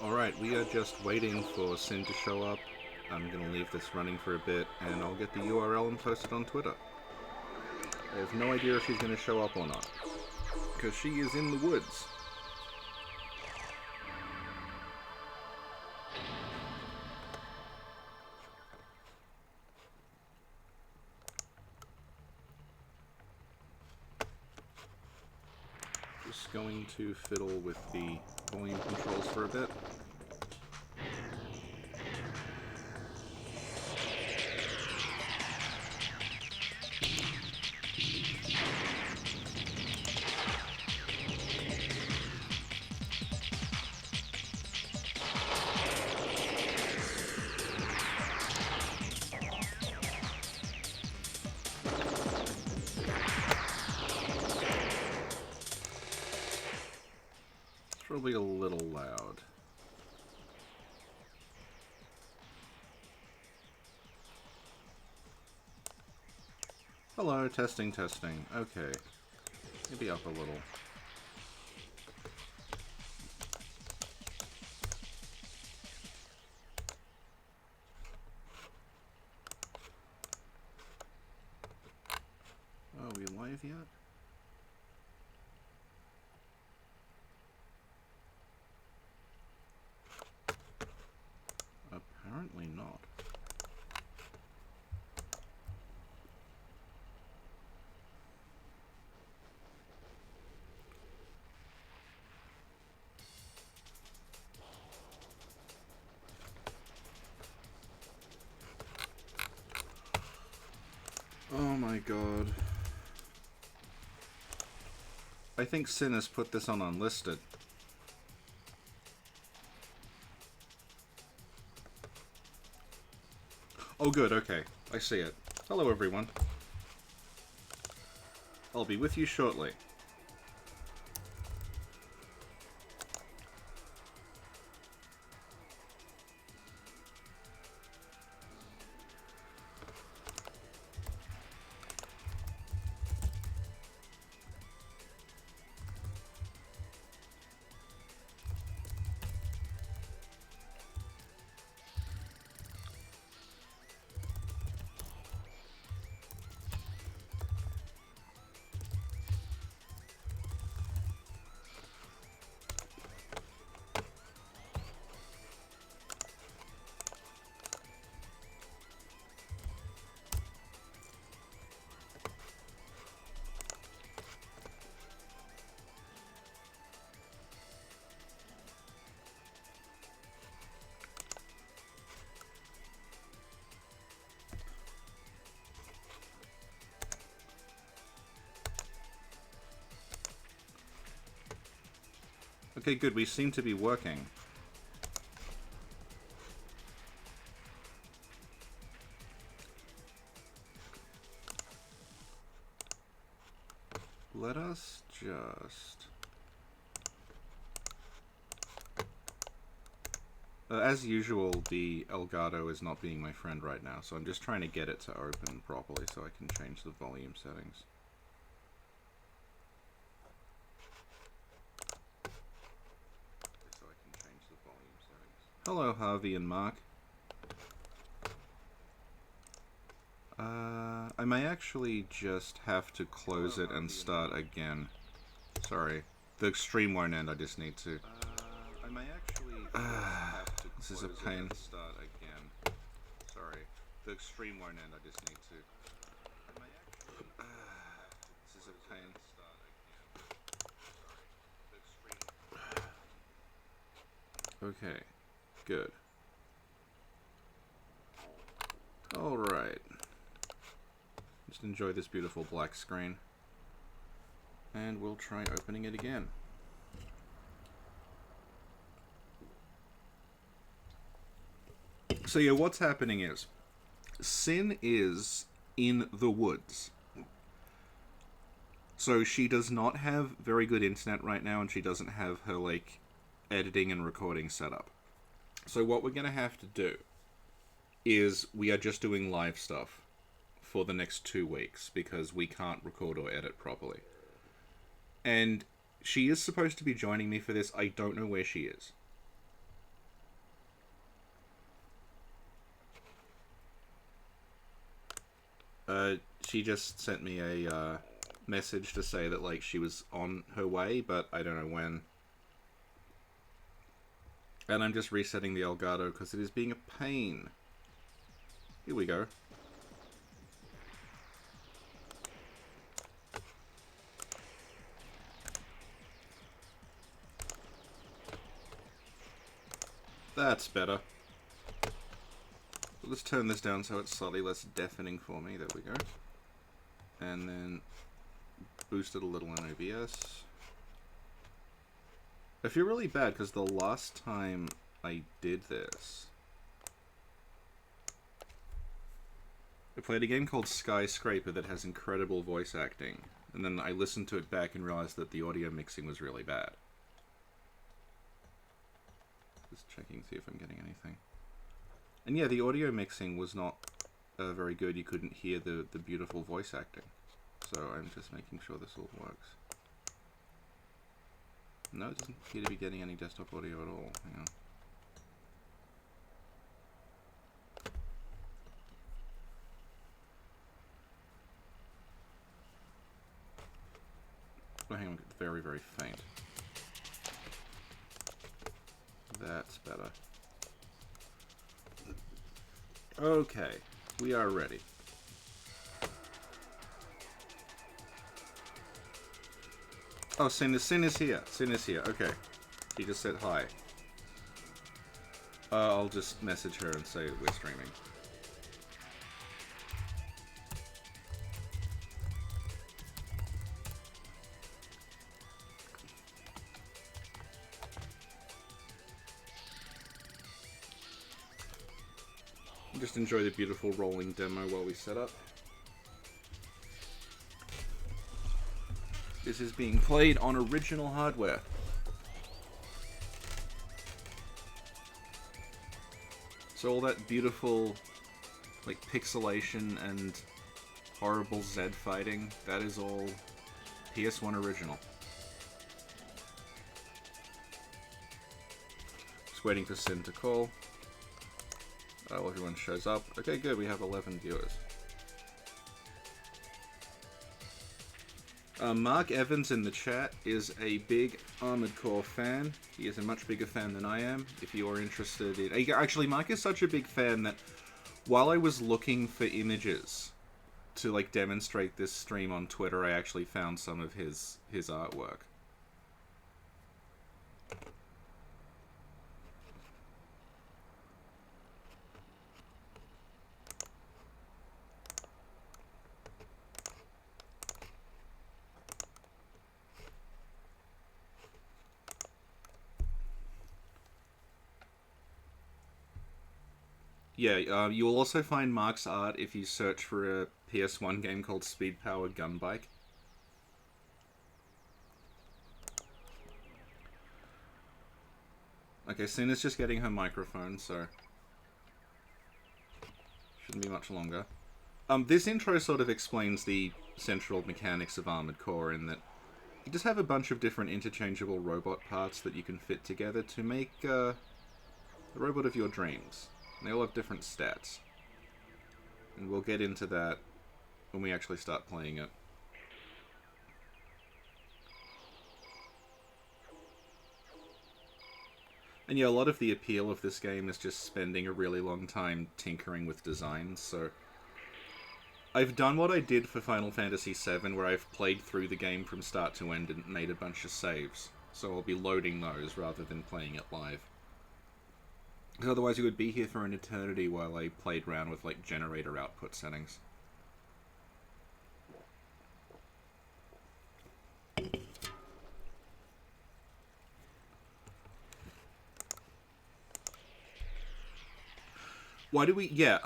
Alright, we are just waiting for Sin to show up. I'm gonna leave this running for a bit, and I'll get the URL and post it on Twitter. I have no idea if she's gonna show up or not, because she is in the woods. Just going to fiddle with the volume controls for a bit. Probably a little loud. Hello, testing, testing. Okay. Maybe up a little. Oh, are we live yet? Apparently not. Oh my god. I think Sin has put this on unlisted. Oh good, okay. I see it. Hello everyone. I'll be with you shortly. Okay, good. We seem to be working. Let us just... as usual, the Elgato is not being my friend right now, so I'm just trying to get it to open properly so I can change the volume settings. Hello, Harvey and Mark. I may actually just have to close it and start again. Sorry. The stream won't end, I just need to. I may actually have to this is a pain. Start again. Sorry. The stream won't end, I just need to. This is a pain. Okay. Good. Alright. Just enjoy this beautiful black screen. And we'll try opening it again. So yeah, what's happening is, Sin is in the woods. So she does not have very good internet right now, and she doesn't have her, like, editing and recording set up. So what we're going to have to do is we are just doing live stuff for the next 2 weeks because we can't record or edit properly. And she is supposed to be joining me for this. I don't know where she is. She just sent me a message to say that like she was on her way, but I don't know when. And I'm just resetting the Elgato because it is being a pain. Here we go. That's better. Let's turn this down so it's slightly less deafening for me. There we go. And then boost it a little in OBS. I feel really bad because the last time I did this, I played a game called Skyscraper that has incredible voice acting, and then I listened to it back and realized that the audio mixing was really bad. Just checking, see if I'm getting anything. And yeah, the audio mixing was not very good. You couldn't hear the beautiful voice acting. So I'm just making sure this all works. No, it doesn't appear to be getting any desktop audio at all. Hang on. Oh, hang on, it's very, very faint. That's better. Okay, we are ready. Oh, Sin is here. Sin is here. Okay. He just said hi. I'll just message her and say we're streaming. Just enjoy the beautiful rolling demo while we set up. This is being played on original hardware. So all that beautiful, like, pixelation and horrible Z fighting, that is all PS1 original. Just waiting for Sin to call. Oh, everyone shows up. Okay, good, we have 11 viewers. Mark Evans in the chat is a big Armored Core fan. He is a much bigger fan than I am. If you are interested in... Actually, Mark is such a big fan that while I was looking for images to like demonstrate this stream on Twitter, I actually found some of his artwork. Yeah, you will also find Mark's art if you search for a PS1 game called Speed Power Gunbike. Okay, Sina's just getting her microphone, so shouldn't be much longer. This intro sort of explains the central mechanics of Armored Core in that you just have a bunch of different interchangeable robot parts that you can fit together to make the robot of your dreams. And they all have different stats. And we'll get into that when we actually start playing it. And yeah, a lot of the appeal of this game is just spending a really long time tinkering with designs, so... I've done what I did for Final Fantasy VII, where I've played through the game from start to end and made a bunch of saves. So I'll be loading those rather than playing it live. Because otherwise you would be here for an eternity while I played around with, like, generator output settings. Why do we... Yeah,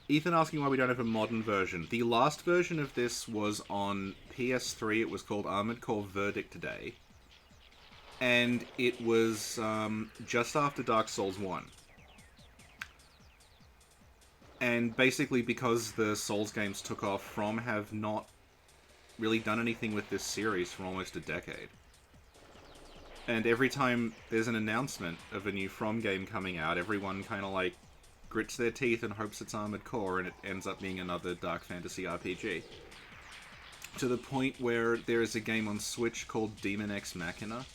Ethan asking why we don't have a modern version. The last version of this was on PS3. It was called Armored Core Verdict Day. And it was just after Dark Souls 1. And basically because the Souls games took off, From have not really done anything with this series for almost a decade. And every time there's an announcement of a new From game coming out, everyone kind of like grits their teeth and hopes it's Armored Core, and it ends up being another dark fantasy RPG. To the point where there is a game on Switch called Demon X Machina,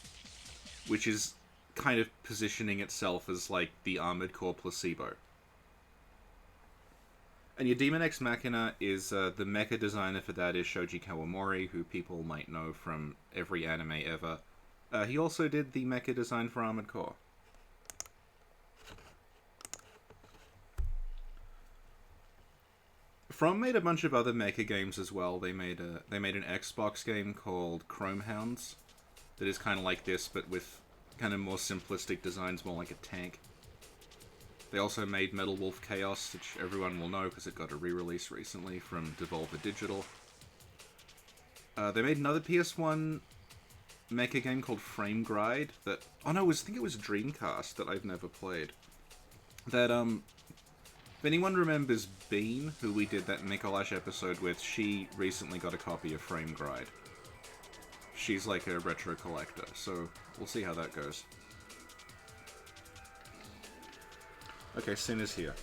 which is kind of positioning itself as like the Armored Core placebo. And your Demon X Machina is, the mecha designer for that is Shoji Kawamori, who people might know from every anime ever. He also did the mecha design for Armored Core. From made a bunch of other mecha games as well. They made an Xbox game called Chrome Hounds that is kind of like this, but with kind of more simplistic designs, more like a tank. They also made Metal Wolf Chaos, which everyone will know because it got a re-release recently from Devolver Digital. They made another PS1 mecha game called Frame Gride that... Oh no, I think it was Dreamcast that I've never played. That, if anyone remembers Bean, who we did that Mikolash episode with, she recently got a copy of Frame Gride. She's like a retro collector, so we'll see how that goes. Okay, Sin is here.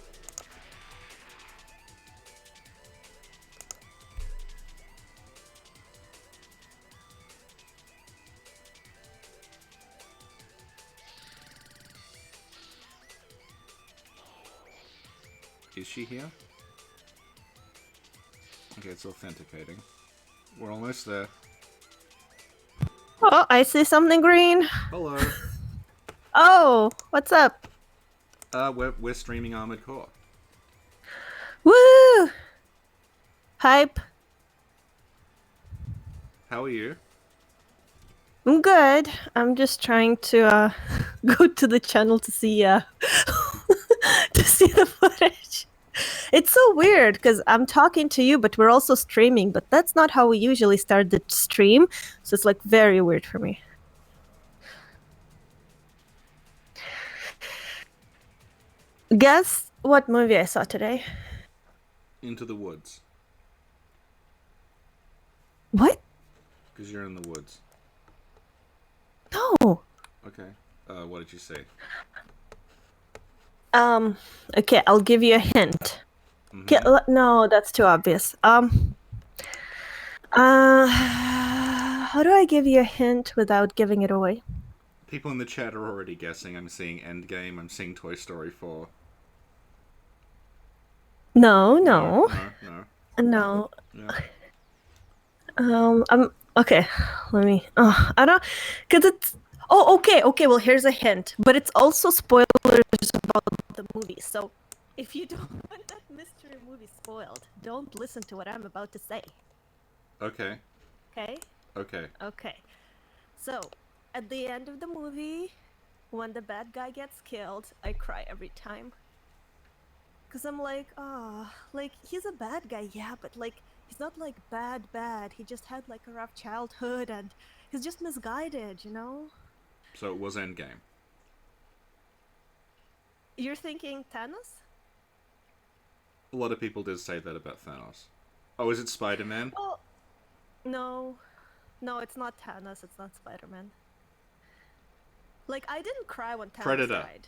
Is she here? Okay, it's authenticating. We're almost there. Oh, I see something green. Hello. Oh, what's up? We're streaming Armored Core. Woo! Hype. How are you? I'm good. I'm just trying to go to the channel to see to see the footage. It's so weird because I'm talking to you, but we're also streaming. But that's not how we usually start the stream, so it's like very weird for me. Guess what movie I saw today? Into the Woods. What? Because you're in the woods. No. Okay. What did you say? Okay, I'll give you a hint. Mm-hmm. No, that's too obvious. How do I give you a hint without giving it away? People in the chat are already guessing. I'm seeing Endgame. I'm seeing Toy Story 4. No. No. Yeah. I'm okay. Let me. I don't, cause it's. Oh, okay. Well, here's a hint, but it's also spoilers about the movie. So, if you don't want that mystery movie spoiled, don't listen to what I'm about to say. Okay. Okay. Okay. So, at the end of the movie, when the bad guy gets killed, I cry every time. Cause I'm like, like he's a bad guy, yeah, but like he's not like bad. He just had like a rough childhood and he's just misguided, you know? So it was Endgame. You're thinking Thanos? A lot of people did say that about Thanos. Oh, is it Spider-Man? Well, no, it's not Thanos. It's not Spider-Man. Like I didn't cry when Thanos Predator. died.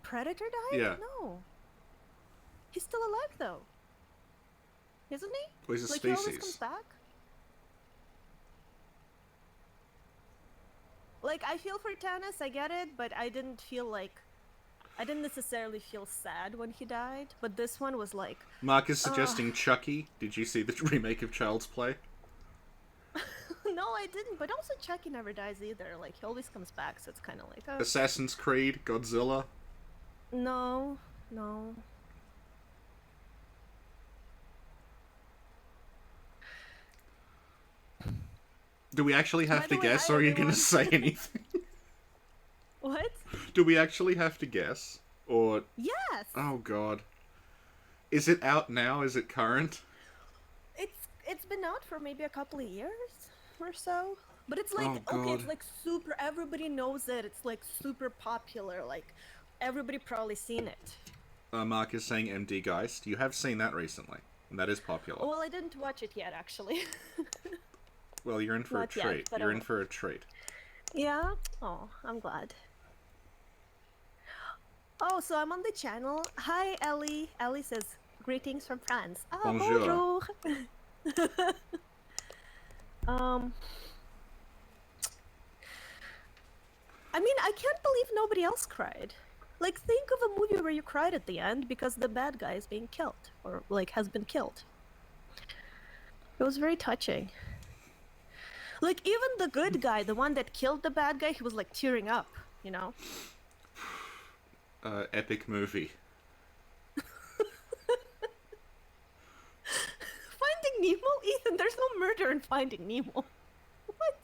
Predator died? Yeah. No. He's still alive though. Isn't he? Well, he's a like species. He always comes back? Like, I feel for Thanos, I get it, but I didn't necessarily feel sad when he died, but this one was like... Mark is suggesting Chucky. Did you see the remake of Child's Play? No, I didn't, but also Chucky never dies either. Like, he always comes back, so it's kind of like... Assassin's Creed, Godzilla? No. Do we actually have to guess, or are you going to say anything? What? Do we actually have to guess? Or... Yes! Oh, God. Is it out now? Is it current? It's been out for maybe a couple of years or so. But it's like, okay, it's like super... Everybody knows it. It's like super popular. Like, everybody probably seen it. Mark is saying MD Geist. You have seen that recently. And that is popular. Well, I didn't watch it yet, actually. Well, you're in for a treat. You're in for a treat. Yeah? Oh, I'm glad. Oh, so I'm on the channel. Hi, Ellie. Ellie says, greetings from France. Ah, Bonjour. bonjour. um, I mean, I can't believe nobody else cried. Like, think of a movie where you cried at the end because the bad guy is being killed, or, like, has been killed. It was very touching. Like, even the good guy, the one that killed the bad guy, he was, like, tearing up, you know? Epic movie. Finding Nemo? Ethan, there's no murder in Finding Nemo. What?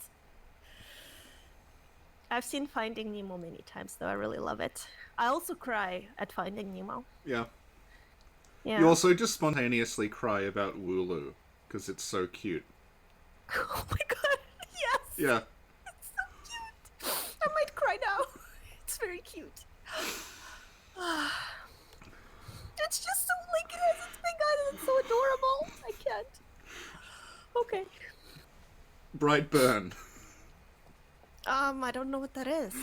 I've seen Finding Nemo many times, though. I really love it. I also cry at Finding Nemo. Yeah. Yeah. You also just spontaneously cry about Wooloo, because it's so cute. Oh my god, yes! Yeah. It's so cute! I might cry now. It's very cute. It's just so, like, it has its big eyes and it's so adorable. I can't. Okay. Brightburn. I don't know what that is.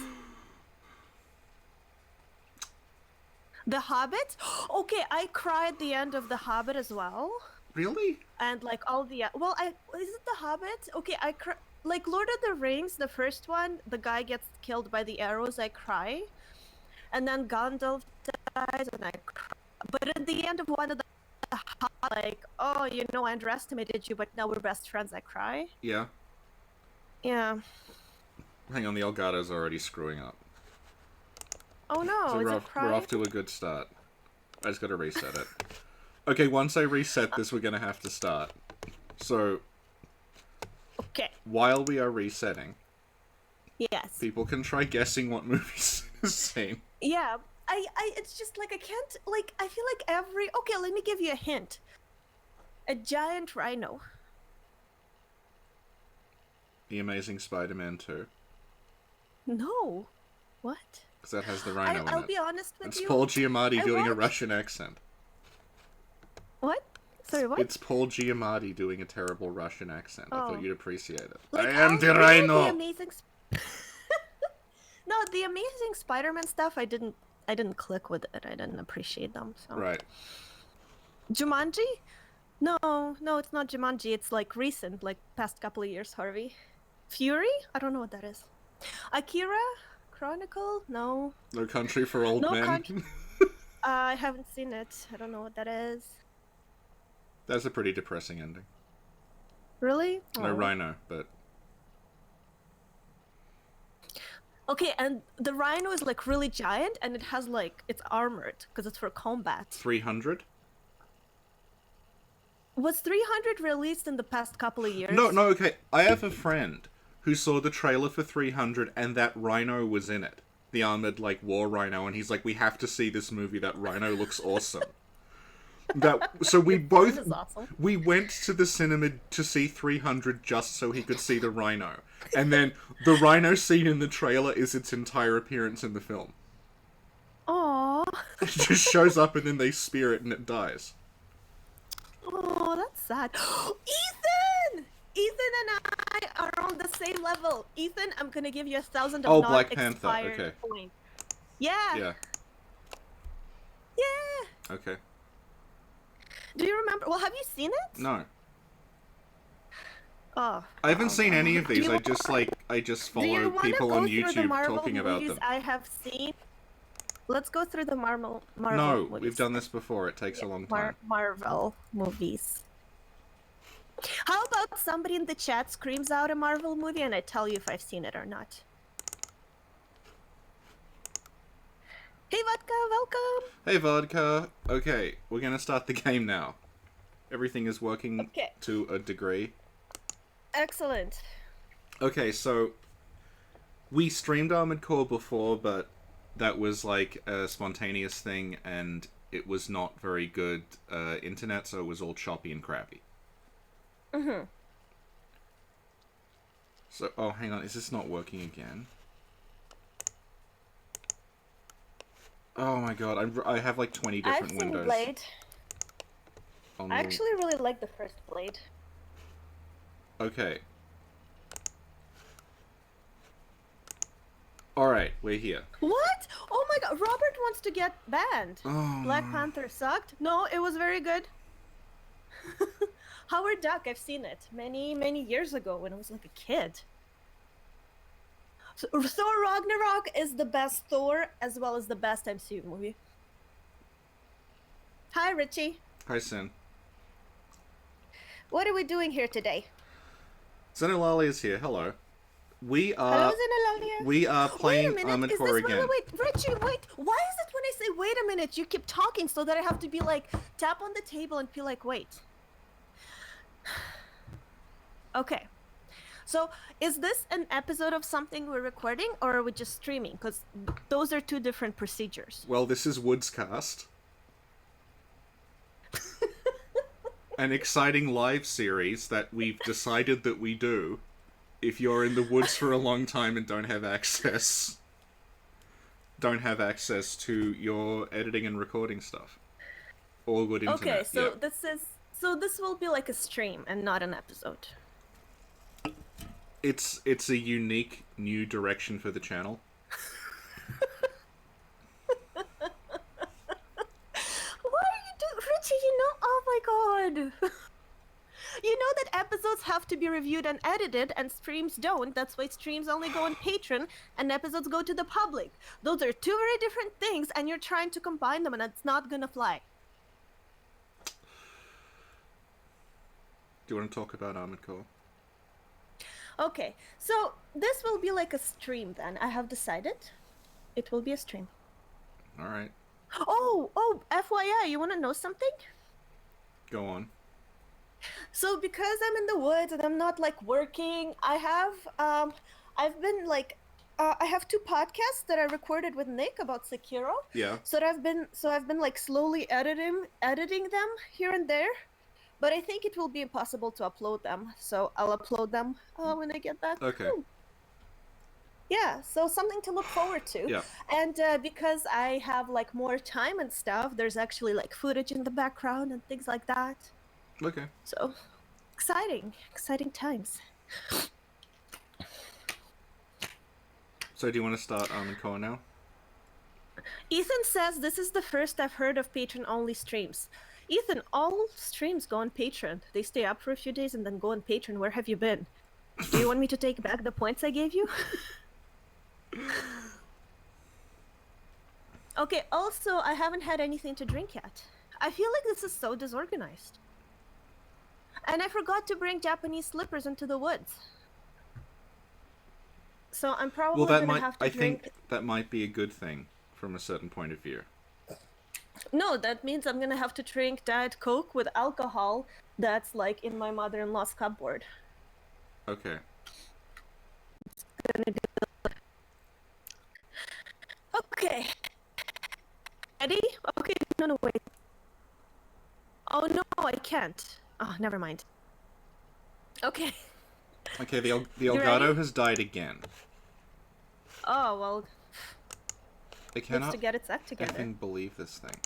The Hobbit? Okay, I cried at the end of The Hobbit as well. Really? And, like, all the... Well, is it The Hobbit? Okay, like, Lord of the Rings, the first one, the guy gets killed by the arrows, I cry. And then Gandalf dies, and I cry. But at the end of one of the like, oh, you know, I underestimated you, but now we're best friends, I cry. Yeah. Yeah. Hang on, the Elgato's already screwing up. Oh no, So is we're it off, crying? we're off to a good start. I just gotta reset it. Okay, once I reset this, we're gonna have to start. So, Okay. while we are resetting, Yes. people can try guessing what movies is seen. Yeah. It's just like I can't, like, I feel like okay, let me give you a hint. A giant rhino. The Amazing Spider-Man 2. No. What? Because that has the rhino in I'll it. be honest with It's you. Paul Giamatti doing a watched- Russian accent. What? Sorry, what? It's Paul Giamatti doing a terrible Russian accent. I Oh. thought you'd appreciate it. Like, I am I'll the give rhino! The Amazing No, the Amazing Spider-Man stuff, I didn't click with it. I didn't appreciate them. So. Right. Jumanji? No, it's not Jumanji. It's like recent, like past couple of years, Harvey. Fury? I don't know what that is. Akira? Chronicle? No. No Country for Old No Men. Country- I haven't seen it. I don't know what that is. That's a pretty depressing ending. Really? No Oh. rhino, but... Okay, and the rhino is like really giant, and it has like, it's armored because it's for combat. 300? Was 300 released in the past couple of years? No, okay. I have a friend who saw the trailer for 300 and that rhino was in it. The armored, like, war rhino, and he's like, we have to see this movie. That rhino looks awesome. So we both... That is awesome. We went to the cinema to see 300 just so he could see the rhino. And then the rhino scene in the trailer is its entire appearance in the film. Aww. It just shows up and then they spear it and it dies. Oh, that's sad. Ethan! Ethan and I are on the same level. Ethan, I'm gonna give you 1,000 of Oh, not Black Panther, expired okay. points. Yeah. Yeah, Yeah. okay. Do you remember? Well, have you seen it? No. Oh. I haven't seen any of Do these. you I just Do you follow wanna people go on through the YouTube Marvel talking about movies them. I have seen. Let's go through the Marvel No, movies. we've done this before. It takes a long time. Marvel movies. How about somebody in the chat screams out a Marvel movie and I tell you if I've seen it or not? Hey Vodka, welcome! Hey, Vodka. Okay, we're gonna start the game now. Everything is working Okay. to a degree. Excellent. Okay, so we streamed Armored Core before, but that was like a spontaneous thing, and it was not very good internet, so it was all choppy and crappy. Mm-hmm. So, oh, hang on, is this not working again? Oh my god, I have like 20 different I've seen windows. Blade. on I the- actually really like the first Blade. Okay. Alright, we're here. What? Oh my god, Robert wants to get banned. Oh, Black no. Panther sucked. No, it was very good. Howard Duck, I've seen it many years ago when I was like a kid. So Thor Ragnarok is the best Thor as well as the best MCU movie. Hi, Richie. Hi, Sin. What are we doing here today? Zenolali is here. Hello. We Hello, are Xenolalia. we are playing Wait a minute, Armored is Core this again. wait, Richie, wait. Why is it when I say wait a minute, you keep talking so that I have to be like tap on the table and be like wait? Okay. So, is this an episode of something we're recording or are we just streaming? Because those are two different procedures. Well, this is Woodscast. An exciting live series that we've decided that we do if you're in the woods for a long time and don't have access to your editing and recording stuff. Or good internet. Okay, so yeah. this will be like a stream and not an episode. It's a unique new direction for the channel. What are you doing, Richie? You know, oh my god. You know that episodes have to be reviewed and edited and streams don't. That's why streams only go on Patreon and episodes go to the public. Those are two very different things and you're trying to combine them and it's not gonna fly. Do you want to talk about Armored Core? Okay, so this will be like a stream then. I have decided. It will be a stream. Alright. Oh, FYI, you want to know something? Go on. So because I'm in the woods and I'm not like working, I have two podcasts that I recorded with Nick about Sekiro. Yeah. So I've been like slowly editing them here and there. But I think it will be impossible to upload them, so I'll upload them when I get back. Okay. Yeah, so something to look forward to. Yeah. And because I have like more time and stuff, there's actually like footage in the background and things like that. Okay. So exciting times. So do you want to start Armored Core now? Ethan says this is the first I've heard of Patreon-only streams. Ethan, all streams go on Patreon. They stay up for a few days and then go on Patreon. Where have you been? Do you want me to take back the points I gave you? Okay, also, I haven't had anything to drink yet. I feel like this is so disorganized. And I forgot to bring Japanese slippers into the woods. So I'm probably gonna have to drink... think that might be a good thing from a certain point of view. No, that means I'm gonna have to drink Diet Coke with alcohol that's like in my mother-in-law's cupboard. Okay. Okay. Ready? Okay, no, wait. Oh no, I can't. Oh, never mind. Okay. Okay, the You Elgato ready? has died again. Oh, well, I needs cannot to get its act together. effing believe this thing.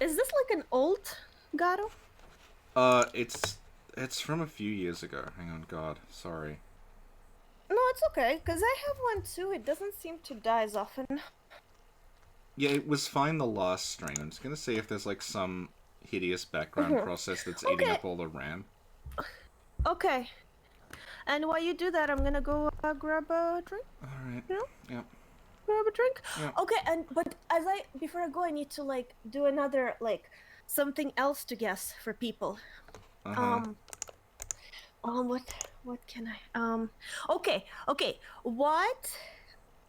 Is this like an old Gato? It's from a few years ago. Hang on, God, sorry. No, it's okay, because I have one too. It doesn't seem to die as often. Yeah, it was fine the last string. I'm just gonna see if there's like some hideous background process that's eating Okay. up all the RAM. Okay. And while you do that, I'm gonna go grab a drink. Alright. No? Yeah. Grab a drink. Yeah. Okay, but before I go, I need to like do another like something else to guess for people. Uh-huh. What can I okay. What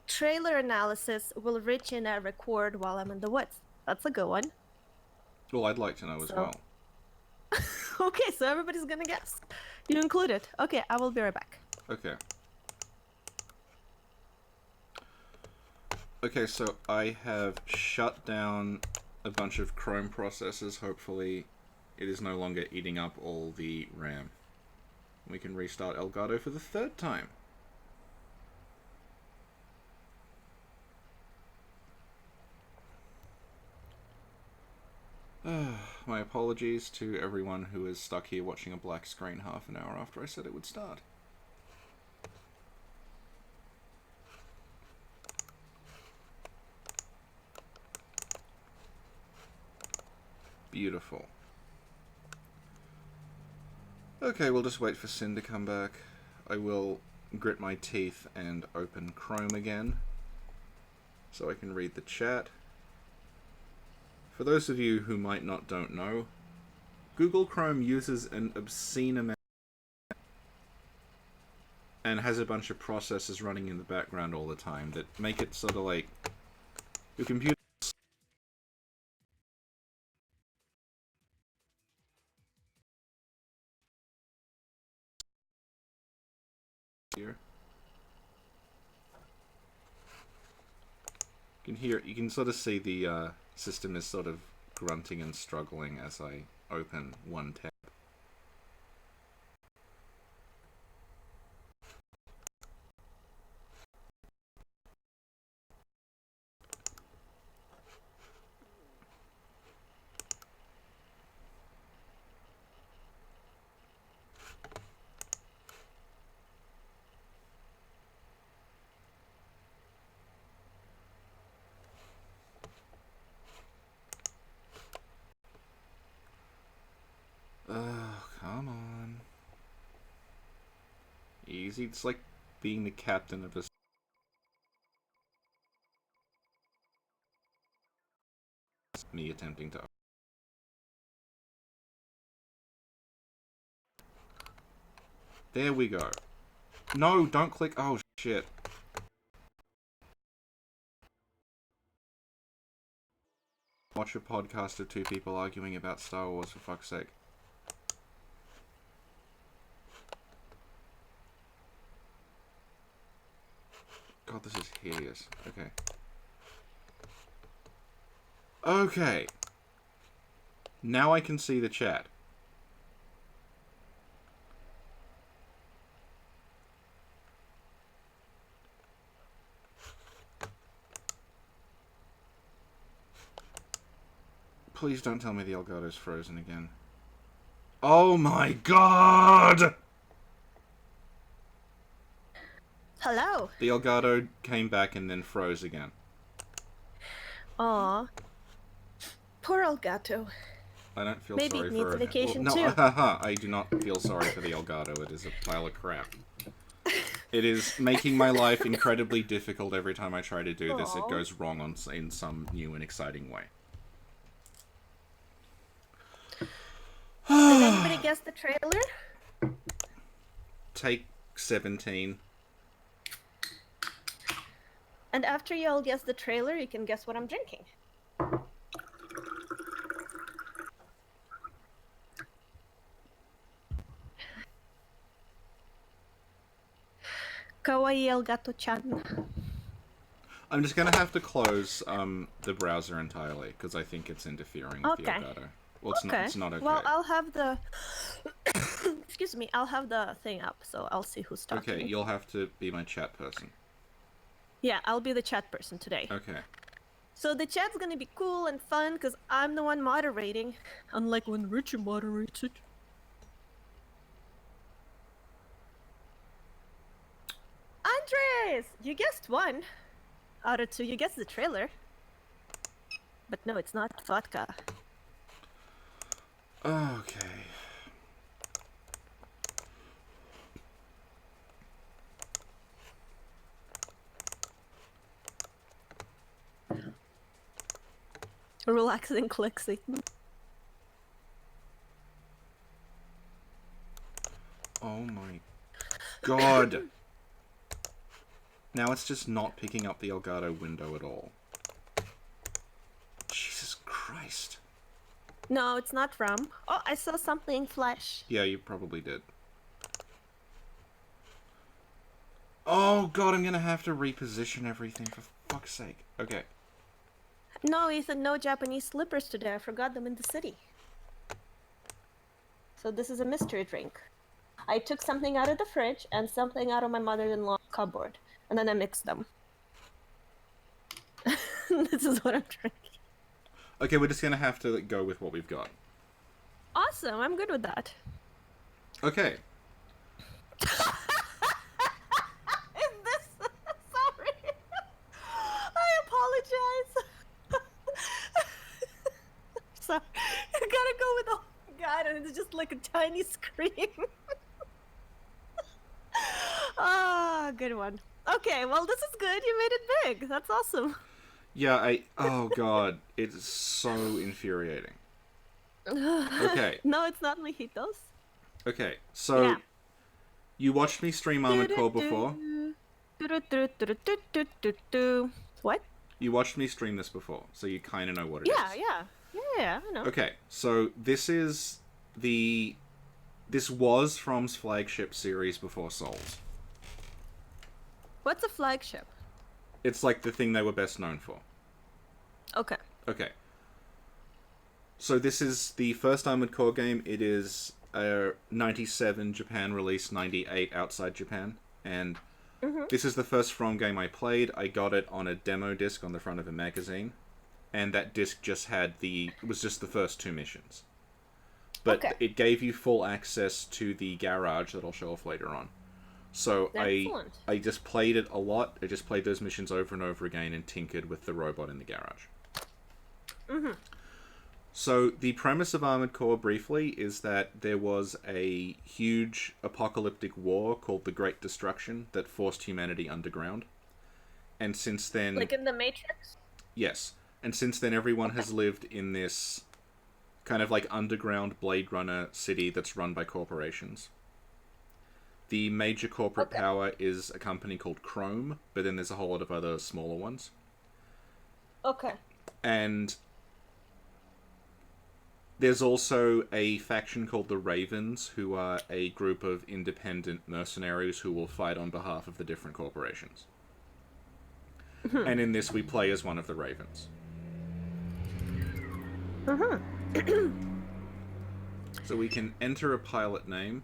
trailer analysis will Rich and I record while I'm in the woods? That's a good one. Well, I'd like to know as So- well. Okay, so everybody's gonna guess. You included. Okay, I will be right back. Okay. Okay, so I have shut down a bunch of Chrome processors. Hopefully, it is no longer eating up all the RAM. We can restart Elgato for the third time. My apologies to everyone who is stuck here watching a black screen half an hour after I said it would start. Beautiful. Okay, we'll just wait for Sin to come back. I will grit my teeth and open Chrome again, so I can read the chat. For those of you who might not don't know, Google Chrome uses an obscene amount and has a bunch of processes running in the background all the time that make it sort of like your computer. Here. You can sort of see the system is sort of grunting and struggling as I open one tab. Oh, come on. Easy. It's like being the captain of a... me attempting to... There we go. No, don't click... Oh, shit. Watch a podcast of two people arguing about Star Wars, for fuck's sake. God, this is hideous. Okay. Okay. Now I can see the chat. Please don't tell me the Elgato's frozen again. Oh my god! Hello. The Elgato came back and then froze again. Aw. Poor Elgato. I don't feel Maybe sorry it for needs her. a vacation Well, no, too. I do not feel sorry for the Elgato. It is a pile of crap. It is making my life incredibly difficult every time I try to do this. It Aw. goes wrong in some new and exciting way. Did anybody guess the trailer? Take 17. And after you all guess the trailer, you can guess what I'm drinking. Kawaii Elgato-chan. I'm just gonna have to close the browser entirely because I think it's interfering with the Okay. Elgato. Well, it's not okay. Well, I'll have the... Excuse me, I'll have the thing up, so I'll see who's talking. Okay, you'll have to be my chat person. Yeah, I'll be the chat person today. Okay. So the chat's gonna be cool and fun, because I'm the one moderating. Unlike when Richie moderates it. Andres! You guessed one. Out of two, you guessed the trailer. But no, it's not vodka. Okay. Relaxing clicksy. Oh my god. Now it's just not picking up the Elgato window at all. Jesus Christ. No, it's not from. Oh, I saw something flash. Yeah, you probably did. Oh god, I'm gonna have to reposition everything for fuck's sake. Okay. No, Ethan, no Japanese slippers today. I forgot them in the city. So this is a mystery drink. I took something out of the fridge and something out of my mother-in-law's cupboard, and then I mixed them. This is what I'm drinking. Okay, we're just gonna have to go with what we've got. Awesome, I'm good with that. Okay. Is this... Sorry. I apologize. Sorry. like a tiny scream. Ah, good one. Okay, well, this is good. You made it big. That's awesome. Yeah, oh god, it's so infuriating. Okay, No, it's not mojitos. okay, so Yeah. you watched me stream Armored Core before? Do-do-do-do-do-do-do-do-do. What? You watched me stream this before, so you kind of know what it Yeah, is. yeah. Yeah, I know. Okay, so this was From's flagship series before Souls. What's a flagship? It's like the thing they were best known for. Okay. Okay. So this is the first Armored Core game. It is a 97 Japan release, 98 outside Japan. And this is the first From game I played. I got it on a demo disc on the front of a magazine. And that disc just had it was just the first 2 missions. But Okay. it gave you full access to the garage that I'll show off later on. So Excellent. I just played it a lot. I just played those missions over and over again and tinkered with the robot in the garage. So the premise of Armored Core, briefly, is that there was a huge apocalyptic war called the Great Destruction that forced humanity underground. And since then... Like in the Matrix? Yes. And since then, everyone has lived in this kind of like underground Blade Runner city that's run by corporations. The major corporate power is a company called Chrome, but then there's a whole lot of other smaller ones. Okay. And there's also a faction called the Ravens, who are a group of independent mercenaries who will fight on behalf of the different corporations. And in this, we play as one of the Ravens. So we can enter a pilot name.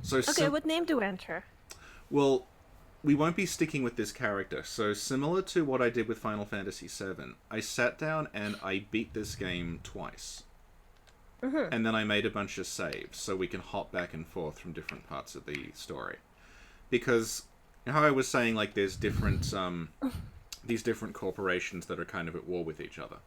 So Okay, what name to enter? well, we won't be sticking with this character. So similar to what I did with Final Fantasy VII, I sat down and I beat this game twice. And then I made a bunch of saves so we can hop back and forth from different parts of the story. Because, you know how I was saying, like, there's different, these different corporations that are kind of at war with each other.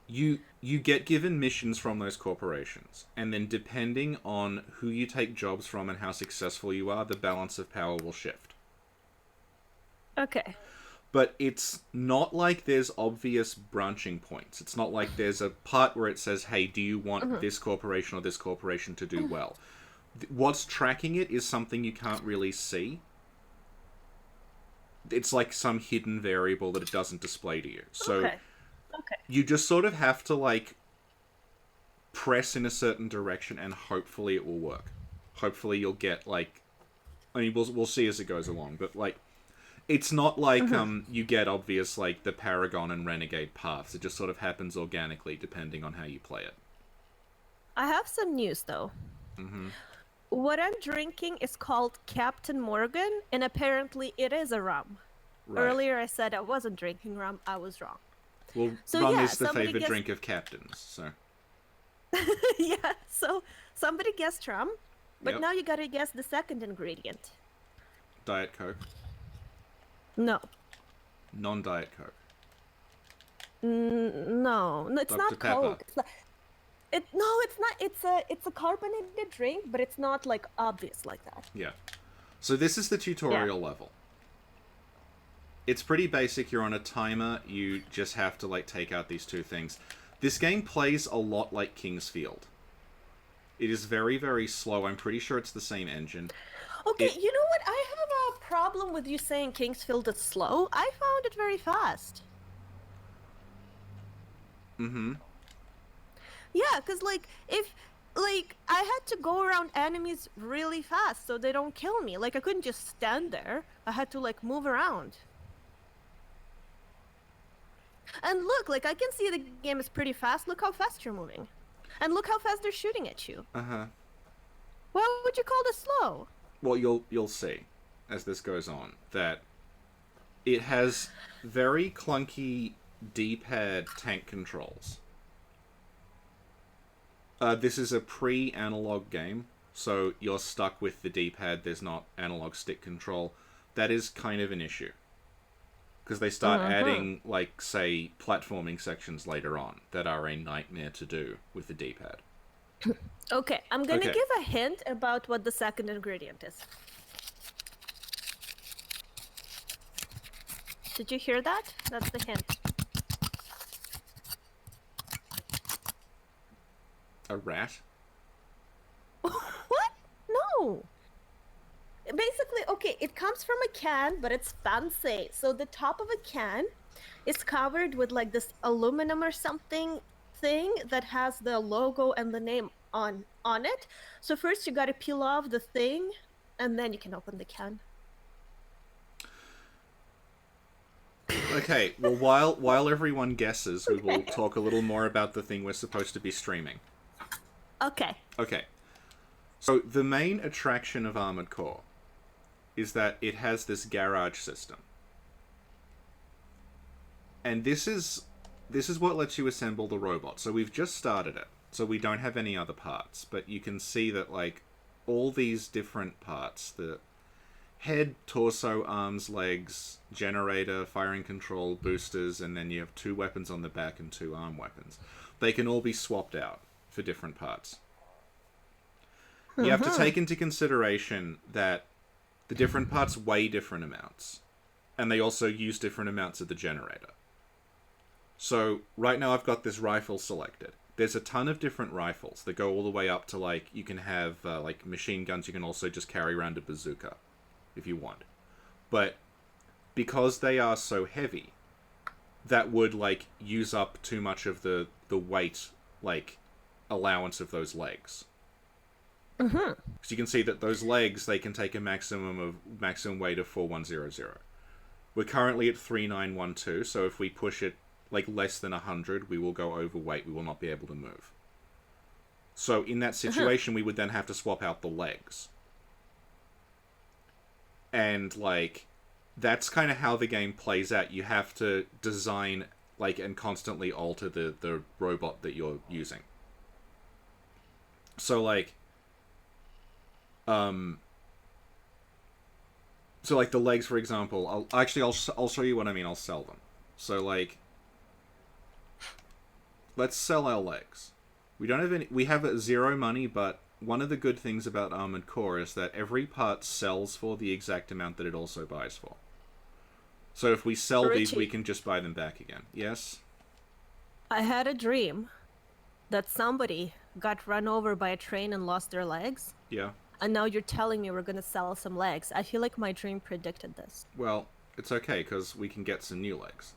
You get given missions from those corporations, and then depending on who you take jobs from and how successful you are, the balance of power will shift. Okay. But it's not like there's obvious branching points. It's not like there's a part where it says, hey, do you want this corporation or this corporation to do well? What's tracking it is something you can't really see. It's like some hidden variable that it doesn't display to you. So Okay. you just sort of have to, like, press in a certain direction and hopefully it will work. Hopefully you'll get, like... I mean, we'll see as it goes along, but, like... It's not like you get obvious, like, the Paragon and Renegade paths. It just sort of happens organically depending on how you play it. I have some news, though. What I'm drinking is called Captain Morgan, and apparently it is a rum. Right. Earlier I said I wasn't drinking rum. I was wrong. Well, So, rum yeah, is the somebody favorite guessed- drink of captains, so... Yeah, so somebody guessed rum, but Yep. now you gotta guess the second ingredient. Diet Coke. No. Non-Diet Coke. No, it's Dr. not Pepper. Coke. It's not. It's a carbonated drink, but it's not like obvious like that. Yeah. So this is the tutorial level. It's pretty basic. You're on a timer. You just have to, like, take out these 2 things. This game plays a lot like Kingsfield. It is very, very slow. I'm pretty sure it's the same engine. Okay, you know what? I have a problem with you saying Kingsfield is slow. I found it very fast. Yeah, because, like, I had to go around enemies really fast so they don't kill me. Like, I couldn't just stand there. I had to, like, move around. And look, like, I can see the game is pretty fast. Look how fast you're moving. And look how fast they're shooting at you. Uh-huh. Why would you call this slow? Well, you'll see, as this goes on, that it has very clunky D-pad tank controls. This is a pre-analog game, so you're stuck with the D-pad. There's not analog stick control. That is kind of an issue. because they start adding, like, say, platforming sections later on that are a nightmare to do with the D-pad. Okay, I'm gonna Okay. give a hint about what the second ingredient is. Did you hear that? That's the hint. A rat? What? No. Basically, okay, it comes from a can, but it's fancy. So the top of a can is covered with like this aluminum or something thing that has the logo and the name on it. So first you gotta peel off the thing, and then you can open the can. Okay, well, while everyone guesses, we will talk a little more about the thing we're supposed to be streaming. Okay. Okay. So, the main attraction of Armored Core is that it has this garage system. And this is what lets you assemble the robot. So we've just started it, so we don't have any other parts, but you can see that, like, all these different parts, the head, torso, arms, legs, generator, firing control, boosters, and then you have 2 weapons on the back and 2 arm weapons. They can all be swapped out for different parts. You have to take into consideration that the different parts weigh different amounts, and they also use different amounts of the generator. So, right now I've got this rifle selected. There's a ton of different rifles that go all the way up to, like, you can have, like, machine guns. You can also just carry around a bazooka, if you want. But, because they are so heavy, that would, like, use up too much of the weight, like, allowance of those legs. So you can see that those legs, they can take a maximum weight of 4100. We're currently at 3912, so if we push it like less than 100, we will go overweight. We will not be able to move. So in that situation, we would then have to swap out the legs. And, like, that's kind of how the game plays out. You have to design, like, and constantly alter the robot that you're using. So, like, so, like, the legs, for example, I'll show you what I mean. I'll sell them. So, like, let's sell our legs. We have 0 money, but one of the good things about Armored Core is that every part sells for the exact amount that it also buys for. So if we sell these, we can just buy them back again. Yes? I had a dream that somebody got run over by a train and lost their legs. Yeah. And now you're telling me we're gonna sell some legs. I feel like my dream predicted this. Well, it's okay, because we can get some new legs.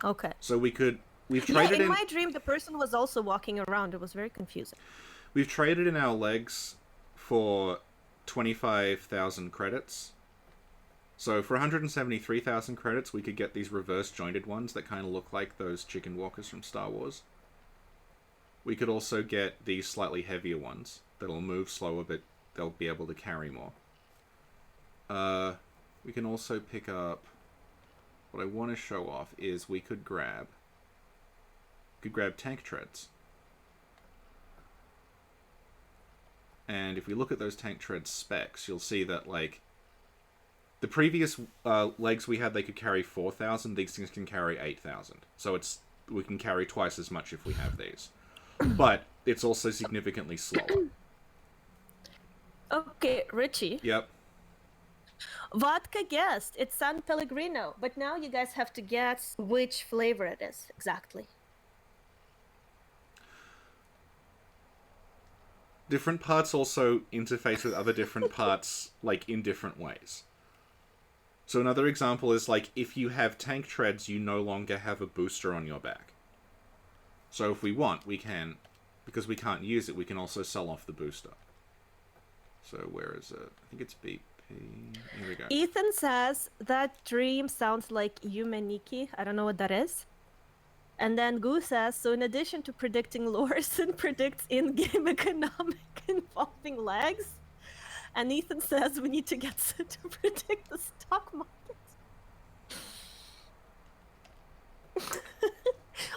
Okay. So we've traded in my dream, the person was also walking around. It was very confusing. We've traded in our legs for 25,000 credits. So for 173,000 credits, we could get these reverse jointed ones that kind of look like those chicken walkers from Star Wars. We could also get these slightly heavier ones that'll move slower, but they'll be able to carry more. We can also pick up... What I want to show off is we could grab tank treads. And if we look at those tank tread specs, you'll see that, like, the previous legs we had, they could carry 4,000. These things can carry 8,000. So we can carry twice as much if we have these. But it's also significantly slower. Okay, Richie. Yep. Vodka guessed. It's San Pellegrino. But now you guys have to guess which flavor it is exactly. Different parts also interface with other different parts, like, in different ways. So another example is, like, if you have tank treads, you no longer have a booster on your back. So if we want, we can, because we can't use it, we can also sell off the booster. So where is it? I think it's BP. Here we go. Ethan says that dream sounds like Yumeniki. I don't know what that is. And then Gu says, so in addition to predicting Lorson predicts in-game economic involving legs. And Ethan says we need to get Sid to predict the stock market.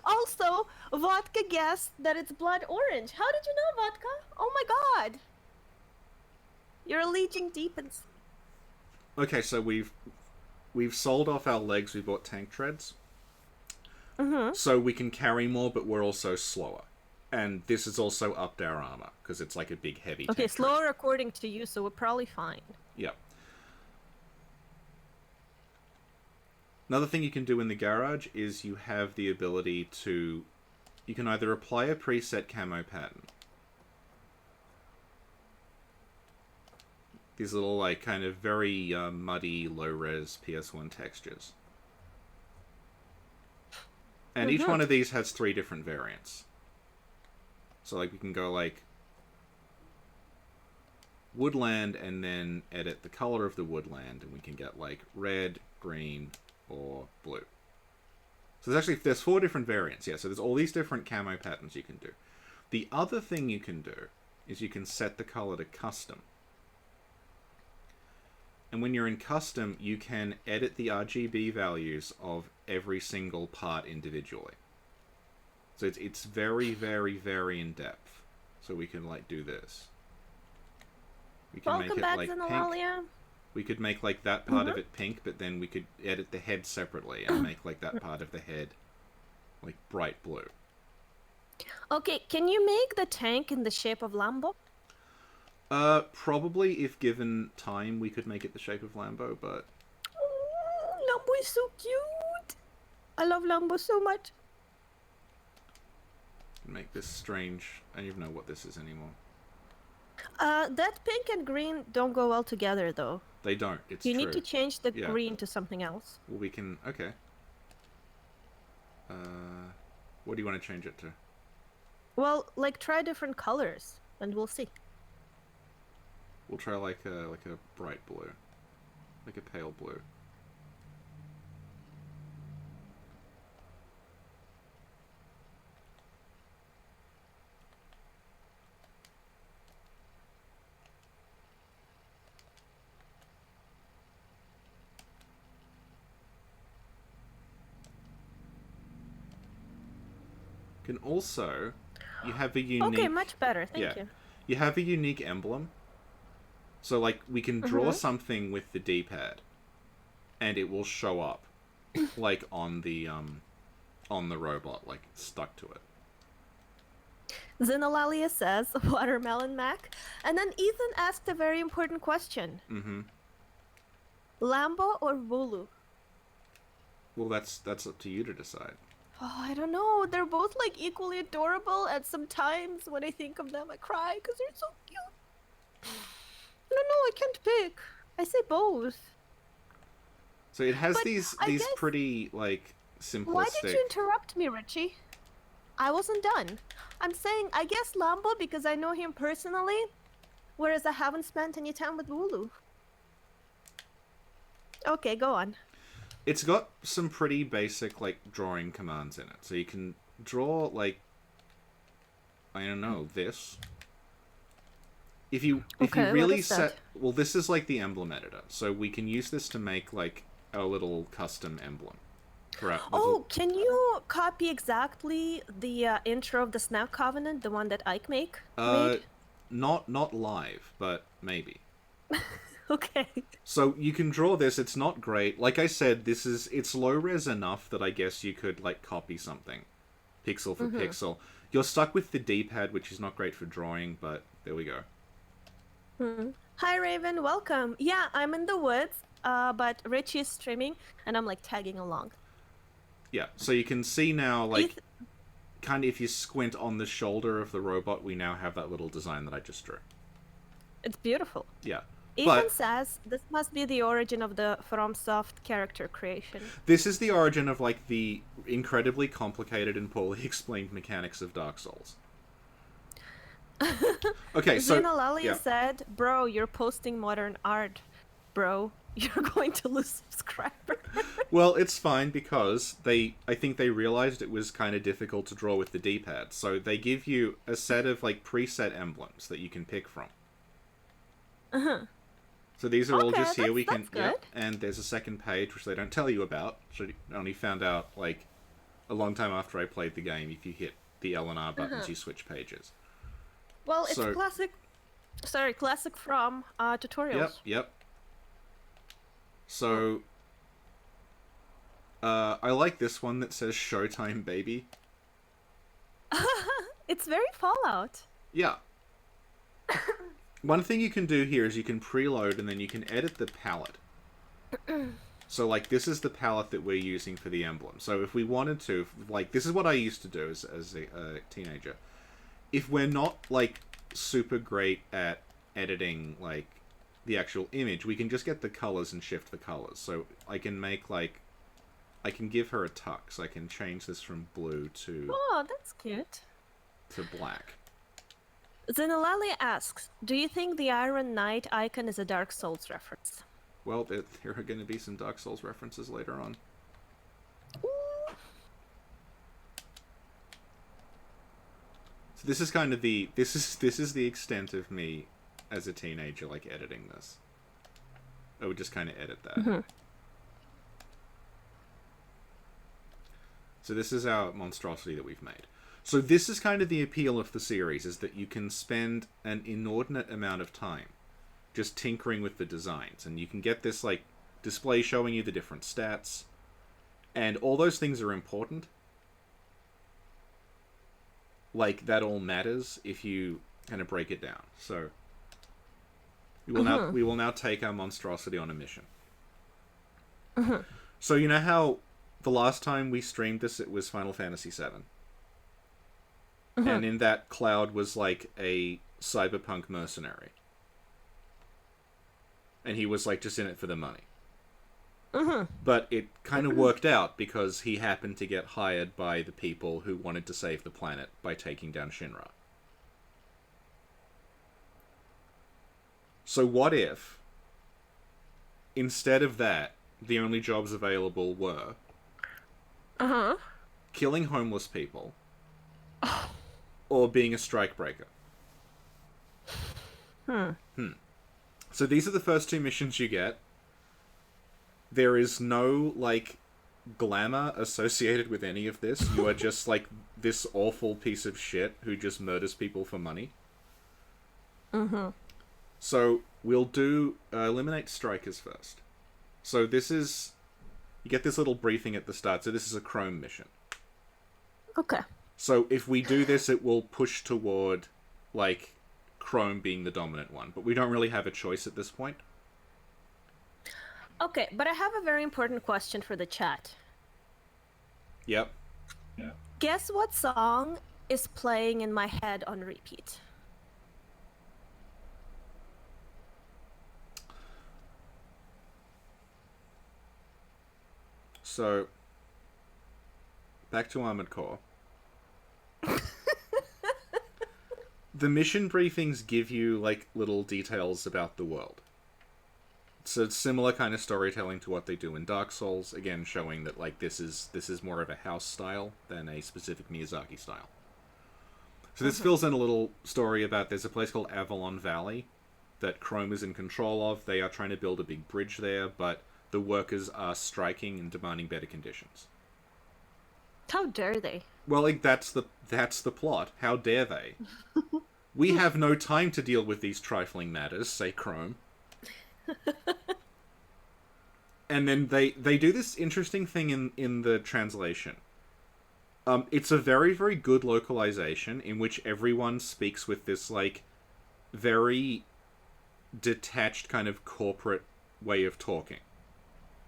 Also, Vodka guessed that it's blood orange. How did you know, Vodka? Oh my god. Your legion deepens. Okay, so we've we've sold off our legs. We bought tank treads. Mm-hmm. So we can carry more, but we're also slower. And this has also upped our armor, because it's like a big, heavy Okay, tank tread. slower according to you, so we're probably fine. Yep. Another thing you can do in the garage is you have the ability to... You can either apply a preset camo pattern. These little, like, kind of very muddy, low-res PS1 textures. And each one of these has 3 different variants. So, like, we can go, like, woodland, and then edit the color of the woodland, and we can get, like, red, green, or blue. So there's 4 different variants, yeah, so there's all these different camo patterns you can do. The other thing you can do is you can set the color to custom. And when you're in custom, you can edit the RGB values of every single part individually. So it's very, very, very in-depth. So we can, like, do this. We can Welcome back, Xenolalia. We could make, like, that part of it pink, but then we could edit the head separately and make, like, that part of the head, like, bright blue. Okay, can you make the tank in the shape of Lambo? Probably, if given time, we could make it the shape of Lambo, but... Lambo is so cute! I love Lambo so much. Make this strange... I don't even know what this is anymore. That pink and green don't go well together, though. They don't, it's You true. need to change the green to something else. Well, we can... Okay. What do you want to change it to? Well, like, try different colors, and we'll see. We'll try, like a bright blue. Like a pale blue. Can also, you have a unique... Okay, much better, thank you. You have a unique emblem. So, like, we can draw something with the D-pad, and it will show up, like, on the robot, like, stuck to it. Xenolalia says, Watermelon Mac. And then Ethan asked a very important question. Mm-hmm. Lambo or Vulu? Well, that's up to you to decide. Oh, I don't know. They're both, like, equally adorable, and sometimes when I think of them, I cry because they're so cute. I don't know, I can't pick. I say both. So it has But these guess... pretty, like, simplistic... Why did you interrupt me, Richie? I wasn't done. I'm saying, I guess Lambo because I know him personally, whereas I haven't spent any time with Vulu. Okay, go on. It's got some pretty basic, like, drawing commands in it. So you can draw, like, I don't know, this. If you really set... Well, this is, like, the emblem editor. So we can use this to make, like, a little custom emblem. Can you copy exactly the intro of the Snap Covenant, the one that Ike made? Not live, but maybe. Okay. So you can draw this. It's not great. Like I said, it's low res enough that I guess you could, like, copy something, pixel for pixel. You're stuck with the D-pad, which is not great for drawing, but there we go. Hi Raven, welcome. Yeah, I'm in the woods, but Richie is streaming, and I'm, like, tagging along. Yeah, so you can see now, like, kind of if you squint on the shoulder of the robot, we now have that little design that I just drew. It's beautiful. Yeah. Ethan says this must be the origin of the FromSoft character creation. This is the origin of, like, the incredibly complicated and poorly explained mechanics of Dark Souls. Okay, so... Xenolalia said, bro, you're posting modern art. Bro, you're going to lose subscribers. Well, it's fine because I think they realized it was kind of difficult to draw with the D-pad. So they give you a set of, like, preset emblems that you can pick from. So these are all just here. We can, and there's a second page which they don't tell you about. Which I only found out, like, a long time after I played the game. If you hit the L and R buttons, you switch pages. Well, it's classic. Sorry, classic from tutorials. Yep. So I like this one that says Showtime Baby. It's very Fallout. Yeah. One thing you can do here is you can preload and then you can edit the palette. So, like, this is the palette that we're using for the emblem. So if we wanted to, like, this is what I used to do as a teenager. If we're not, like, super great at editing, like, the actual image, we can just get the colors and shift the colors. So I can make, like, I can give her a tux. I can change this from blue to Oh, that's cute. black. Zenalali asks, do you think the Iron Knight icon is a Dark Souls reference? Well, there are going to be some Dark Souls references later on. Ooh. So this is kind of the this is the extent of me as a teenager, like, editing this. I would just kind of edit that. Mm-hmm. So this is our monstrosity that we've made. So this is kind of the appeal of the series, is that you can spend an inordinate amount of time just tinkering with the designs, and you can get this, like, display showing you the different stats, and all those things are important. Like, that all matters if you kind of break it down. So we will now take our monstrosity on a mission. So you know how the last time we streamed this, it was Final Fantasy VII, and in that, Cloud was like a cyberpunk mercenary. And he was, like, just in it for the money. But it kind of worked out because he happened to get hired by the people who wanted to save the planet by taking down Shinra. So what if, instead of that, the only jobs available were killing homeless people or being a strikebreaker? So these are the first two missions you get. There is no, like, glamour associated with any of this. You are just, like, this awful piece of shit who just murders people for money. So we'll do eliminate strikers first. So this is... You get this little briefing at the start. So this is a Chrome mission. Okay. So if we do this, it will push toward, like, Chrome being the dominant one, but we don't really have a choice at this point. Okay, but I have a very important question for the chat. Yep. Guess what song is playing in my head on repeat? So, back to Armored Core. The mission briefings give you, like, little details about the world. So it's similar kind of storytelling to what they do in Dark Souls, again showing that, like, this is more of a house style than a specific Miyazaki style. So this fills in a little story about, there's a place called Avalon Valley that Chrome is in control of. They are trying to build a big bridge there, but the workers are striking and demanding better conditions. How dare they? Well, like, that's the plot. How dare they? We have no time to deal with these trifling matters, say Chrome. And then they do this interesting thing in the translation. It's a very, very good localization in which everyone speaks with this, like, very detached kind of corporate way of talking.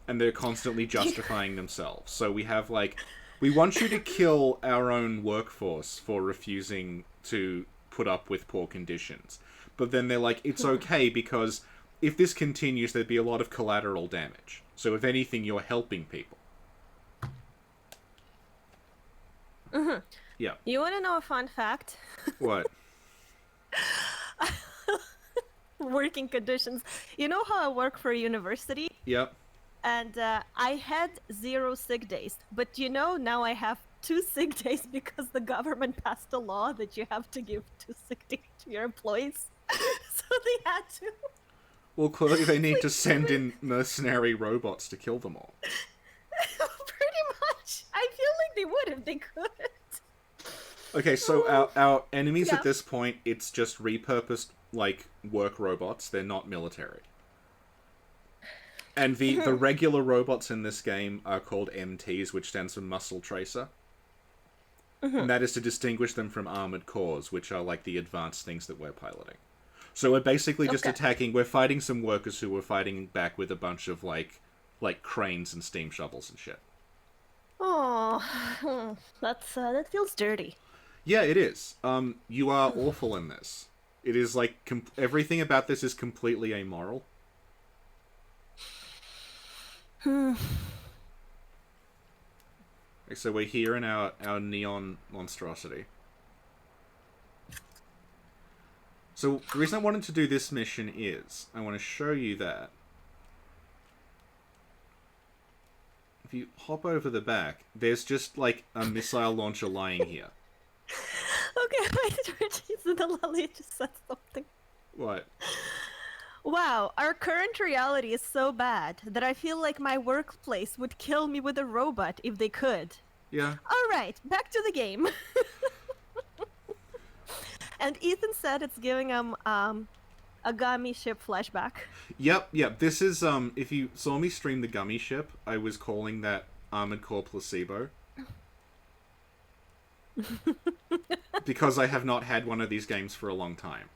And they're constantly justifying themselves. So we have, like, we want you to kill our own workforce for refusing to put up with poor conditions. But then they're like, it's okay because if this continues, there'd be a lot of collateral damage. So if anything, you're helping people. Yeah. You want to know a fun fact? What? Working conditions. You know how I work for a university? Yep. And I had 0 sick days. But you know, now I have 2 sick days because the government passed a law that you have to give 2 sick days to your employees. So they had to. Well, clearly they need to send in mercenary robots to kill them all. Pretty much. I feel like they would if they could. Okay, so our enemies Yeah. at this point, it's just repurposed, like, work robots. They're not military. And the regular robots in this game are called MTs, which stands for Muscle Tracer. And that is to distinguish them from armored cores, which are like the advanced things that we're piloting. So we're basically just attacking. We're fighting some workers who were fighting back with a bunch of like cranes and steam shovels and shit. Oh, that feels dirty. Yeah, it is. You are awful in this. It is like everything about this is completely amoral. So we're here in our neon monstrosity. So the reason I wanted to do this mission is I want to show you that if you hop over the back, there's just like a missile launcher lying here. Okay, wait, Richie, the Lily just said something. What? Wow, our current reality is so bad that I feel like my workplace would kill me with a robot if they could. Yeah. Alright, back to the game. And Ethan said it's giving him a gummy ship flashback. Yep. This is, if you saw me stream the gummy ship, I was calling that Armored Core Placebo. Because I have not had one of these games for a long time.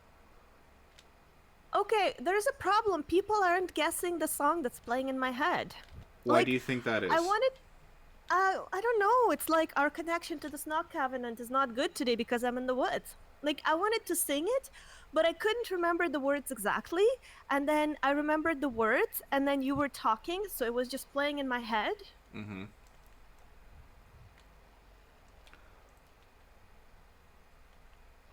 Okay, there's a problem. People aren't guessing the song that's playing in my head. Why do you think that is? I don't know. It's like our connection to the Snog Covenant is not good today because I'm in the woods. Like, I wanted to sing it, but I couldn't remember the words exactly. And then I remembered the words, and then you were talking, so it was just playing in my head. Mm-hmm.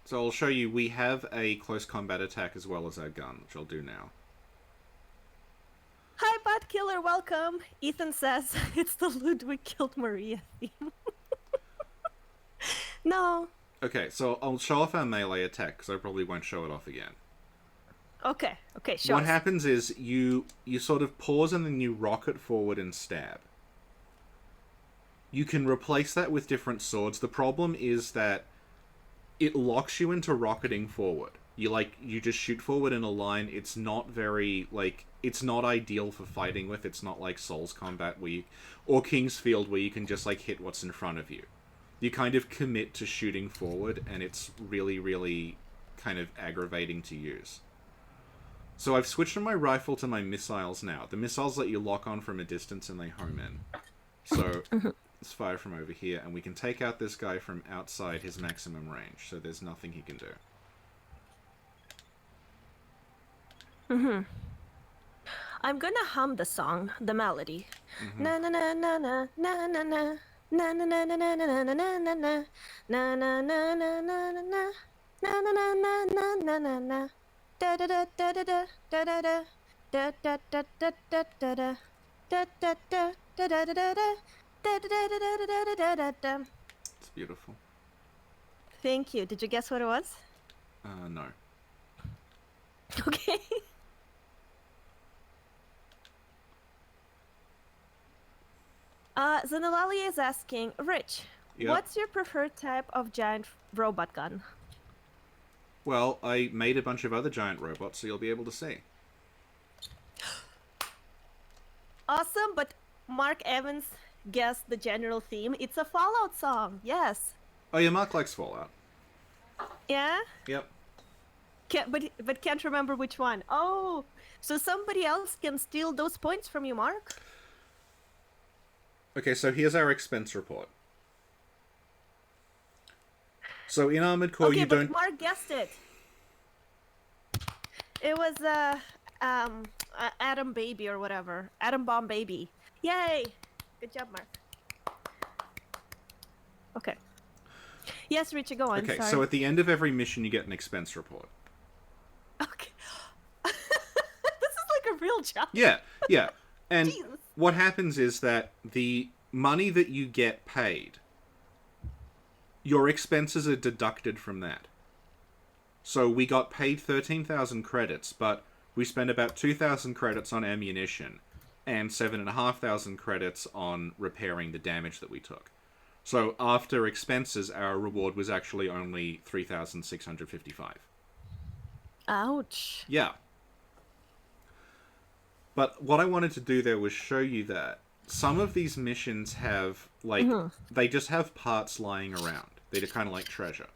So I'll show you, we have a close combat attack as well as our gun, which I'll do now. Hi, Bot Killer, welcome. Ethan says it's the Ludwig killed Maria theme. No. Okay, so I'll show off our melee attack, because I probably won't show it off again. Okay, sure. What happens is, you sort of pause and then you rocket forward and stab. You can replace that with different swords. The problem is that it locks you into rocketing forward. You just shoot forward in a line. It's not very, it's not ideal for fighting with. It's not like Souls Combat or King's Field where you can just, hit what's in front of you. You kind of commit to shooting forward, and it's really, really kind of aggravating to use. So I've switched from my rifle to my missiles now. The missiles let you lock on from a distance and they home in. So let's fire from over here, and we can take out this guy from outside his maximum range, so there's nothing he can do. I'm gonna hum the song, the melody. Na na na na na na na na. Na na na na na na na na na na. Na na na na na na na. Na na na na na na na na. Da da da da da da da da. Da da da da da da da. Da da da da da da da. Da da da da da da da da. It's beautiful. Thank you. Did you guess what it was? No. Okay. Zanalali is asking, Rich, Yep. what's your preferred type of giant robot gun? Well, I made a bunch of other giant robots, so you'll be able to see. Awesome, but Mark Evans guessed the general theme. It's a Fallout song, yes. Oh yeah, Mark likes Fallout. Yeah? Yep. But can't remember which one. Oh, so somebody else can steal those points from you, Mark? Okay, so here's our expense report. So in Armored Core, Okay, you but don't... Mark guessed it. It was Atom Baby or whatever. Atom Bomb Baby. Yay! Good job, Mark. Okay. Yes, Richie, go on. Okay, sorry. so at the end of every mission, you get an expense report. Okay. This is like a real job. Yeah. And Jesus. what happens is that the money that you get paid, your expenses are deducted from that. So we got paid 13,000 credits, but we spent about 2,000 credits on ammunition and 7,500 credits on repairing the damage that we took. So after expenses, our reward was actually only 3,655. Ouch. Yeah. But what I wanted to do there was show you that some of these missions have, like, they just have parts lying around. They're kind of like treasure.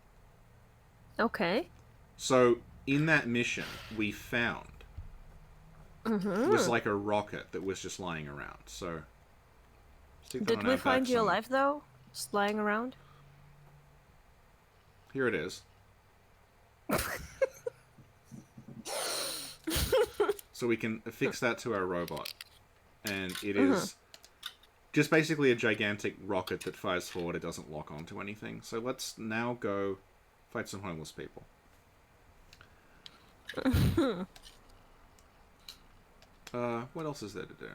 Okay. So, in that mission, we found was like a rocket that was just lying around. So, stick that Did on we our find back you somewhere. alive though? Just lying around? Here it is. So we can affix that to our robot. And it is just basically a gigantic rocket that fires forward. It doesn't lock onto anything. So let's now go fight some homeless people. What else is there to do?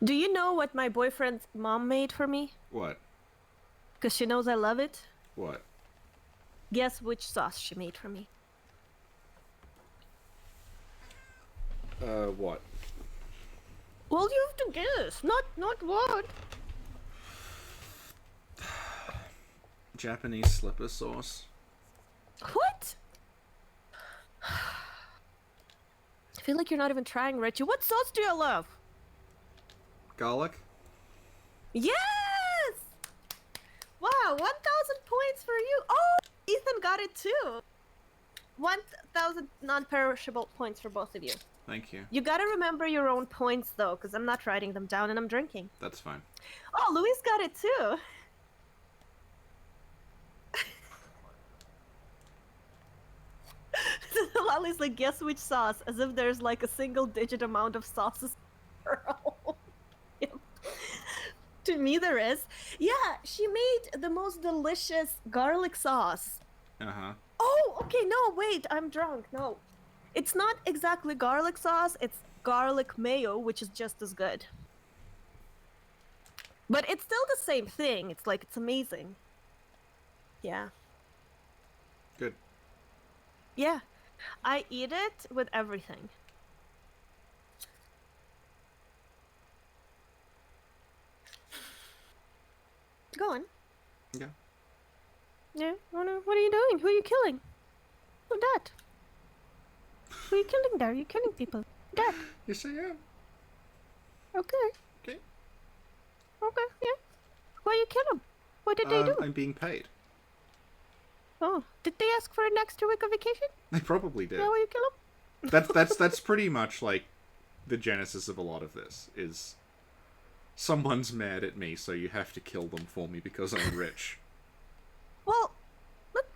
Do you know what my boyfriend's mom made for me? What? Because she knows I love it. What? Guess which sauce she made for me? What? Well, you have to guess. Not what. Japanese slipper sauce. What? I feel like you're not even trying, Richie. What sauce do you love? Garlic? Yes! Wow, 1,000 points for you. Oh, Ethan got it too. 1,000 non-perishable points for both of you. Thank you. You gotta remember your own points though, because I'm not writing them down and I'm drinking. That's fine. Oh, Luis got it too. Lolly's like, guess which sauce? As if there's like a single-digit amount of sauces. Yep. To me, there is. Yeah, she made the most delicious garlic sauce. Uh-huh. Oh, okay, no, wait, I'm drunk. No. It's not exactly garlic sauce, it's garlic mayo, which is just as good. But it's still the same thing. It's like, it's amazing. Yeah. Good. Yeah. I eat it with everything. Go on. Yeah. Yeah, what are you doing? Who are you killing? Who that? Who are you killing there? You're killing people. That. Yes, I am. Okay. Okay. Okay, yeah. Why you kill them? What did they do? I'm being paid. Oh, did they ask for an extra week of vacation? They probably did. Is that why you kill them? That's pretty much like the genesis of a lot of this is someone's mad at me, so you have to kill them for me because I'm rich. Well, but,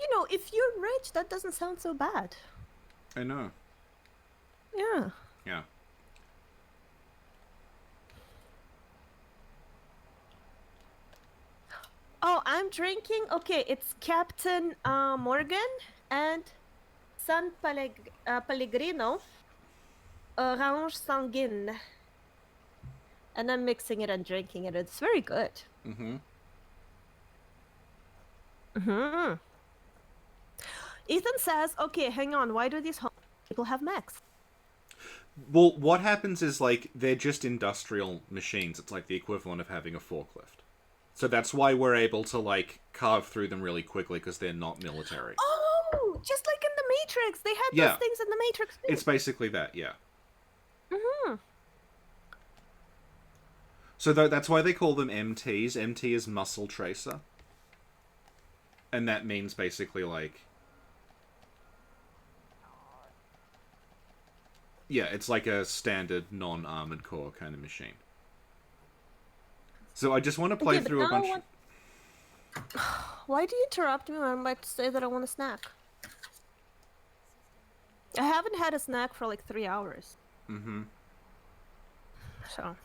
you know, if you're rich, that doesn't sound so bad. I know. Yeah. Yeah. Oh, I'm drinking. Okay, it's Captain Morgan and Pellegrino Orange Sanguine. And I'm mixing it and drinking it. It's very good. Mm-hmm. Mm-hmm. Ethan says, okay, hang on. Why do these people have mechs? Well, what happens is, like, they're just industrial machines. It's like the equivalent of having a forklift. So that's why we're able to, like, carve through them really quickly, because they're not military. Oh, just like in the Matrix. They had Yeah. those things in the Matrix too. It's basically that, yeah. Mm-hmm. So that's why they call them MTs. MT is muscle tracer. And that means basically, like... Yeah, it's like a standard non-armored core kind of machine. So I just want to play Okay, through a bunch... Why do you interrupt me when I'm about to say that I want a snack? I haven't had a snack for like 3 hours. Mm-hmm. So.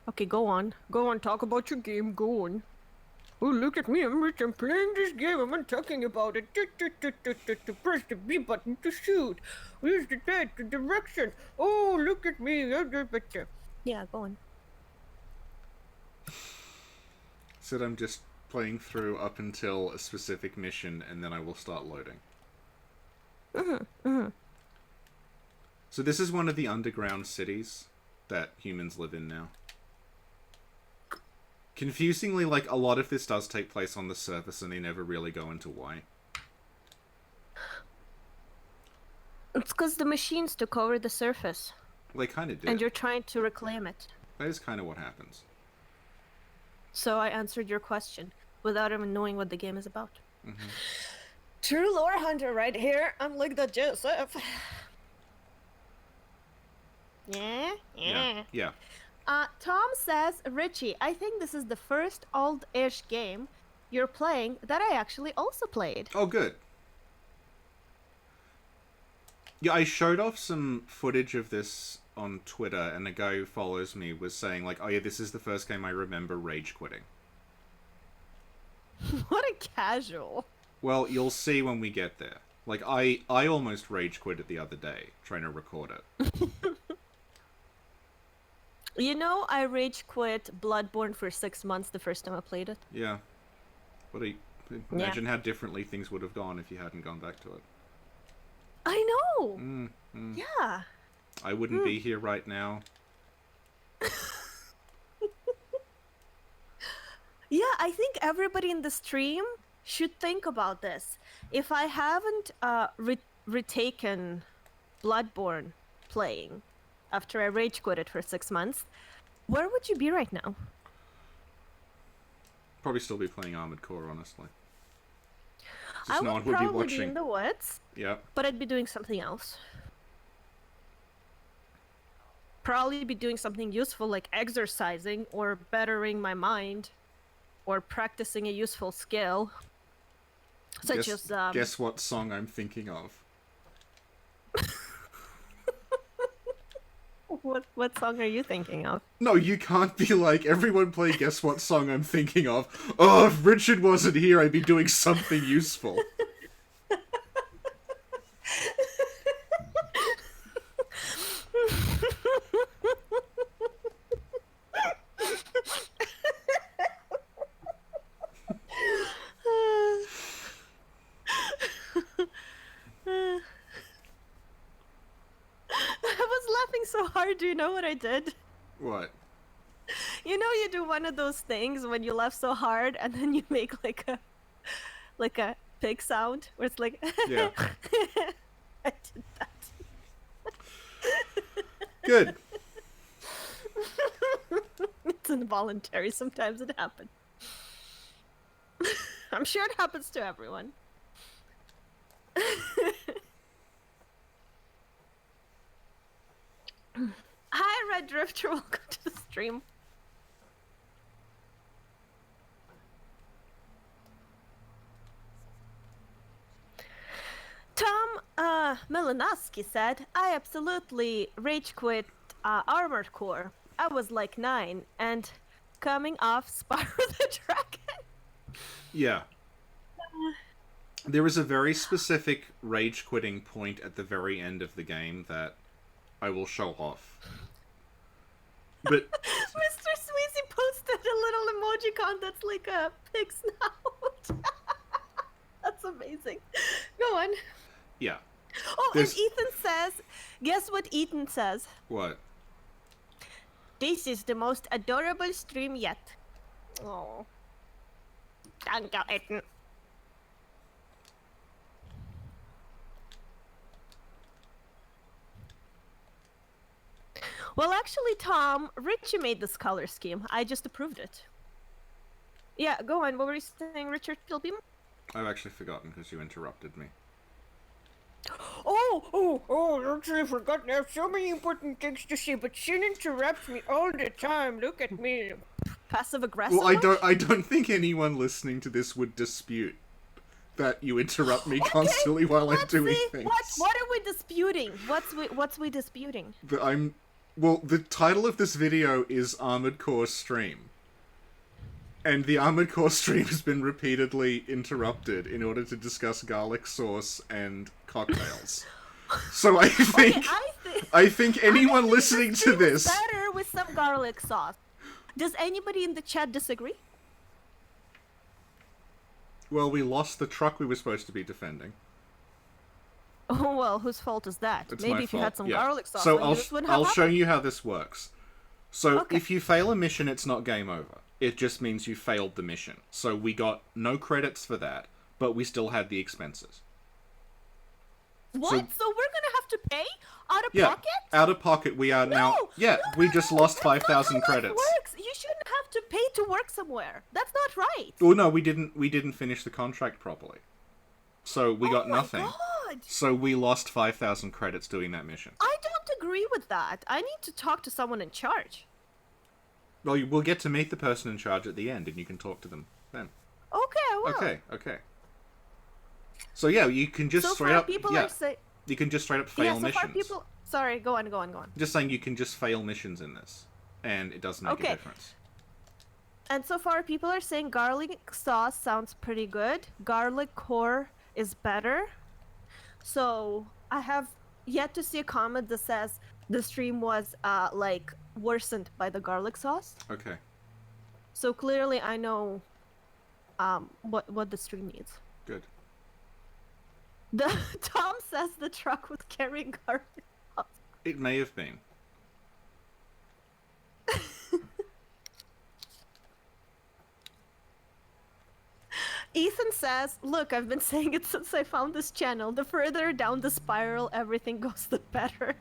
Okay, go on. Go on, talk about your game, go on. Oh, look at me, I'm rich, I'm playing this game, I'm not talking about it. Press the B button to shoot. Where's the direction? Oh, look at me. Yeah, go on. So I'm just playing through up until a specific mission, and then I will start loading. So this is one of the underground cities that humans live in now. Confusingly, like, a lot of this does take place on the surface, and they never really go into why. It's because the machines took over the surface. They kind of did. And you're trying to reclaim it. That is kind of what happens. So I answered your question without even knowing what the game is about. Mm-hmm. True lore hunter right here, unlike the JSF. Yeah. Tom says, Richie, I think this is the first old-ish game you're playing that I actually also played. Oh, good. Yeah, I showed off some footage of this on Twitter, and a guy who follows me was saying, like, oh yeah, this is the first game I remember rage quitting. What a casual. Well, you'll see when we get there. Like, I almost rage quit it the other day, trying to record it. You know, I rage quit Bloodborne for 6 months the first time I played it. Yeah. Imagine how differently things would have gone if you hadn't gone back to it. I know! Mm. Yeah. I wouldn't be here right now. Yeah, I think everybody in the stream should think about this. If I haven't retaken Bloodborne playing after I rage quit it for 6 months, where would you be right now? Probably still be playing Armored Core, honestly. I no would one probably be watching. be in the woods, Yeah. but I'd be doing something else. Probably be doing something useful like exercising or bettering my mind or practicing a useful skill. Such as Guess what song I'm thinking of? What song are you thinking of? No, you can't be like, everyone play Guess What Song I'm Thinking of. Oh, if Richard wasn't here, I'd be doing something useful. So hard. Do you know what I did? What? You know, you do one of those things when you laugh so hard and then you make like a pig sound where it's like Yeah. I did that. Good. It's involuntary. Sometimes it happens. I'm sure it happens to everyone. Hi, Red Drifter. Welcome to the stream. Tom Milanoski said, I absolutely rage quit Armored Core. I was like 9 and coming off Spyro the Dragon. Yeah. There is a very specific rage quitting point at the very end of the game that I will show off. But Mr. Sweezy posted a little emojicon that's like a pig snout. That's amazing. Go on. yeah. Oh, and Ethan says, guess what Ethan says? What? This is the most adorable stream yet. Oh. Thank you, Ethan. Well, actually, Tom, Richie made this color scheme. I just approved it. Yeah, go on. What were you saying, Richard Pilbeam? I've actually forgotten because you interrupted me. Oh, actually, I forgot. I have so many important things to say, but Sin interrupts me all the time. Look at me. Passive-aggressive? Well, I don't think anyone listening to this would dispute that you interrupt me constantly while I'm doing things. What are we disputing? What's we disputing? Well, the title of this video is Armored Core Stream. And the Armored Core stream has been repeatedly interrupted in order to discuss garlic sauce and cocktails. So I think anyone listening to this... better with some garlic sauce. Does anybody in the chat disagree? Well, we lost the truck we were supposed to be defending. Oh, well, whose fault is that? It's Maybe my if you fault. had some Yeah. garlic sauce, so then this wouldn't have I'll show happened. you how this works. So Okay. if you fail a mission, it's not game over. It just means you failed the mission. So we got no credits for that, but we still had the expenses. What? So we're gonna have to pay out of Yeah, pocket? out of pocket we are now... Yeah, we just lost That's not 5,000 how life credits. works. You shouldn't have to pay to work somewhere. That's not right. Well, no, we didn't finish the contract properly. So we got nothing. Oh my god! So we lost 5,000 credits doing that mission. I don't agree with that. I need to talk to someone in charge. Well, we'll get to meet the person in charge at the end, and you can talk to them then. Okay, I will. Okay. So yeah, you can just So straight far, up... people Yeah, are saying... you can just straight up fail Yeah, so missions. far people... Sorry, go on. Just saying you can just fail missions in this, and it doesn't make a difference. And so far, people are saying garlic sauce sounds pretty good. Garlic core is better. So I have yet to see a comment that says the stream was like worsened by the garlic sauce. Okay. So clearly, I know what the stream needs. Good. Tom says the truck was carrying garlic sauce. It may have been. Ethan says, look, I've been saying it since I found this channel. The further down the spiral everything goes, the better.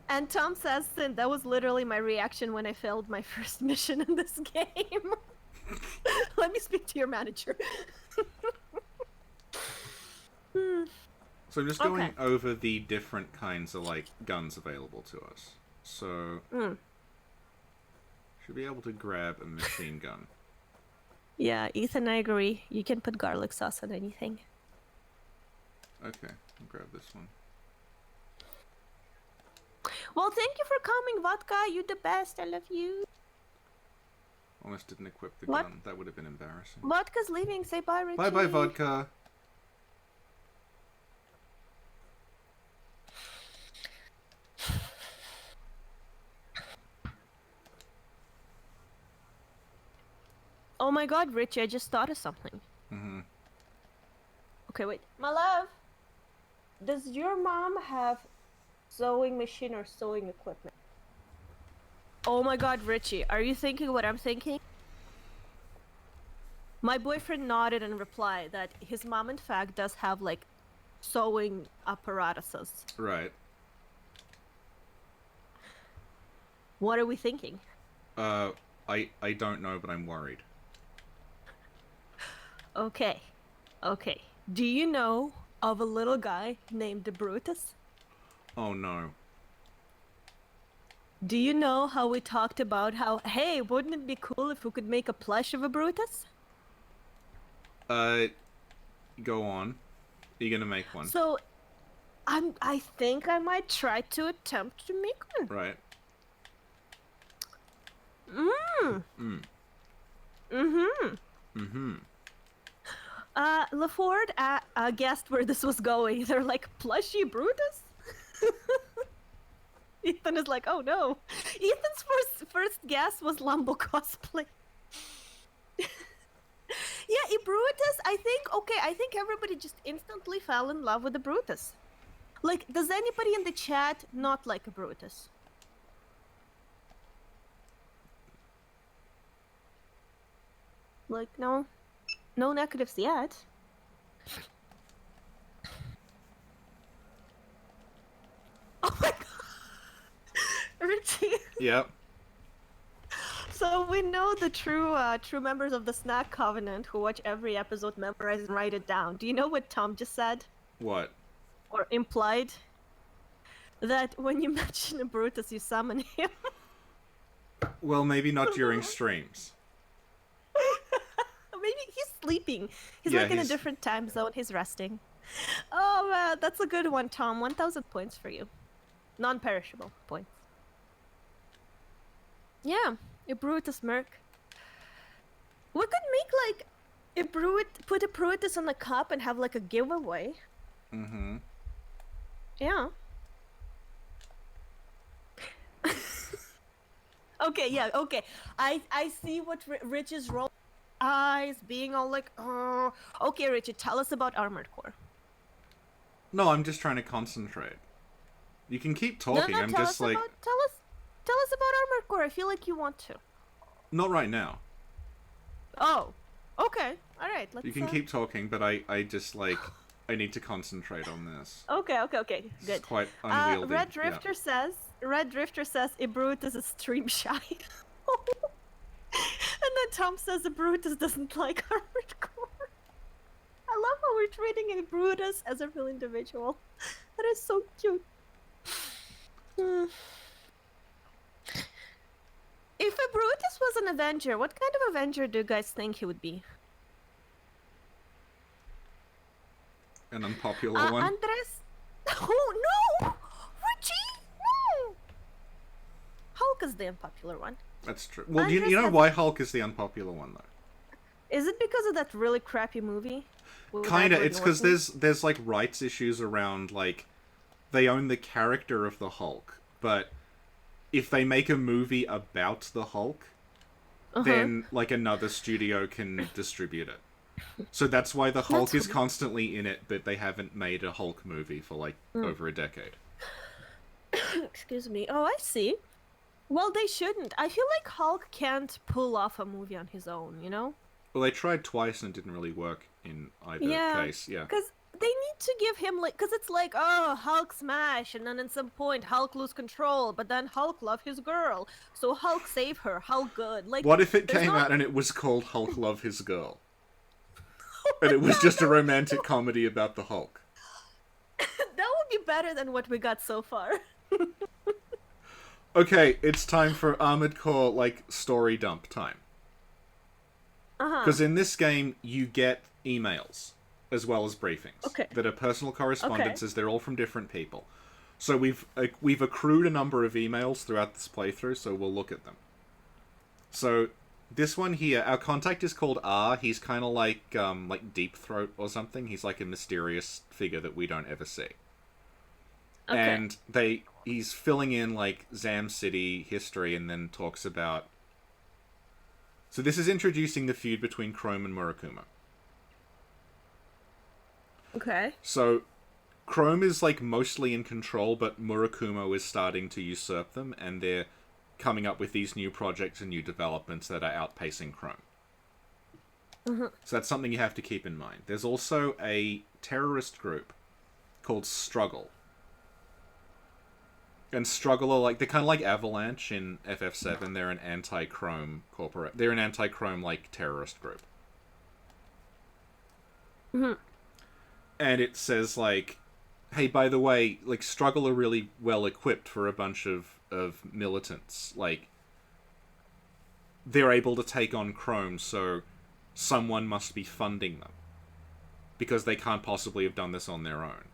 And Tom says, Sin, that was literally my reaction when I failed my first mission in this game. Let me speak to your manager. So I'm just going over the different kinds of, like, guns available to us. So... should be able to grab a machine gun. Yeah, Ethan, I agree. You can put garlic sauce on anything. Okay, I'll grab this one. Well, thank you for coming, Vodka. You the best. I love you. Almost didn't equip the What? gun. That would have been embarrassing. Vodka's leaving. Say bye, Richie. Bye-bye, Vodka. Oh my god, Richie, I just thought of something. Mm-hmm. Okay, wait. My love, does your mom have sewing machine or sewing equipment? Oh my god, Richie, are you thinking what I'm thinking? My boyfriend nodded and replied that his mom, in fact, does have, like, sewing apparatuses. Right. What are we thinking? I don't know, but I'm worried. Okay. Do you know of a little guy named Brutus? Oh no. Do you know how we talked about how, hey, wouldn't it be cool if we could make a plush of a Brutus? Go on. Are you gonna make one? So, I think I might try to attempt to make one. Right. LaFord guessed where this was going. They're like, plushy Brutus? Ethan is like, oh no. Ethan's first guess was Lambo cosplay. Yeah, a Brutus, I think everybody just instantly fell in love with the Brutus. Like, does anybody in the chat not like a Brutus? Like, no negatives yet. Oh my god! Richie! Yep. So we know the true members of the Snack Covenant who watch every episode, memorize and write it down. Do you know what Tom just said? What? Or implied? That when you mention a Brutus, you summon him. Well, maybe not during streams. Maybe he's sleeping. He's Yeah, like in a he's- different time zone. He's resting. Oh man, that's a good one, Tom. 1,000 points for you. Non-perishable points. Yeah, a Brutus Merc. We could make like put a Brutus on a cup and have like a giveaway. Mm-hmm. Yeah. Okay, yeah, okay. I see what Rich is rolling eyes, being all like, oh. Okay, Richard, tell us about Armored Core. No, I'm just trying to concentrate. You can keep talking. I'm tell just us like... about, tell us about Armored Core. I feel like you want to. Not right now. Oh, okay. All right. Let's. You can keep talking, but I just like I need to concentrate on this. Okay. It's Good. quite unwieldy. Red Drifter says. Red Drifter says Brutus is stream shy. And then Tom says Brutus doesn't like hardcore. I love how we're treating Brutus as a real individual. That is so cute. If a Brutus was an Avenger, what kind of Avenger do you guys think he would be? An unpopular one. Andres? Oh no! Richie! No! Hulk is the unpopular one. That's true. Well, Andres you know has- why Hulk is the unpopular one though? Is it because of that really crappy movie? with Kinda. Edward It's because Norton? there's like rights issues around like they own the character of the Hulk, but if they make a movie about the Hulk, then like another studio can distribute it. So that's why the Hulk is constantly in it, but they haven't made a Hulk movie for like over a decade. Excuse me. Oh, I see. Well, they shouldn't. I feel like Hulk can't pull off a movie on his own, you know? Well, they tried twice and it didn't really work in either case. Yeah. Because they need to give him, like, because it's like, oh, Hulk smash, and then at some point Hulk lose control, but then Hulk love his girl, so Hulk save her. How good? Like, What if it there's came not- out and it was called Hulk Love His Girl? And it was just a romantic comedy about the Hulk. That would be better than what we got so far. Okay, it's time for Armored Core, like, story dump time. Because in this game, you get emails, as well as briefings. Okay. That are personal correspondences, they're all from different people. So we've accrued a number of emails throughout this playthrough, so we'll look at them. So, this one here, our contact is called R. He's kind of like Deep Throat or something. He's like a mysterious figure that we don't ever see. Okay. And he's filling in like Zam City history and then talks about... So this is introducing the feud between Chrome and Murakumo. Okay. So Chrome is like mostly in control, but Murakumo is starting to usurp them, and they're coming up with these new projects and new developments that are outpacing Chrome. So that's something you have to keep in mind. There's also a terrorist group called Struggle. And Struggle are like, they're kind of like Avalanche in FF7. They're an anti-Chrome They're an anti-Chrome like terrorist group. And it says like, hey, by the way, like Struggle are really well equipped for a bunch of militants. Like, they're able to take on Chrome, so someone must be funding them. Because they can't possibly have done this on their own.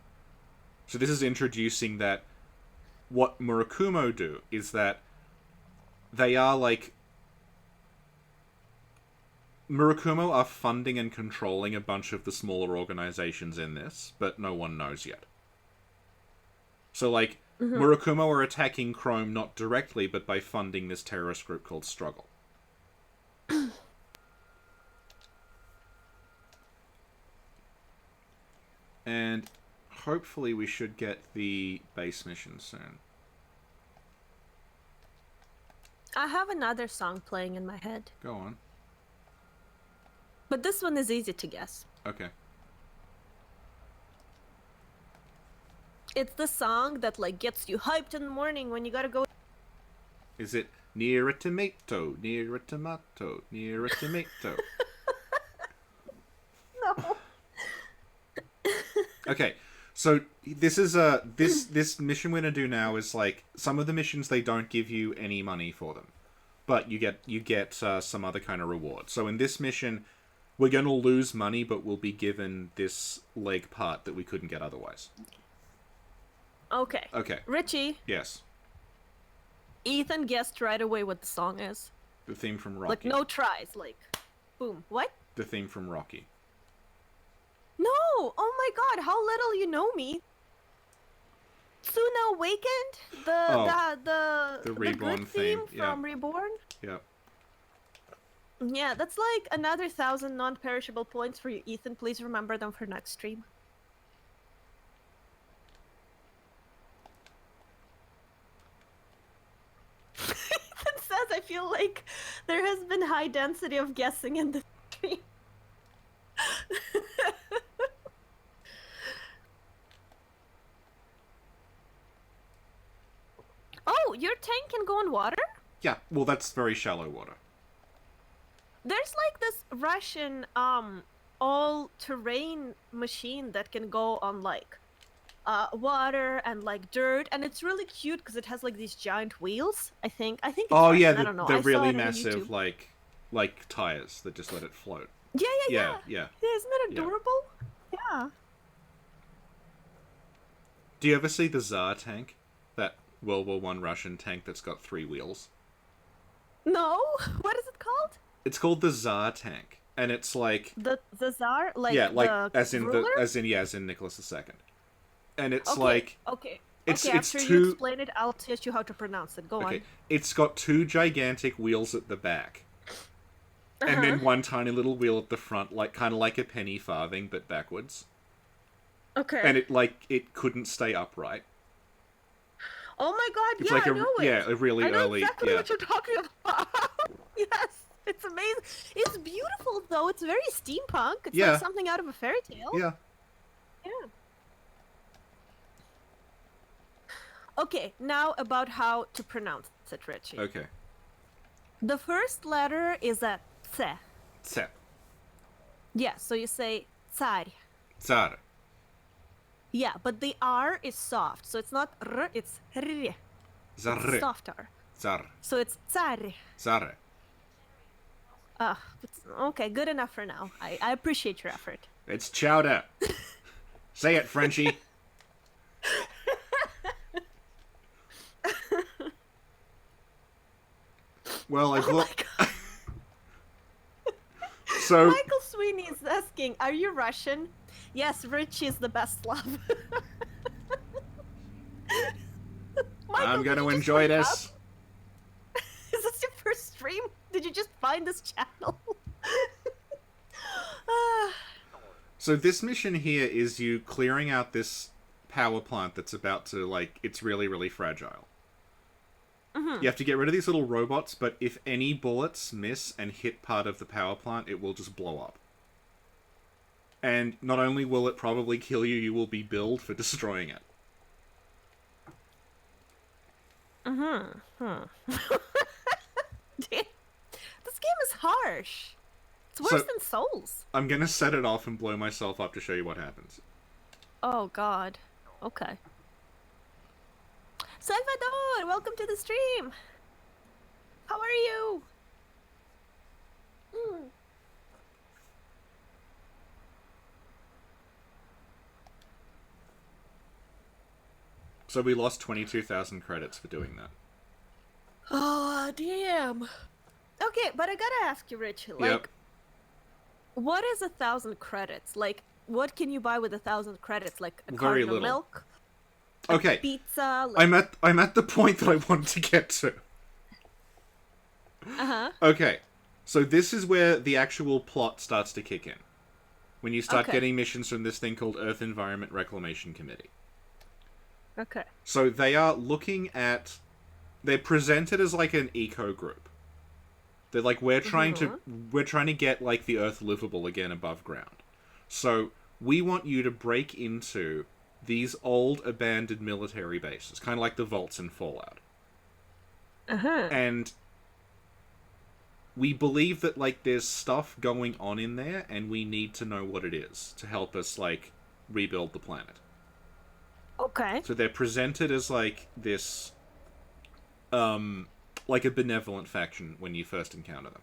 So this is introducing that what Murakumo do is that they are like... Murakumo are funding and controlling a bunch of the smaller organizations in this, but no one knows yet. So, like, Murakumo are attacking Chrome not directly, but by funding this terrorist group called Struggle. And hopefully we should get the base mission soon. I have another song playing in my head, Go on. but this one is easy to guess. Okay. It's the song that like gets you hyped in the morning when you gotta go. Is it near a tomato, near a tomato, near a tomato? No. Okay, so this is this mission we're gonna do now is like some of the missions they don't give you any money for them, but you get some other kind of reward. So in this mission, we're gonna lose money, but we'll be given this leg part that we couldn't get otherwise. Okay. Okay. Richie, Yes, Ethan guessed right away what the song is. the theme from Rocky. Like no tries. Like, boom. What? The theme from Rocky. No! Oh my god, how little you know me. Suna Awakened? The Reborn good theme, yeah. from Reborn? Yep. Yeah, that's like another 1,000 non-perishable points for you, Ethan. Please remember them for next stream. Ethan says, I feel like like there has been high density of guessing in the stream. Oh, your tank can go on water? Yeah, well, that's very shallow water. There's like this Russian all-terrain machine that can go on like water and like dirt, and it's really cute because it has like these giant wheels. I think it's Oh Russian. yeah, I don't know. the I saw really it on massive YouTube. like tires that just let it float. Yeah, yeah, Yeah, yeah. yeah. Yeah, isn't that Yeah. adorable? Yeah. Do you ever see the Tsar tank? That World War One Russian tank that's got 3 wheels? No, what is it called? It's called the Tsar tank, and it's like The Tsar, like yeah, like the as in ruler? as in Nicholas II, and it's Okay, like okay, it's okay. it's After you two explain it, I'll teach you how to pronounce it. Go okay, on. it's got 2 gigantic wheels at the back, and then one tiny little wheel at the front, like kind of like a penny farthing but backwards, Okay. and it couldn't stay upright. Oh my god, It's yeah, like I know it. a really I know early exactly yeah. what you're talking about. Yes, it's amazing. It's beautiful though. It's very steampunk. It's Yeah. like something out of a fairy tale. Yeah. Yeah. Okay, now about how to pronounce it, Richie. Okay. The first letter is a ts. Tse. Yeah, so you say tsar. Tsar. Yeah, but the R is soft, so it's not r, it's r. It's Zar. softer. Tsar. So it's tsar. Tsar. Okay, good enough for now. I appreciate your effort. It's chowder. Say it, Frenchie. Well, I thought. So Michael Sweeney is asking, are you Russian? Yes, Richie is the best love. Michael, I'm did gonna you just enjoy wake this. up? Is this your first stream? Did you just find this channel? So this mission here is you clearing out this power plant that's about to, like, it's really, really fragile. You have to get rid of these little robots, but if any bullets miss and hit part of the power plant, it will just blow up. And not only will it probably kill you, you will be billed for destroying it. Damn. This game is harsh. It's worse So- than Souls. I'm gonna set it off and blow myself up to show you what happens. Oh god. Okay. Salvador, welcome to the stream. How are you? So we lost 22,000 credits for doing that. Oh damn. Okay, but I gotta ask you, Rich. Like, Yep. what is 1,000 credits? Like, what can you buy with 1,000 credits? Like a Very carton of little. milk, Okay, pizza. Like... I'm at the point that I wanted to get to. Okay, so this is where the actual plot starts to kick in. When you start Okay. getting missions from this thing called Earth Environment Reclamation Committee. Okay. So they are looking at... They're presented as like an eco group. They're like, we're trying to get like the Earth livable again above ground. So we want you to break into these old abandoned military bases, kind of like the vaults in Fallout. And we believe that like there's stuff going on in there, and we need to know what it is to help us like rebuild the planet. Okay. So they're presented as like this, like a benevolent faction when you first encounter them.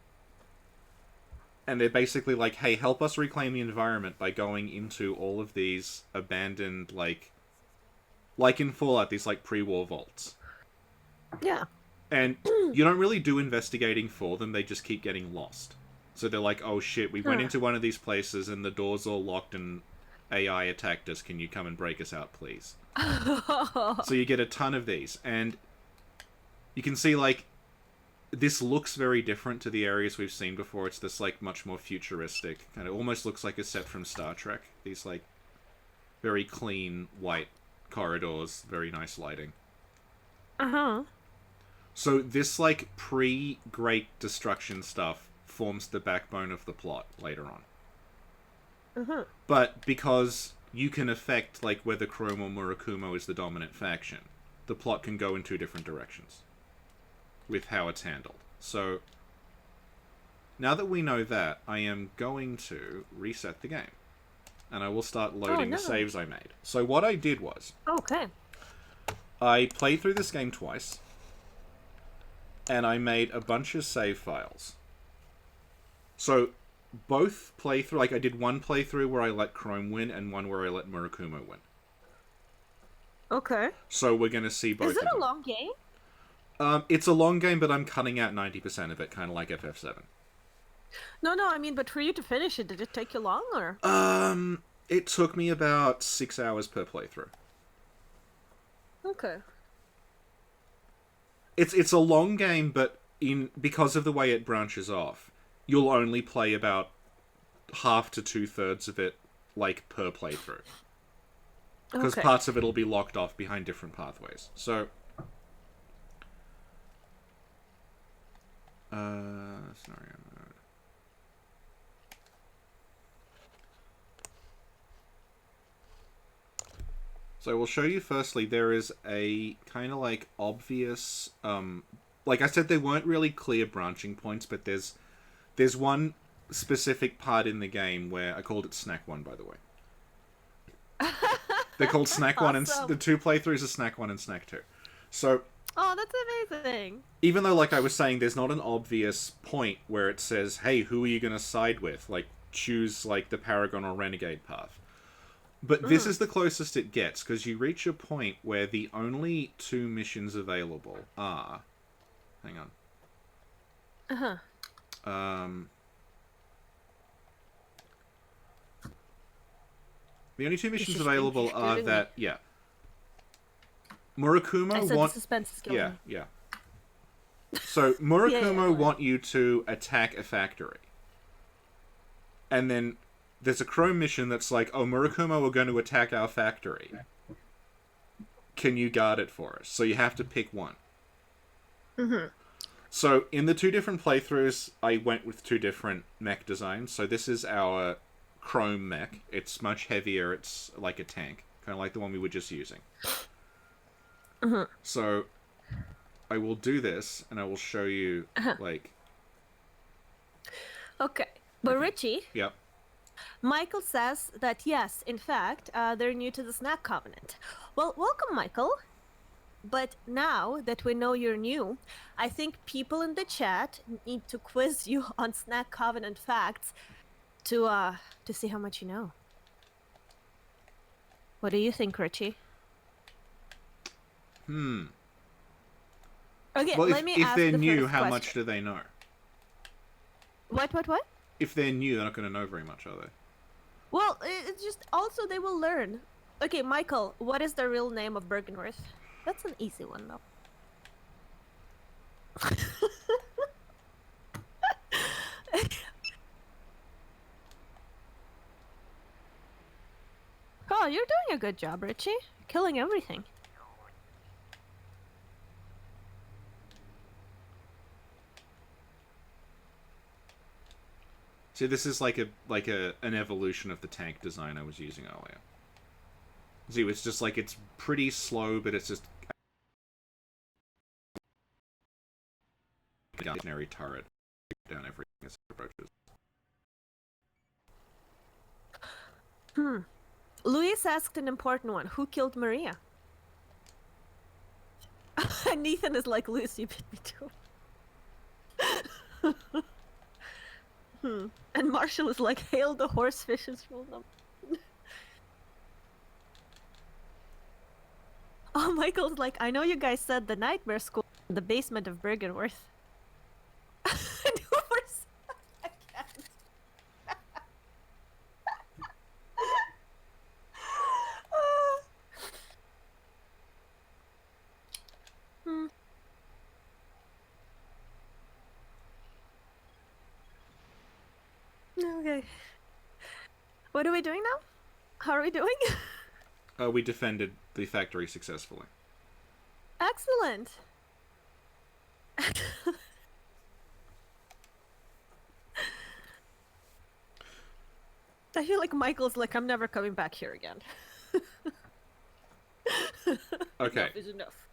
And they're basically like, hey, help us reclaim the environment by going into all of these abandoned, like in Fallout, these like pre-war vaults. Yeah. And you don't really do investigating for them, they just keep getting lost. So they're like, oh shit, we went into one of these places and the door's all locked and AI attacked us, can you come and break us out, please? So you get a ton of these, and you can see, like, this looks very different to the areas we've seen before. It's this, like, much more futuristic, kind of almost looks like a set from Star Trek. These, like, very clean, white corridors, very nice lighting. So this like pre-Great Destruction stuff forms the backbone of the plot later on. Mm-hmm. But because you can affect like whether Chrome or Murakumo is the dominant faction, the plot can go in two different directions with how it's handled. So now that we know that, I am going to reset the game. And I will start loading the saves I made. So what I did was, Okay. I played through this game twice, and I made a bunch of save files. So both playthrough, like I did one playthrough where I let Chrome win, and one where I let Murakumo win. Okay. So we're going to see both of them. Is it a long game? It's a long game, but I'm cutting out 90% of it, kind of like FF7. No, I mean, but for you to finish it, did it take you long, or? It took me about 6 hours per playthrough. Okay. It's a long game, but because of the way it branches off, you'll only play about half to 2/3 of it, like, per playthrough. Because parts of it will be locked off behind different pathways. So, scenario mode. So we'll show you firstly, there is a kind of like obvious, like I said, there weren't really clear branching points, but there's one specific part in the game where, I called it Snack 1, by the way. They're called Snack 1, and the two playthroughs are Snack 1 and Snack 2. So, oh, that's amazing. Even though, like I was saying, there's not an obvious point where it says, hey, who are you going to side with? Like, choose, like, the Paragon or Renegade path. But this is the closest it gets, because you reach a point where the only two missions available are... Hang on. The only two missions available are that... Yeah. Murakumo want... suspense is killing me. Yeah. So, Murakumo want you to attack a factory. And then there's a Chrome mission that's like, oh, Murakumo are going to attack our factory. Can you guard it for us? So you have to pick one. Mm-hmm. So in the two different playthroughs, I went with two different mech designs. So this is our Chrome mech. It's much heavier. It's like a tank. Kind of like the one we were just using. Mm-hmm. So I will do this, and I will show you, like... Okay. But Richie... Yep. Michael says that yes, in fact, they're new to the Snack Covenant. Well, welcome, Michael. But now that we know you're new, I think people in the chat need to quiz you on Snack Covenant facts to see how much you know. What do you think, Richie? Okay, well, let me ask if they're the new, first how question. much do they know? What? If they're new, they're not going to know very much, are they? Well, it's just also they will learn. Okay, Michael, what is the real name of Bergenworth? That's an easy one, though. Oh, you're doing a good job, Richie. Killing everything. See, this is like an evolution of the tank design I was using earlier. See, it's just like, it's pretty slow, but it's just a stationary turret down everything as it approaches. Luis asked an important one. Who killed Maria? And Ethan is like, Luis, you beat me too. And Marshall is like, hail the horse fishes rule them. Oh, Michael's like, I know you guys said the nightmare school in the basement of Bergenworth. I can't. Okay. What are we doing now? How are we doing? We defended the factory successfully. Excellent. I feel like Michael's like, I'm never coming back here again. Okay. Enough is enough.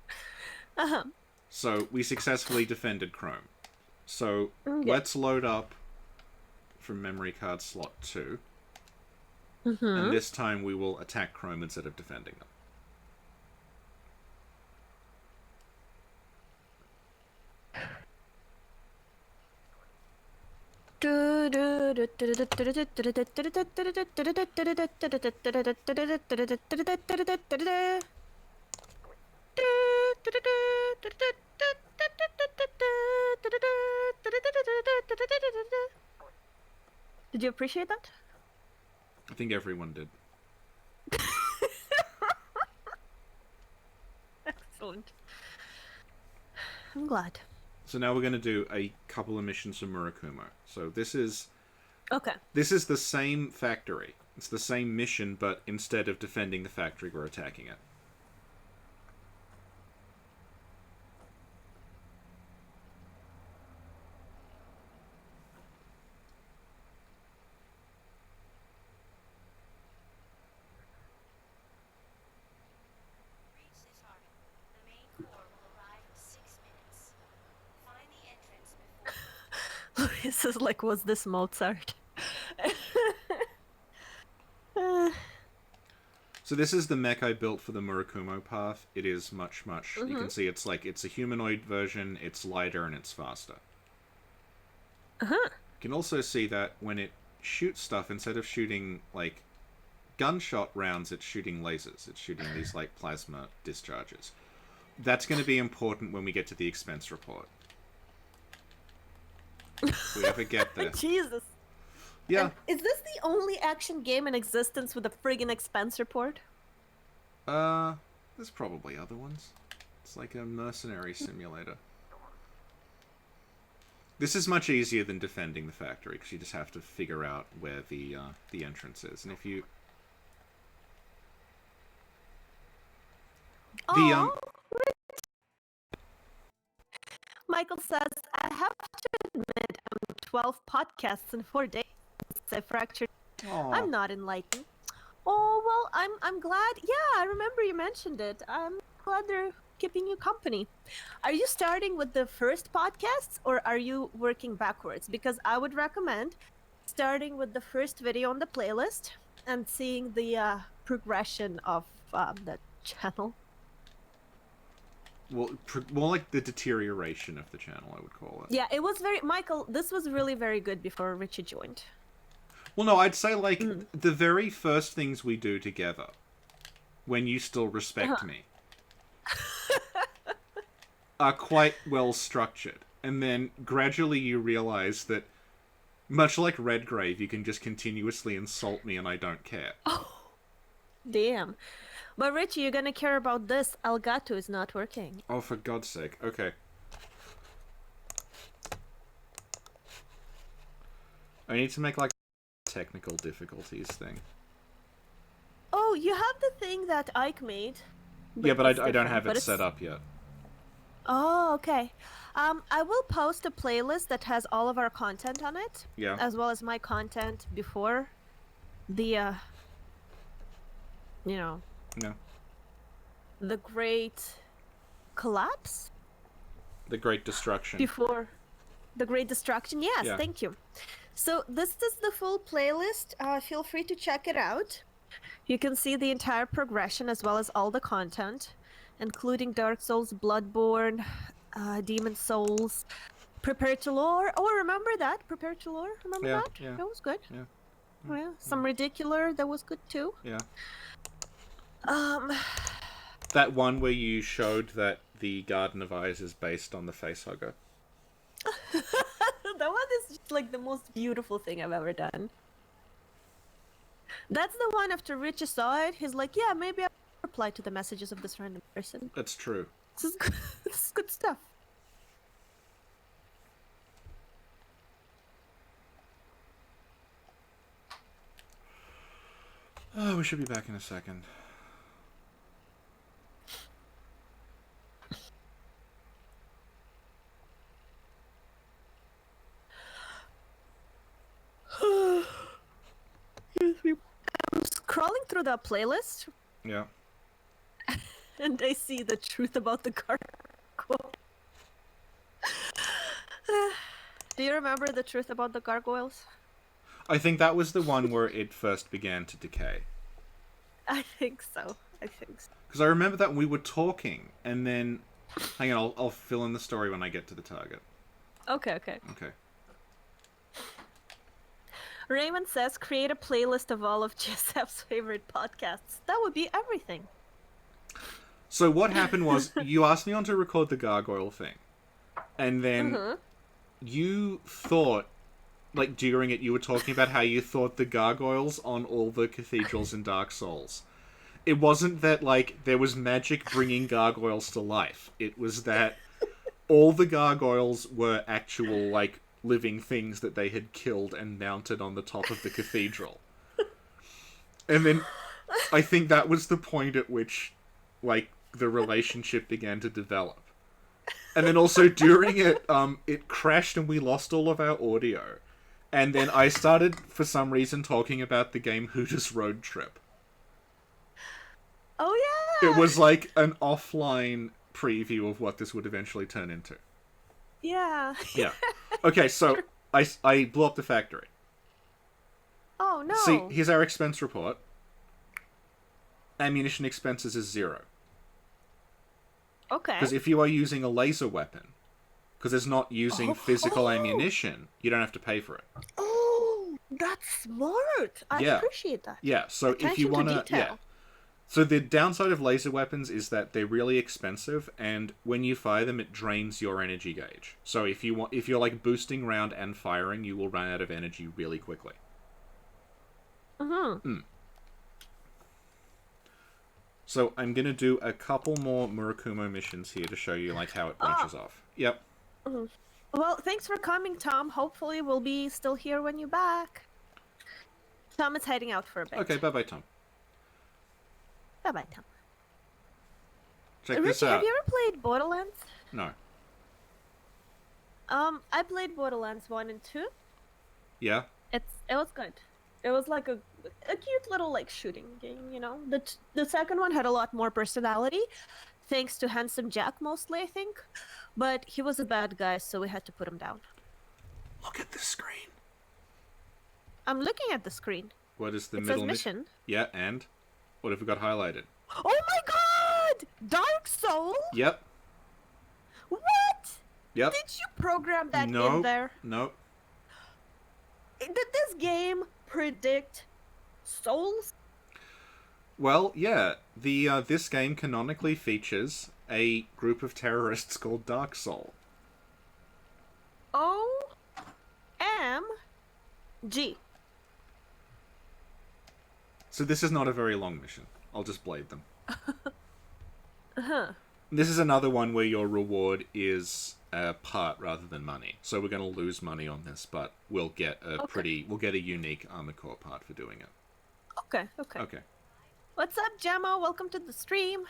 Uh-huh. So we successfully defended Chrome. So Yeah. let's load up from memory card slot 2. Mm-hmm. And this time we will attack Chrome instead of defending them. Did you appreciate that? I think everyone did. Excellent. I'm glad. So now we're going to do a couple of missions for Murakumo. So this is Okay. the same factory. It's the same mission, but instead of defending the factory, we're attacking it. This is like, was this Mozart? So this is the mech I built for the Murakumo path. It is much, you can see it's a humanoid version, it's lighter, and it's faster. Uh-huh. You can also see that when it shoots stuff, instead of shooting, like, gunshot rounds, it's shooting lasers. It's shooting these, like, plasma discharges. That's going to be important when we get to the expense report. If we ever get there. Jesus. Yeah. And is this the only action game in existence with a friggin' expense report? There's probably other ones. It's like a mercenary simulator. This is much easier than defending the factory, because you just have to figure out where the entrance is. And if you... Michael says, I have to admit, I'm 12 podcasts in 4 days since I fractured. Aw. I'm not enlightened. Oh, well, I'm glad. Yeah, I remember you mentioned it. I'm glad they're keeping you company. Are you starting with the first podcasts, or are you working backwards? Because I would recommend starting with the first video on the playlist and seeing the progression of the channel. Well, more like the deterioration of the channel, I would call it. Yeah, it was very... Michael, this was really very good before Richie joined. Well, no, I'd say, like, the very first things we do together, when you still respect me, are quite well structured. And then gradually you realize that, much like Redgrave, you can just continuously insult me and I don't care. Oh, damn. But Richie, you're gonna care about this. Elgato is not working. Oh, for God's sake. Okay. I need to make, like, a technical difficulties thing. Oh, you have the thing that Ike made. Yeah, but it's I don't different, have but it it's... set up yet. Oh, okay. I will post a playlist that has all of our content on it. Yeah. As well as my content before the, you know... No. The Great Collapse? The Great Destruction. Before the Great Destruction? Yes, Yeah. Thank you. So this is the full playlist. Feel free to check it out. You can see the entire progression as well as all the content, including Dark Souls, Bloodborne, Demon Souls, Prepare to Lore. Oh, remember that? Prepare to Lore? Remember Yeah, that? yeah. That was good. Yeah. Oh, yeah. Some Ridicular, that was good too. Yeah. That one where you showed that the Garden of Eyes is based on the Facehugger. That one is just like the most beautiful thing I've ever done. That's the one after Richie saw it, he's like, yeah, maybe I'll reply to the messages of this random person. That's true. This is good, this is good stuff. Oh, we should be back in a second. through the playlist Yeah. and I see the truth about the gargoyle. Do you remember the truth about the gargoyles? I think that was the one where it first began to decay. I think so. I think so. Because I remember that we were talking, and then... Hang on, I'll fill in the story when I get to the target. Okay, okay. Okay. Raymond says, create a playlist of all of JSF's favorite podcasts. That would be everything. So what happened was, you asked me on to record the gargoyle thing. And then you thought, like during it, you were talking about how you thought the gargoyles on all the cathedrals in Dark Souls. It wasn't that, like, there was magic bringing gargoyles to life. It was that all the gargoyles were actual, like, living things that they had killed and mounted on the top of the cathedral. And then I think that was the point at which, like, the relationship began to develop. And then also during it, it crashed and we lost all of our audio. And then I started, for some reason, talking about the game Hooters Road Trip. Oh, yeah! It was like an offline preview of what this would eventually turn into. Yeah. Yeah. Okay, so I blew up the factory. Oh, no. See, here's our expense report. Ammunition expenses is 0. Okay. Because if you are using a laser weapon, because it's not using physical ammunition, you don't have to pay for it. Oh, that's smart. I appreciate that. Yeah, so if you want to... Yeah. So the downside of laser weapons is that they're really expensive, and when you fire them, it drains your energy gauge. So if you're like boosting round and firing, you will run out of energy really quickly. So I'm gonna do a couple more Murakumo missions here to show you like how it branches off. Yep. Well, thanks for coming, Tom. Hopefully we'll be still here when you're back. Tom is heading out for a bit. Okay, bye-bye, Tom. Bye-bye, Tom. Check Richie, this out. have you ever played Borderlands? No. I played Borderlands 1 and 2. Yeah? It was good. It was like a cute little like shooting game, you know. The second one had a lot more personality, thanks to Handsome Jack mostly, I think. But he was a bad guy, so we had to put him down. Look at the screen. I'm looking at the screen. What is the It middle says mission? Yeah, and? What have we got highlighted? Oh my god! Dark Souls? Yep. What? Yep. Did you program that No. in there? Nope. Did this game predict Souls? Well, yeah. This game canonically features a group of terrorists called Dark Soul. O-M-G. So this is not a very long mission. I'll just blade them. Uh-huh. This is another one where your reward is a part rather than money. So we're going to lose money on this, but we'll get we'll get a unique Armored Core part for doing it. Okay, okay. Okay. What's up, Gemma? Welcome to the stream.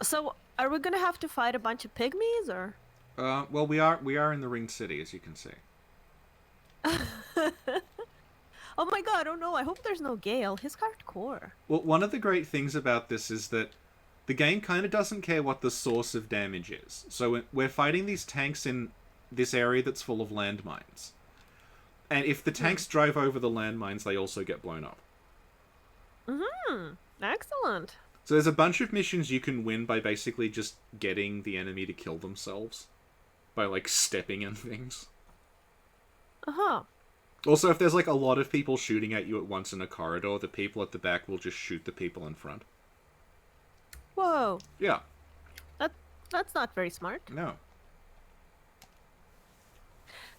So, are we gonna have to fight a bunch of pygmies, or? Well, we are in the Ringed City, as you can see. Oh my god, oh no, I hope there's no Gale. He's hardcore. Well, one of the great things about this is that the game kind of doesn't care what the source of damage is. So we're fighting these tanks in this area that's full of landmines. And if the tanks drive over the landmines, they also get blown up. Excellent. So there's a bunch of missions you can win by basically just getting the enemy to kill themselves. By, like, stepping in things. Uh-huh. Also, if there's, like, a lot of people shooting at you at once in a corridor, the people at the back will just shoot the people in front. Whoa. Yeah. That's not very smart. No.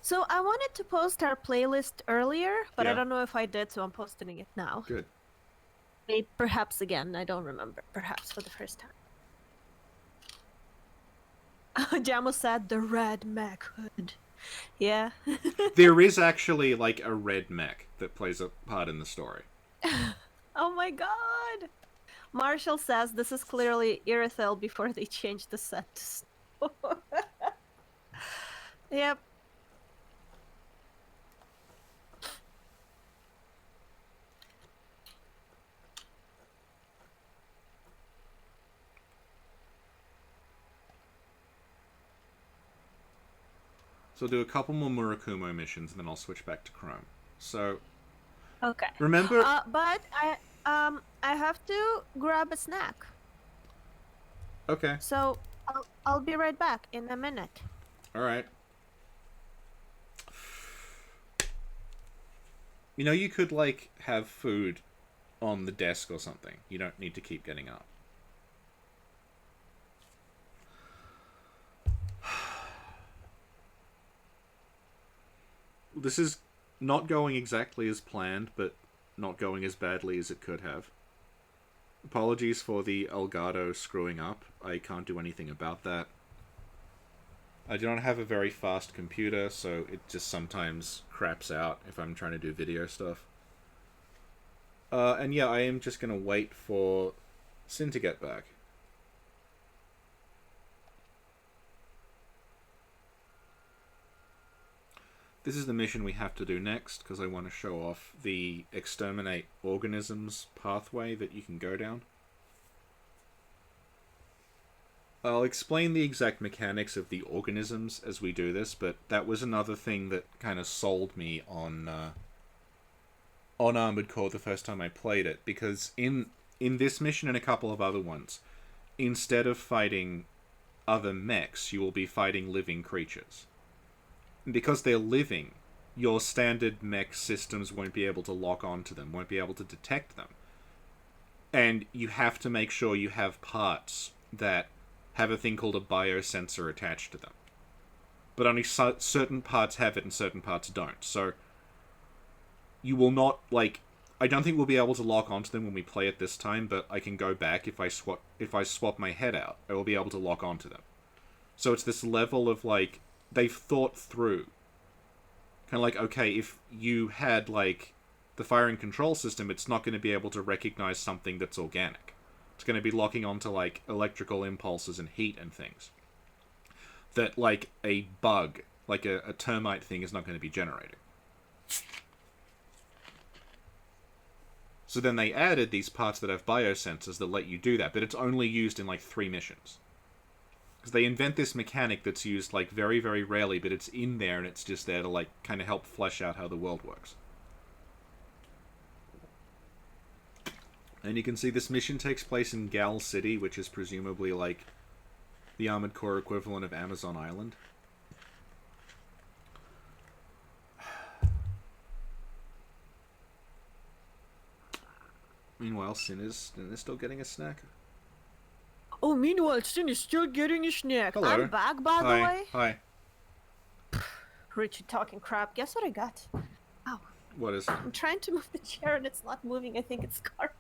So I wanted to post our playlist earlier, but I Yeah. don't know if I did, so I'm posting it now. Good. Maybe perhaps again, I don't remember. Perhaps for the first time. Jamo said the red mech hood. Yeah. There is actually, like, a red mech that plays a part in the story. Oh my god! Marshall says this is clearly Irithel before they changed the set to snow. Yep. So I'll do a couple more Murakumo missions, and then I'll switch back to Chrome. So, Okay. remember... But I have to grab a snack. Okay, So I'll be right back in a minute. alright. You know, you could, like, have food on the desk or something. You don't need to keep getting up. This is not going exactly as planned, but not going as badly as it could have. Apologies for the Elgato screwing up. I can't do anything about that. I do not have a very fast computer, so it just sometimes craps out if I'm trying to do video stuff. And yeah, I am just going to wait for Sin to get back. This is the mission we have to do next, because I want to show off the exterminate organisms pathway that you can go down. I'll explain the exact mechanics of the organisms as we do this, but that was another thing that kind of sold me on Armored Core the first time I played it, because in this mission and a couple of other ones, instead of fighting other mechs, you will be fighting living creatures. And because they're living, your standard mech systems won't be able to lock onto them, won't be able to detect them. And you have to make sure you have parts that have a thing called a biosensor attached to them. But only certain parts have it and certain parts don't. So you will not, like... I don't think we'll be able to lock onto them when we play it this time, but I can go back if I swap my head out. I will be able to lock onto them. So it's this level of, like... They've thought through. Kind of like, okay, if you had, like, the firing control system, it's not going to be able to recognize something that's organic. It's going to be locking onto, like, electrical impulses and heat and things. That, like, a bug, like a termite thing, is not going to be generating. So then they added these parts that have biosensors that let you do that, but it's only used in, like, 3 missions. Because they invent this mechanic that's used, like, very, very rarely, but it's in there, and it's just there to, like, kind of help flesh out how the world works. And you can see this mission takes place in Gal City, which is presumably, like, the Armored Core equivalent of Amazon Island. Meanwhile, Sin is still getting a snack. Oh, meanwhile, Sin is still getting a snack. Hello. I'm back, by the way. Hi. Richie talking crap. Guess what I got? Ow. What is it? I'm trying to move the chair and it's not moving. I think it's karma.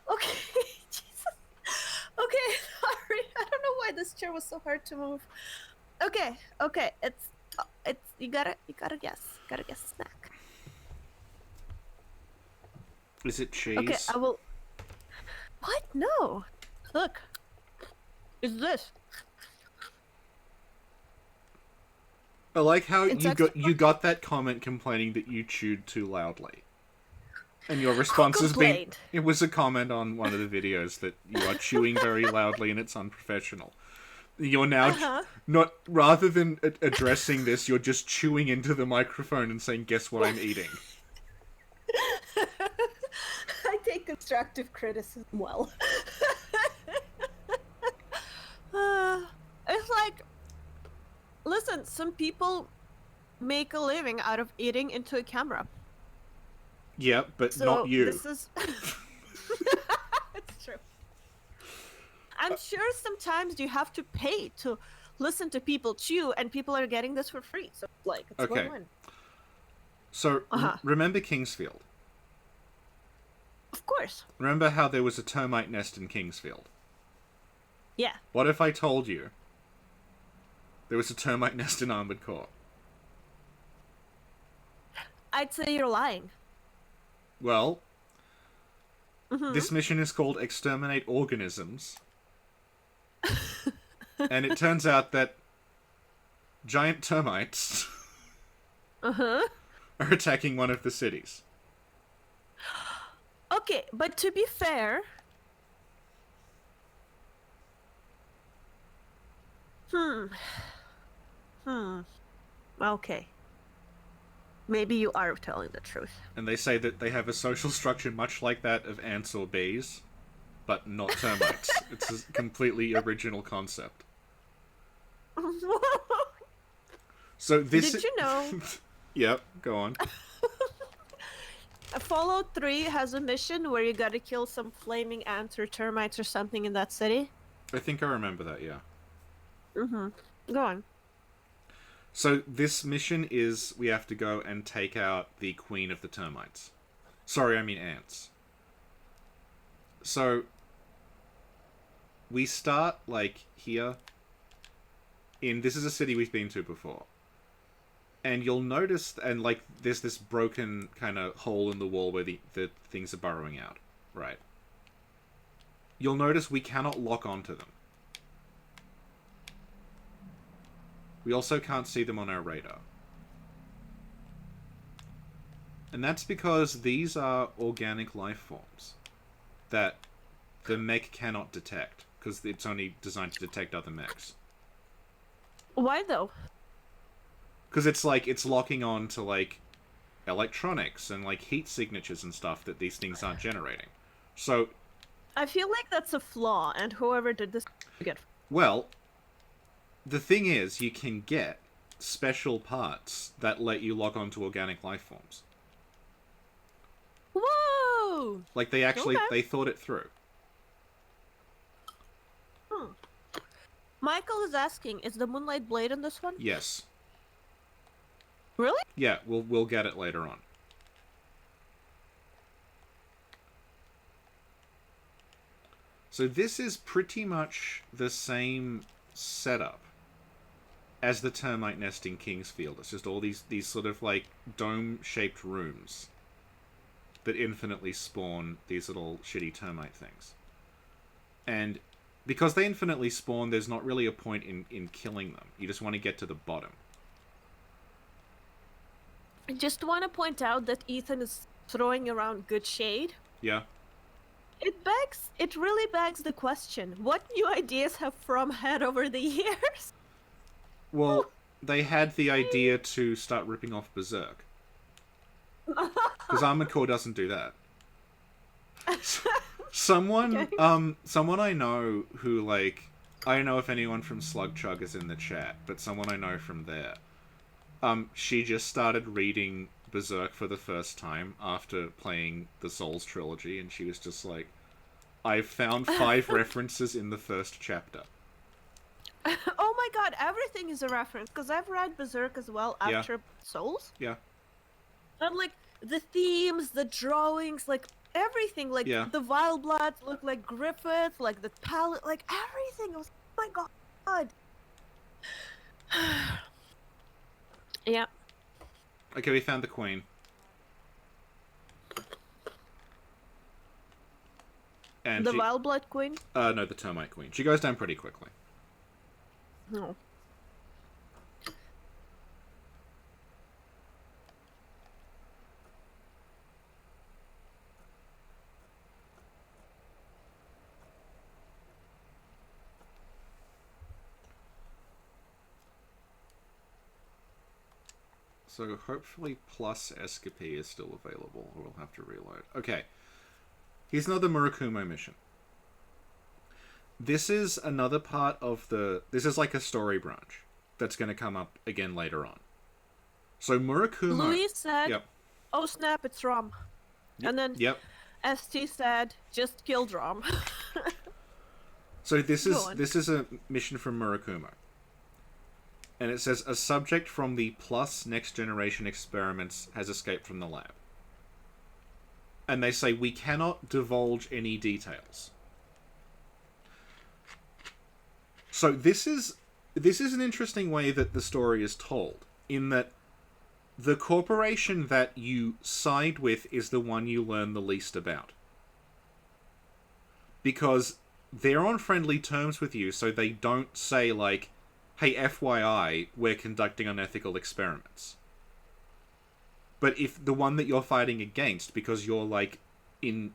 Okay. Jesus. Okay, sorry. I don't know why this chair was so hard to move. Okay. It's you gotta guess. Gotta guess snack. Is it cheese? Okay, I will. What? No. Look. It's this. I like how It's you got that comment complaining that you chewed too loudly. And your response has been... It was a comment on one of the videos that you are chewing very loudly and it's unprofessional. You're now... not rather than addressing this, you're just chewing into the microphone and saying, guess what I'm eating. I take constructive criticism well. It's like... Listen, some people make a living out of eating into a camera. Yeah, but So not you. This is... It's true. I'm sure sometimes you have to pay to listen to people chew, and people are getting this for free. So, like, it's Okay. win-win. So, remember Kingsfield? Of course. Remember how there was a termite nest in Kingsfield? Yeah. What if I told you there was a termite nest in Armored Core? I'd say you're lying. Well, this mission is called Exterminate Organisms. And it turns out that giant termites Uh-huh. are attacking one of the cities. Okay, but to be fair... Okay. Maybe you are telling the truth. And they say that they have a social structure much like that of ants or bees, but not termites. It's a completely original concept. So this... Did you know... Yep, go on. Fallout 3 has a mission where you gotta kill some flaming ants or termites or something in that city? I think I remember that, yeah. Go on. So this mission is we have to go and take out the queen of the termites. Sorry, I mean ants. So we start like here this is a city we've been to before. And you'll notice, and like there's this broken kind of hole in the wall where the things are burrowing out, right? You'll notice we cannot lock onto them. We also can't see them on our radar. And that's because these are organic life forms that the mech cannot detect, because it's only designed to detect other mechs. Why though? Because it's locking on to like electronics and like heat signatures and stuff that these things aren't generating. So I feel like that's a flaw, and whoever did this get. Well, the thing is, you can get special parts that let you lock onto organic life forms. Whoa! Like they actually Okay. they thought it through. Michael is asking, is the Moonlight Blade in this one? Yes. Really? Yeah, we'll get it later on. So this is pretty much the same setup as the termite nest in Kingsfield. It's just all these sort of like dome-shaped rooms that infinitely spawn these little shitty termite things. And because they infinitely spawn, there's not really a point in killing them. You just want to get to the bottom. I just want to point out that Ethan is throwing around good shade. Yeah. It really begs the question, what new ideas have From had over the years? Well, they had the idea to start ripping off Berserk. Because Armored Core doesn't do that. Someone I know who, like... I don't know if anyone from Slugchug is in the chat, but someone I know from there. She just started reading Berserk for the first time after playing the Souls trilogy, and she was just like, I've found 5 references in the first chapter. Oh my god, everything is a reference, because I've read Berserk as well after Souls. Yeah. And like, the themes, the drawings, like, everything, like, the Vile Bloods look like Griffiths, like, the palette, like, everything. I was, oh my god. Yeah. Okay, we found the queen. And the Vile Blood Queen? No, the termite queen. She goes down pretty quickly. No. So hopefully plus Escapee is still available, or we'll have to reload. Okay. Here's another Murakumo mission. This is another part of the... This is like a story branch that's going to come up again later on. So Murakumo... Louise said, oh snap, it's Rom. And then ST said, just killed Rom. So this is a mission from Murakumo. And it says, a subject from the Plus Next Generation experiments has escaped from the lab. And they say, we cannot divulge any details. So this is an interesting way that the story is told, in that the corporation that you side with is the one you learn the least about. Because they're on friendly terms with you, so they don't say, like, hey, FYI, we're conducting unethical experiments. But if the one that you're fighting against, because you're, like, in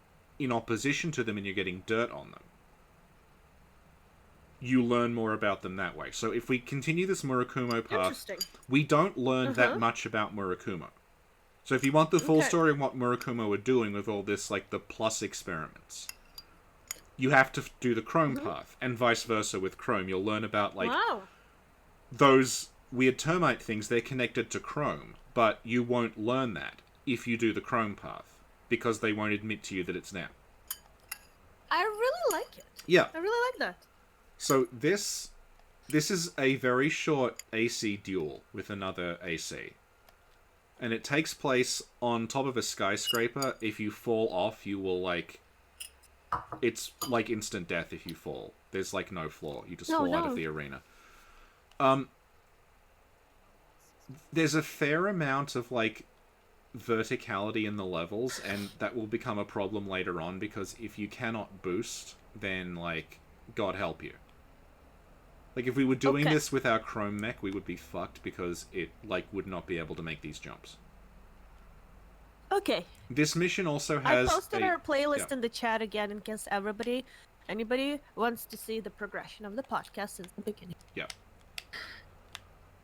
opposition to them and you're getting dirt on them, you learn more about them that way. So if we continue this Murakumo path, we don't learn that much about Murakumo. So if you want the full story of what Murakumo are doing with all this, like, the plus experiments, you have to do the Chrome path, and vice versa with Chrome. You'll learn about, like, those weird termite things, they're connected to Chrome, but you won't learn that if you do the Chrome path, because they won't admit to you that it's now. I really like it. Yeah. I really like that. So this is a very short AC duel with another AC. And it takes place on top of a skyscraper. If you fall off, you will, like... It's like instant death if you fall. There's, like, no floor. You just fall out of the arena. There's a fair amount of, like, verticality in the levels, and that will become a problem later on, because if you cannot boost, then, like, God help you. Like, if we were doing this with our Chrome mech, we would be fucked, because it, like, would not be able to make these jumps. Okay. This mission also has... I posted our playlist in the chat again in case anybody wants to see the progression of the podcast since the beginning. Yeah.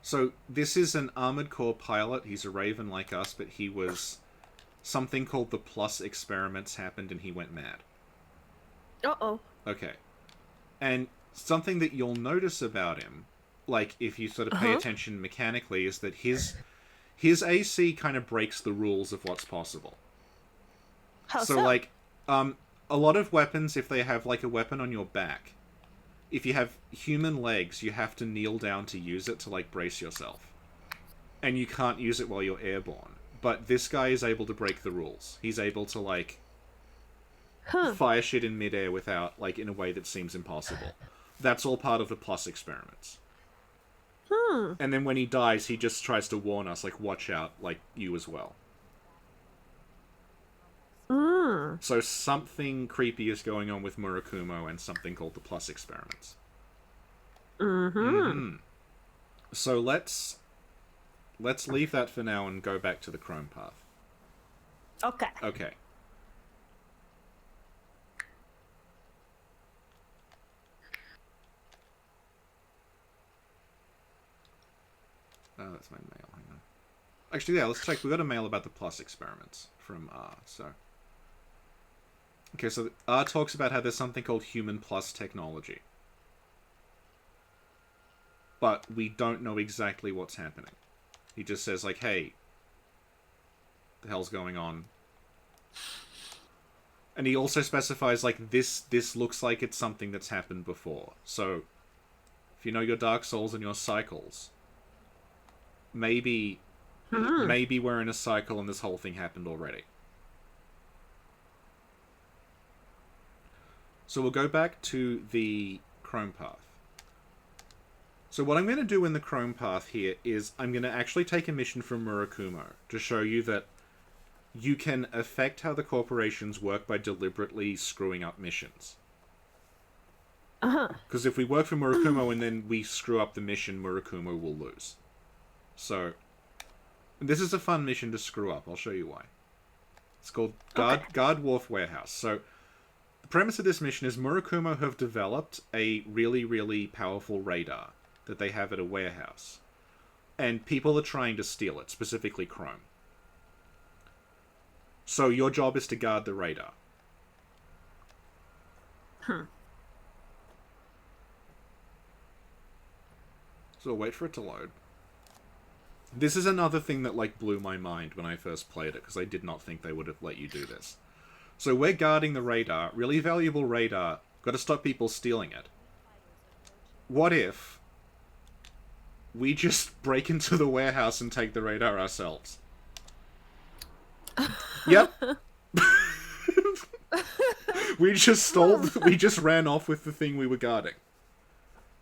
So, this is an Armored Core pilot. He's a Raven like us, but he was... Something called the Plus experiments happened and he went mad. Uh-oh. Okay. And something that you'll notice about him, like, if you sort of pay attention mechanically, is that his AC kind of breaks the rules of what's possible. How so? So, like, a lot of weapons, if they have, like, a weapon on your back, if you have human legs, you have to kneel down to use it to, like, brace yourself. And you can't use it while you're airborne. But this guy is able to break the rules. He's able to, like, fire shit in midair without, like, in a way that seems impossible. That's all part of the Plus experiments. And then when he dies, he just tries to warn us, like, watch out, like, you as well. So something creepy is going on with Murakumo and something called the Plus experiments. So let's leave that for now and go back to the Chrome path. Okay. Oh, that's my mail. Hang on. Actually, yeah, let's check. We got a mail about the Plus experiments from R. So, okay, so R talks about how there's something called Human Plus technology, but we don't know exactly what's happening. He just says, like, "Hey, the hell's going on?" And he also specifies, like, this looks like it's something that's happened before. So, if you know your Dark Souls and your cycles, maybe we're in a cycle and this whole thing happened already. So we'll go back to the Chrome path. So what I'm going to do in the Chrome path here is I'm going to actually take a mission from Murakumo to show you that you can affect how the corporations work by deliberately screwing up missions. Because if we work for Murakumo and then we screw up the mission, Murakumo will lose. So, this is a fun mission to screw up. I'll show you why. It's called Guard Wharf Warehouse. So, the premise of this mission is Murakumo have developed a really, really powerful radar that they have at a warehouse. And people are trying to steal it, specifically Chrome. So, your job is to guard the radar. So, wait for it to load. This is another thing that, like, blew my mind when I first played it, because I did not think they would have let you do this. So we're guarding the radar, really valuable radar, got to stop people stealing it. What if we just break into the warehouse and take the radar ourselves? Yep. We just ran off with the thing we were guarding.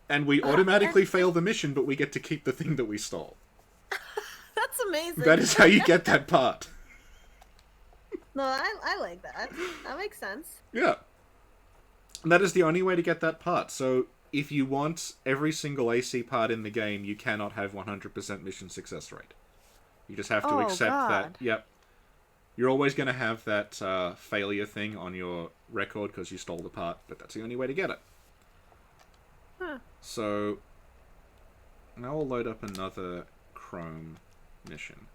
And we automatically and fail the mission, but we get to keep the thing that we stole. that's amazing. That is how you get that part. No, I like that. That makes sense. Yeah. And that is the only way to get that part. So if you want every single AC part in the game, you cannot have 100% mission success rate. You just have to accept that, yep. You're always going to have that failure thing on your record because you stole the part, but that's the only way to get it. Huh. So now we'll load up another Chrome mission.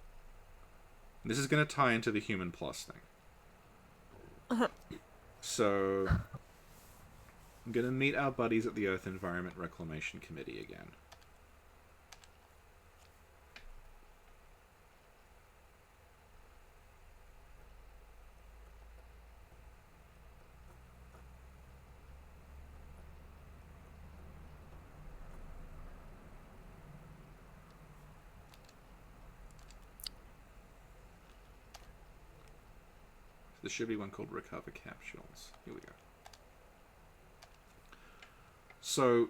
This is going to tie into the Human Plus thing. So I'm going to meet our buddies at the Earth Environment Reclamation Committee again. There should be one called Recover Capsules. Here we go. So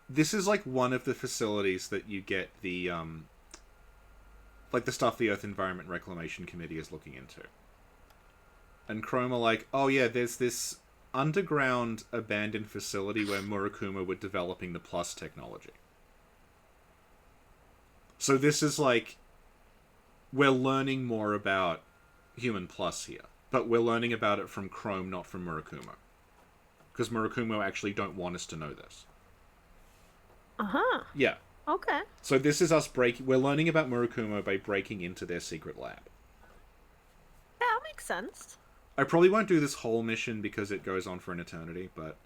this is like one of the facilities that you get the like the stuff the Earth Environment Reclamation Committee is looking into. And Chrome are like, oh yeah, there's this underground abandoned facility where Murakuma were developing the Plus technology. So this is like, we're learning more about Human Plus here. But we're learning about it from Chrome, not from Murakuma. Because Murakuma actually don't want us to know this. Uh-huh. Yeah. Okay. So this is us we're learning about Murakuma by breaking into their secret lab. Yeah, that makes sense. I probably won't do this whole mission because it goes on for an eternity, but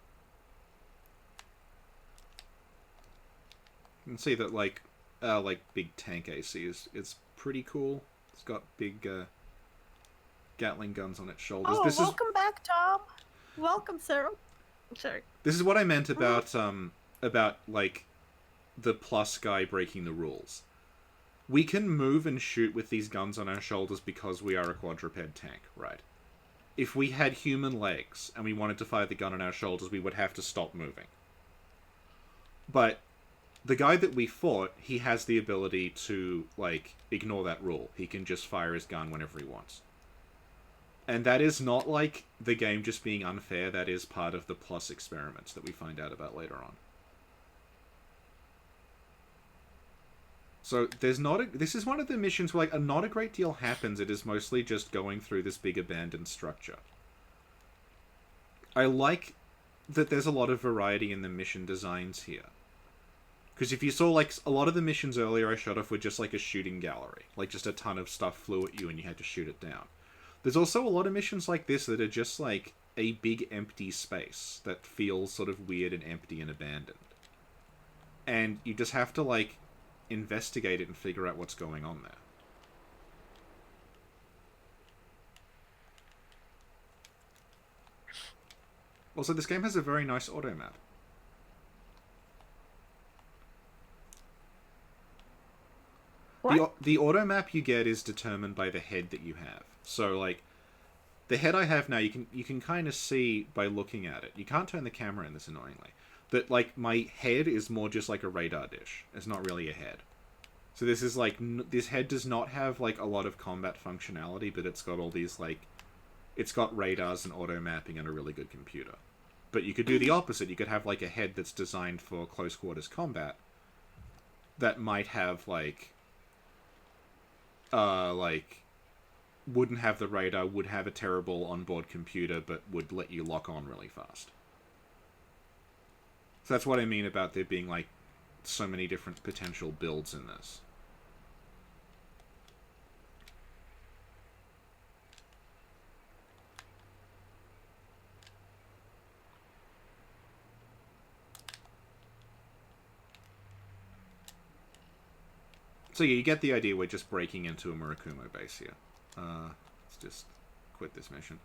you can see that like big tank AC is pretty cool. It's got big Gatling guns on its shoulders. Oh, welcome back, Tom. Welcome, Sarah. Sorry. This is what I meant about like the Plus guy breaking the rules. We can move and shoot with these guns on our shoulders because we are a quadruped tank, right? If we had human legs and we wanted to fire the gun on our shoulders, we would have to stop moving. But the guy that we fought, he has the ability to, like, ignore that rule. He can just fire his gun whenever he wants. And that is not, like, the game just being unfair. That is part of the Plus experiments that we find out about later on. So, this is one of the missions where, like, not a great deal happens. It is mostly just going through this big abandoned structure. I like that there's a lot of variety in the mission designs here. Because if you saw, like, a lot of the missions earlier I shot off were just, like, a shooting gallery. Like, just a ton of stuff flew at you and you had to shoot it down. There's also a lot of missions like this that are just, like, a big empty space that feels sort of weird and empty and abandoned. And you just have to, like, investigate it and figure out what's going on there. Also, this game has a very nice auto map. The auto map you get is determined by the head that you have. So, like, the head I have now, you can kind of see by looking at it. You can't turn the camera in this, annoyingly. But, like, my head is more just like a radar dish. It's not really a head. So this is, like, this head does not have, like, a lot of combat functionality, but it's got all these, like, it's got radars and auto mapping and a really good computer. But you could do the opposite. You could have, like, a head that's designed for close quarters combat that might have, like, wouldn't have the radar, would have a terrible onboard computer, but would let you lock on really fast. So that's what I mean about there being, like, so many different potential builds in this. So yeah, you get the idea. We're just breaking into a Murakuma base here. Let's just quit this mission.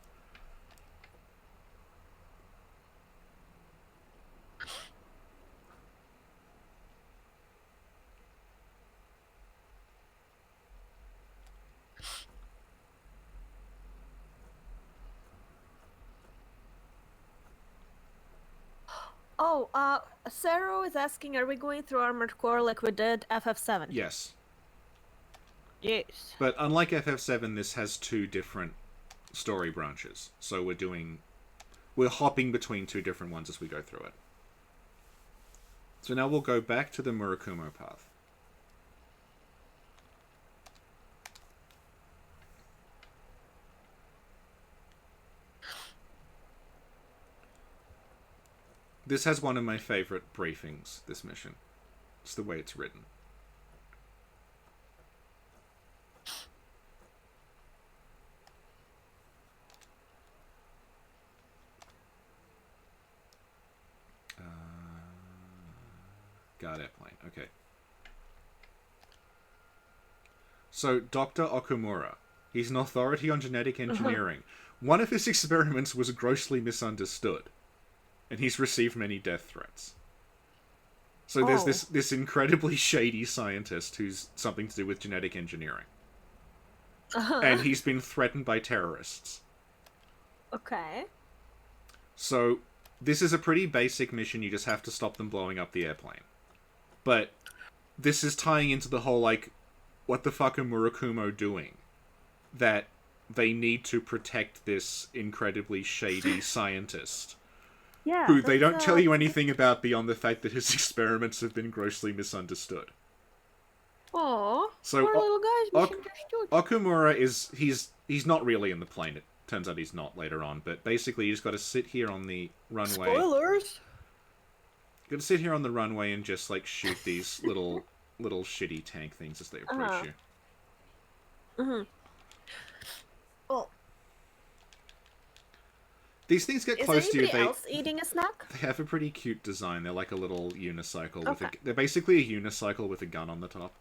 Oh, Sarah is asking, are we going through Armored Core like we did FF7? Yes. Yes. But unlike FF7, this has 2 different story branches. So we're hopping between 2 different ones as we go through it. So now we'll go back to the Murakumo path. This has one of my favorite briefings, this mission. It's the way it's written. Guard airplane, okay. So, Dr. Okumura. He's an authority on genetic engineering. One of his experiments was grossly misunderstood. And he's received many death threats. So there's this incredibly shady scientist who's something to do with genetic engineering. And he's been threatened by terrorists. Okay. So this is a pretty basic mission. You just have to stop them blowing up the airplane. But this is tying into the whole, like, what the fuck are Murakumo doing? That they need to protect this incredibly shady scientist. Yeah. Who they don't tell you anything about beyond the fact that his experiments have been grossly misunderstood. Aww. So poor little guys misunderstood. Okumura he's not really in the plane. It turns out he's not later on. But basically, you just got to sit here on the runway. Spoilers. You got to sit here on the runway and just like shoot these little shitty tank things as they approach you. Oh. These things get close to you. Is anybody else eating a snack? They have a pretty cute design. They're like a little unicycle. Okay. They're basically a unicycle with a gun on the top.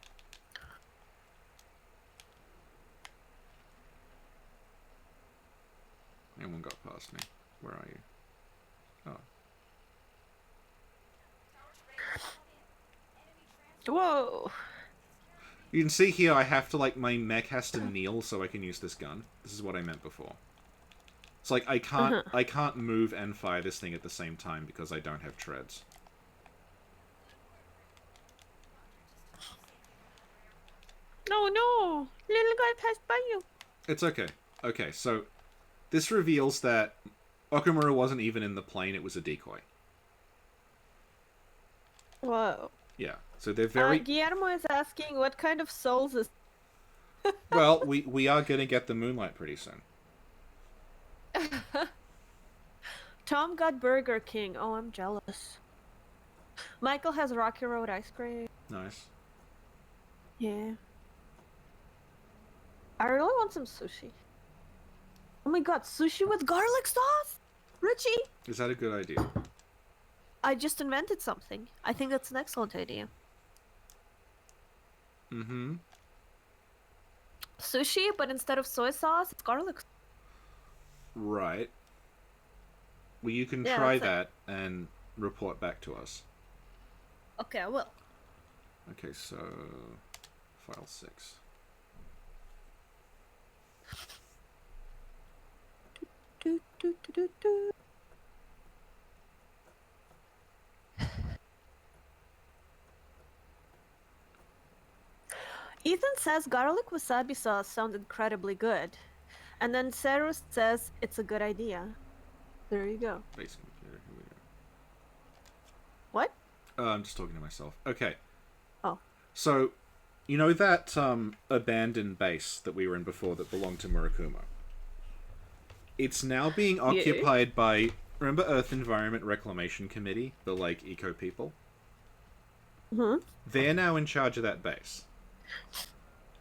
Anyone got past me? Where are you? Oh. Whoa. You can see here I have to, like, my mech has to kneel so I can use this gun. This is what I meant before. It's like, I can't move and fire this thing at the same time because I don't have treads. No. Little guy passed by you. It's okay. Okay, so this reveals that Okumura wasn't even in the plane, it was a decoy. Whoa. Yeah, so they're very... Guillermo is asking what kind of souls is... Well, we are going to get the Moonlight pretty soon. Tom got Burger King. Oh, I'm jealous. Michael has Rocky Road ice cream. Nice. Yeah. I really want some sushi. Oh my god, sushi with garlic sauce? Richie? Is that a good idea? I just invented something. I think that's an excellent idea. Mm-hmm. Sushi, but instead of soy sauce, it's garlic. Right. Well, you can Yeah, try that's that and report back to us. Okay, I will. Okay, so... File 6. Ethan says garlic wasabi sauce sounds incredibly good. And then Sarah says it's a good idea. There you go. Basic computer, here we go. What? I'm just talking to myself. Okay. Oh. So, you know that abandoned base that we were in before that belonged to Murakumo? It's now being occupied by... Remember Earth Environment Reclamation Committee? The, like, eco people? Mm-hmm. They're now in charge of that base.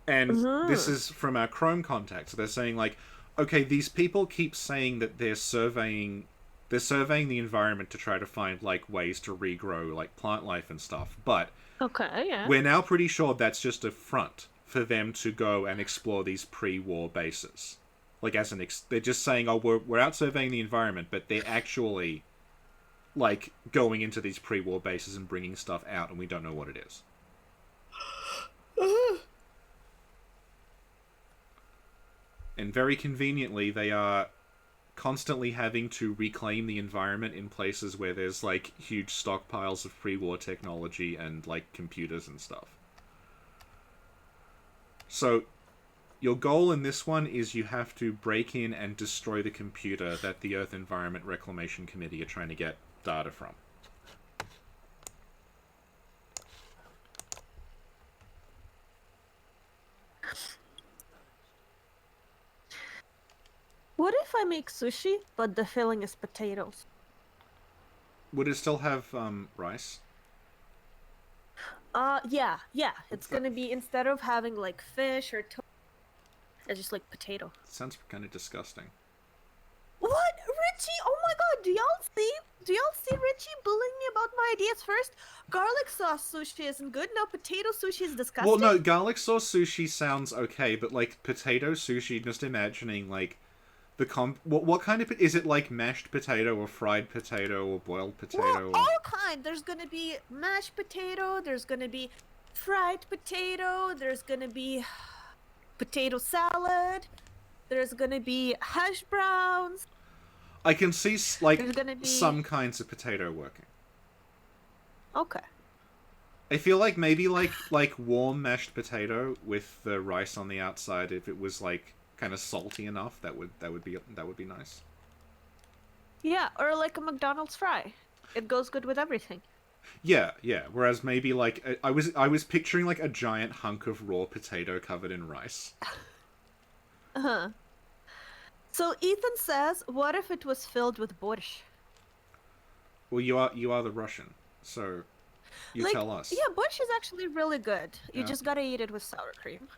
And this is from our Chrome contacts. So they're saying, like, okay, these people keep saying that they're surveying the environment to try to find, like, ways to regrow, like, plant life and stuff. But Okay, yeah. we're now pretty sure that's just a front for them to go and explore these pre-war bases. Like, as an they're just saying, oh, we're out surveying the environment, but they're actually, like, going into these pre-war bases and bringing stuff out, and we don't know what it is. And very conveniently, they are constantly having to reclaim the environment in places where there's like huge stockpiles of pre-war technology and like computers and stuff. So your goal in this one is you have to break in and destroy the computer that the Earth Environment Reclamation Committee are trying to get data from. What if I make sushi, but the filling is potatoes? Would it still have rice? Yeah. It's gonna be, instead of having like fish or it's just like potato. Sounds kind of disgusting. What? Richie? Oh my god, do y'all see? Do y'all see Richie bullying me about my ideas first? Garlic sauce sushi isn't good. No, potato sushi is disgusting. Well, no, garlic sauce sushi sounds okay, but like potato sushi, just imagining like what kind of is it, like mashed potato or fried potato or boiled potato? Well, all kind. There's gonna be mashed potato. There's gonna be fried potato. There's gonna be potato salad. There's gonna be hash browns. I can see like There's gonna be some kinds of potato working. Okay. I feel like maybe like warm mashed potato with the rice on the outside. If it was like kind of salty enough, that would be nice. Yeah, or like a McDonald's fry. It goes good with everything. Yeah. Whereas maybe like I was picturing like a giant hunk of raw potato covered in rice. Uh-huh. So Ethan says, what if it was filled with borscht? Well, you are the Russian, so you Like, tell us. yeah, borscht is actually really good. You Yeah. just gotta eat it with sour cream.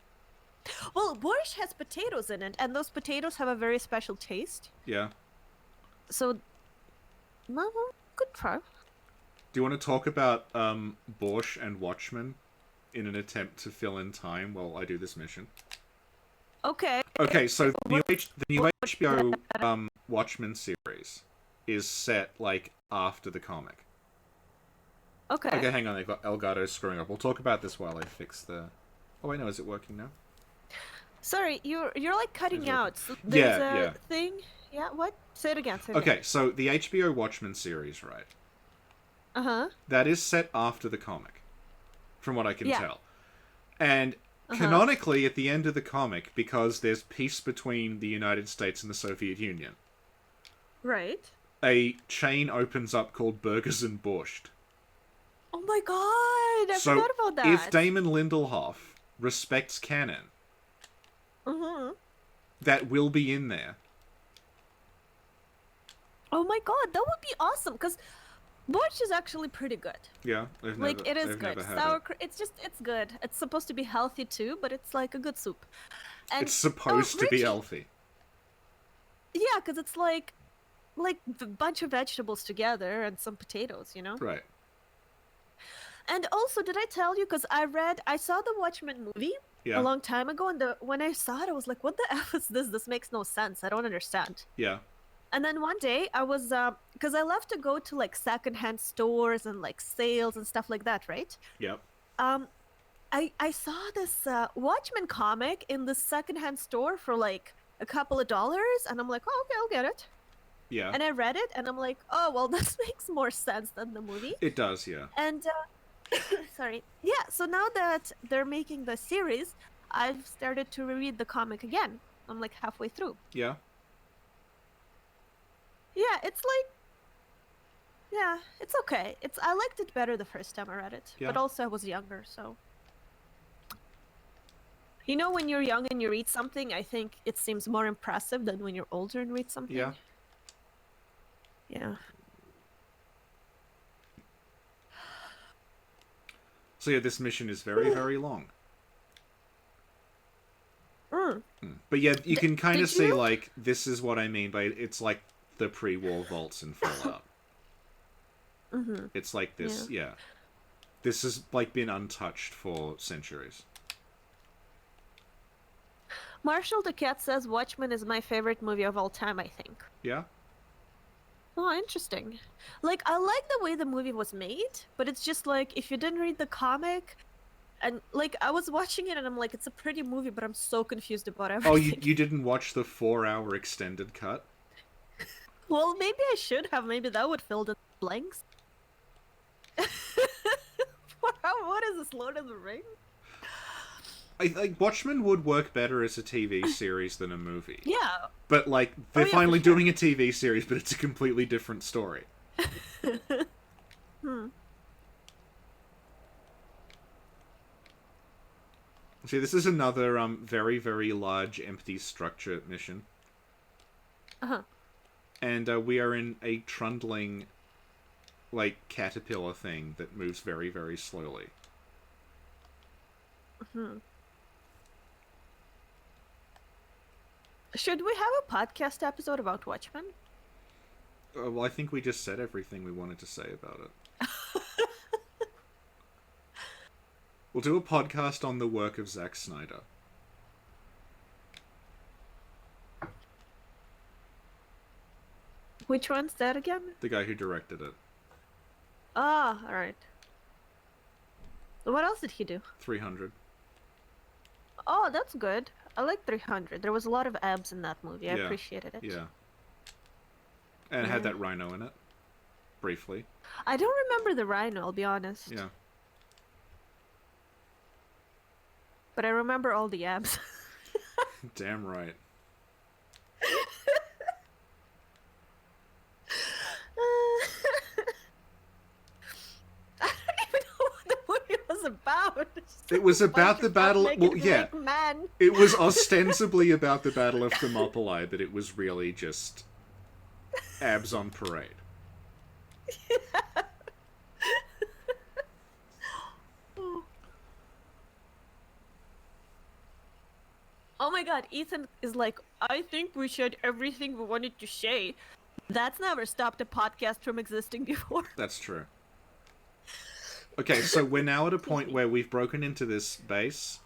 Well, borscht has potatoes in it, and those potatoes have a very special taste. Yeah. So, no, good try. Do you want to talk about Borscht and Watchmen in an attempt to fill in time while I do this mission? Okay. Okay, so the new HBO Watchmen series is set like after the comic. Okay. Okay, hang on. They've got Elgato screwing up. We'll talk about this while I fix the. Oh wait, no, is it working now? Sorry, you're like cutting Is it- out. So Yeah, there's a yeah. thing. Yeah, what? Say it again. Say it again. Okay, so the HBO Watchmen series, right? Uh-huh. That is set after the comic, from what I can Yeah. tell. And canonically, at the end of the comic, because there's peace between the United States and the Soviet Union, Right. a chain opens up called Burgers and Borscht. Oh my god, I So forgot about that. if Damon Lindelof respects canon, that will be in there. Oh my god, that would be awesome, because borscht is actually pretty good. Yeah, It is good. It's good. It's supposed to be healthy too, but it's like a good soup. And It's supposed to be Richie- healthy. Yeah, because it's like a bunch of vegetables together and some potatoes, you know? Right. And also, did I tell you, because I saw the Watchmen movie Yeah. a long time ago, and when I saw it, I was like, what the F is this? This makes no sense. I don't understand. Yeah. And then one day I was, because I love to go to like secondhand stores and like sales and stuff like that, right? Yep. I saw this Watchmen comic in the secondhand store for like a couple of dollars, and I'm like, oh, okay, I'll get it. Yeah. And I read it, and I'm like, oh, well, this makes more sense than the movie. It does, yeah. And, sorry. Yeah, so now that they're making the series, I've started to reread the comic again. I'm like halfway through. Yeah. Yeah, it's like, yeah, it's okay. I liked it better the first time I read it, Yeah. but also I was younger, so. You know, when you're young and you read something, I think it seems more impressive than when you're older and read something. Yeah. Yeah. So yeah, this mission is very, very long. Mm. But yeah, you can kind of did see you- like this is what I mean by it's like the pre-war vaults in Fallout. Mm-hmm. It's like this, yeah. This has like been untouched for centuries. Marshall the Cat says Watchmen is my favorite movie of all time, I think. Yeah. Oh, interesting. Like, I like the way the movie was made, but it's just like, if you didn't read the comic, and like, I was watching it and I'm like, it's a pretty movie, but I'm so confused about everything. Oh, you didn't watch the 4-hour extended cut? Well, maybe I should have. Maybe that would fill the blanks. What is this, Lord of the Rings? I think Watchmen would work better as a TV series than a movie. Yeah. But, like, they're yeah, for finally sure. doing a TV series, but it's a completely different story. See, this is another very, very large empty structure mission. Uh-huh. And we are in a trundling, like, caterpillar thing that moves very, very slowly. Should we have a podcast episode about Watchmen? Well, I think we just said everything we wanted to say about it. We'll do a podcast on the work of Zack Snyder. Which one's that again? The guy who directed it. Ah, alright. What else did he do? 300. Oh, that's good. I like 300. There was a lot of abs in that movie. I Yeah. appreciated it. Yeah. And it had that rhino in it. Briefly. I don't remember the rhino, I'll be honest. Yeah. But I remember all the abs. Damn right. I don't even know what the movie was about. It was about the battle. Well, yeah. Man. It was ostensibly about the Battle of Thermopylae, but it was really just abs on parade. Oh my god, Ethan is like, I think we shared everything we wanted to say. That's never stopped a podcast from existing before. That's true. Okay, so we're now at a point where we've broken into this base.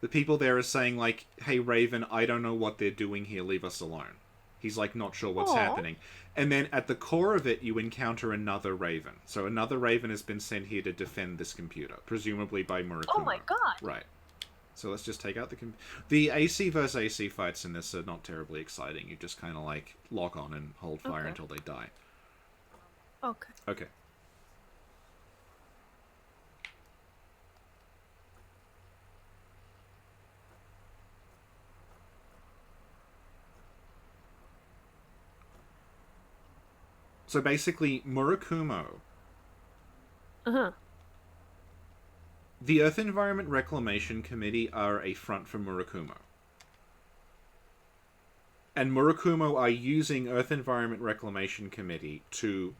The people there are saying, like, hey, Raven, I don't know what they're doing here, leave us alone. He's, like, not sure what's happening. And then at the core of it, you encounter another Raven. So another Raven has been sent here to defend this computer, presumably by Murakumo. Oh my god. Right. So let's just take out the AC versus AC fights in this are not terribly exciting. You just kind of, like, lock on and hold fire until they die. Okay. Okay. So basically, Murakumo... Uh-huh. The Earth Environment Reclamation Committee are a front for Murakumo. And Murakumo are using Earth Environment Reclamation Committee to,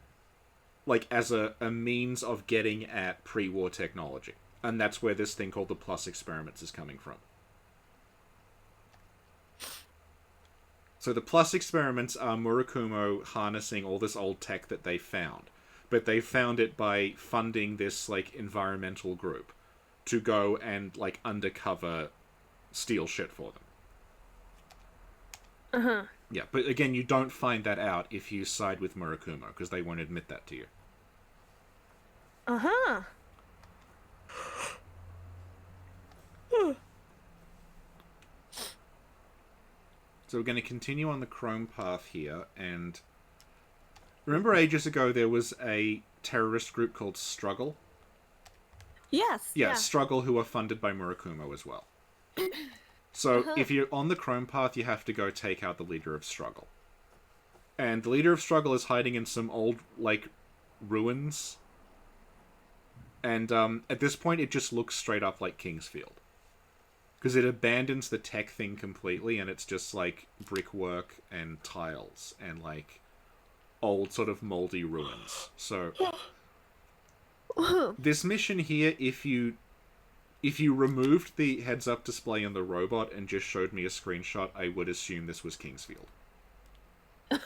like, as a means of getting at pre-war technology. And that's where this thing called the Plus Experiments is coming from. So the Plus Experiments are Murakumo harnessing all this old tech that they found. But they found it by funding this, like, environmental group to go and, like, undercover steal shit for them. Uh-huh. Yeah, but again, you don't find that out if you side with Murakumo, because they won't admit that to you. Uh-huh. So we're going to continue on the Chrome path here, and... Remember ages ago there was a terrorist group called Struggle? Yes. Yeah, Struggle, who are funded by Murakumo as well. So, if you're on the Chrome path, you have to go take out the leader of Struggle. And the leader of Struggle is hiding in some old, like, ruins. And at this point, it just looks straight up like Kingsfield. Because it abandons the tech thing completely, and it's just, like, brickwork and tiles and, like, old sort of moldy ruins. So... This mission here, if you removed the heads-up display on the robot and just showed me a screenshot, I would assume this was Kingsfield. Okay.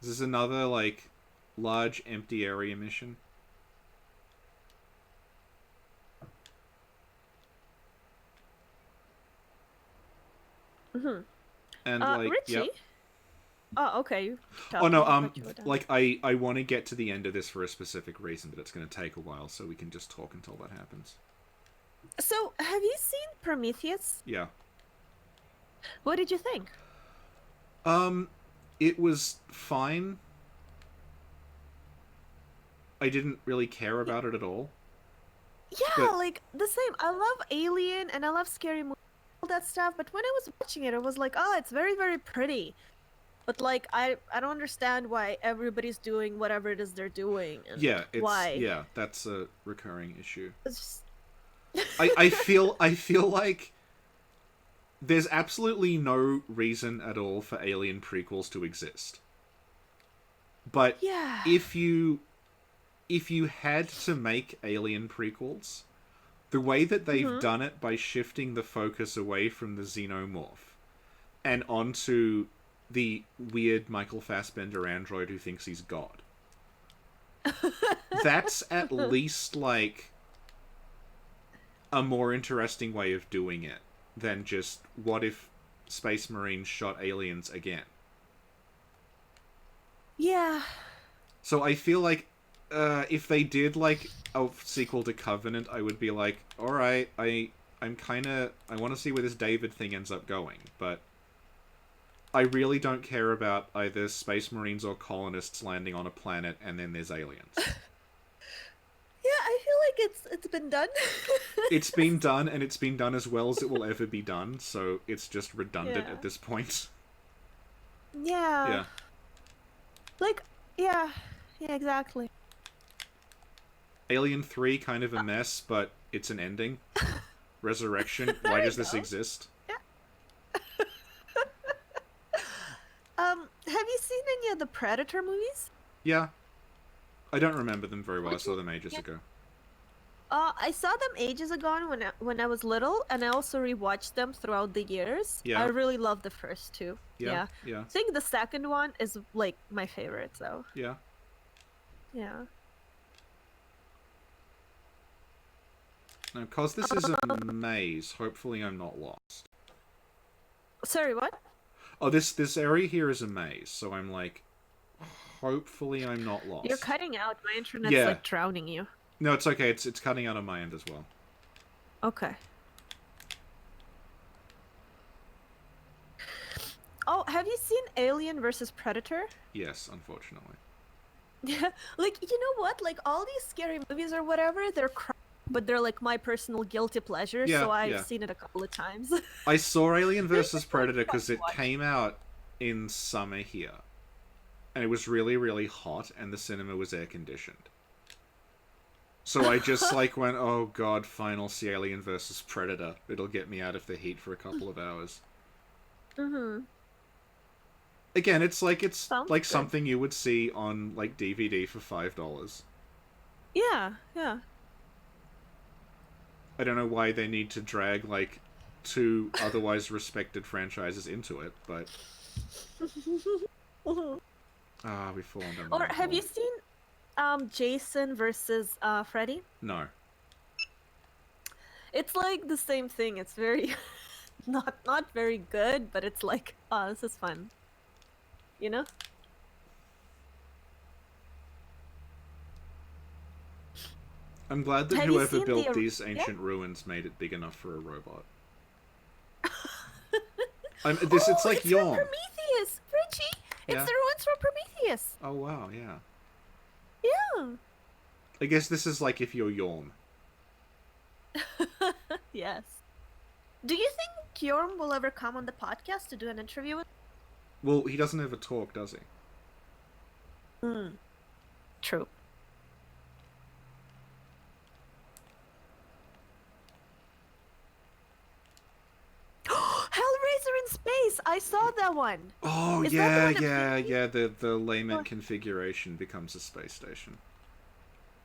This is another, like, large empty area mission. Mm-hmm. And, like, Richie? yep. Oh, okay. Oh, no, like, I want to get to the end of this for a specific reason, but it's going to take a while, so we can just talk until that happens. So, have you seen Prometheus? Yeah. What did you think? Um, it was fine. I didn't really care Y- about it at all. Yeah, But like the same. I love Alien and I love scary movies, all that stuff. But when I was watching it, I was like, oh, it's very, very pretty. But like, I don't understand why everybody's doing whatever it is they're doing and why. that's a recurring issue. It's I feel like there's absolutely no reason at all for Alien prequels to exist. But yeah. if you had to make Alien prequels, the way that they've Mm-hmm. done it by shifting the focus away from the xenomorph and onto the weird Michael Fassbender android who thinks he's God. That's at least like a more interesting way of doing it than just what if Space Marines shot aliens again. Yeah. So I feel like if they did like a sequel to Covenant, I would be like, all right, I'm kind of I want to see where this David thing ends up going, but I really don't care about either Space Marines or colonists landing on a planet and then there's aliens. Yeah, I feel like it's been done. It's been done, and it's been done as well as it will ever be done, so it's just redundant Yeah. at this point. Yeah. Yeah. Like, yeah. Yeah, exactly. Alien 3, kind of a mess, but it's an ending. Resurrection, There why you does this go. exist? Have you seen any of the Predator movies? Yeah. I don't remember them very well, I Which saw them ages yeah. ago. I saw them ages ago when I was little, and I also rewatched them throughout the years. Yeah. I really love the first two. Yeah, yeah, I think the second one is like my favorite, though. yeah. Yeah. Now, because this is a maze, hopefully I'm not lost. Sorry, what? Oh, this area here is a maze, so I'm like, hopefully I'm not lost. You're cutting out. My internet's Yeah. like drowning you. No, it's okay. It's cutting out on my end as well. Okay. Oh, have you seen Alien versus Predator? Yes, unfortunately. Yeah, like you know what? Like all these scary movies or whatever, they're but they're like my personal guilty pleasure, Yeah, so I've yeah. seen it a couple of times. I saw Alien vs. Predator fun because to it watch. came out in summer here. And it was really, really hot, and the cinema was air conditioned. So I just like went, oh god, fine, I'll see Alien vs. Predator. It'll get me out of the heat for a couple of hours. Mm-hmm. Again, it's like Sounds like good. something you would see on like DVD for $5. Yeah, yeah. I don't know why they need to drag like two otherwise respected franchises into it, but we've fallen down the Or rabbit have hole. you seen Jason versus Freddy? No. It's like the same thing. It's very not very good, but it's like, oh, this is fun. You know? I'm glad that Have you whoever seen built the these yeah? ancient ruins made it big enough for a robot. It's like It's from Yawn. Prometheus, Richie. It's Yeah. the ruins from Prometheus. Oh wow, yeah. Yeah. I guess this is like if you're Yawn. Yes. Do you think Kjorm will ever come on the podcast to do an interview with? Well, he doesn't ever talk, does he? True. Hellraiser in space. I saw that one. Oh Is that the yeah, one that yeah, Phoebe- yeah. The lament Oh. configuration becomes a space station.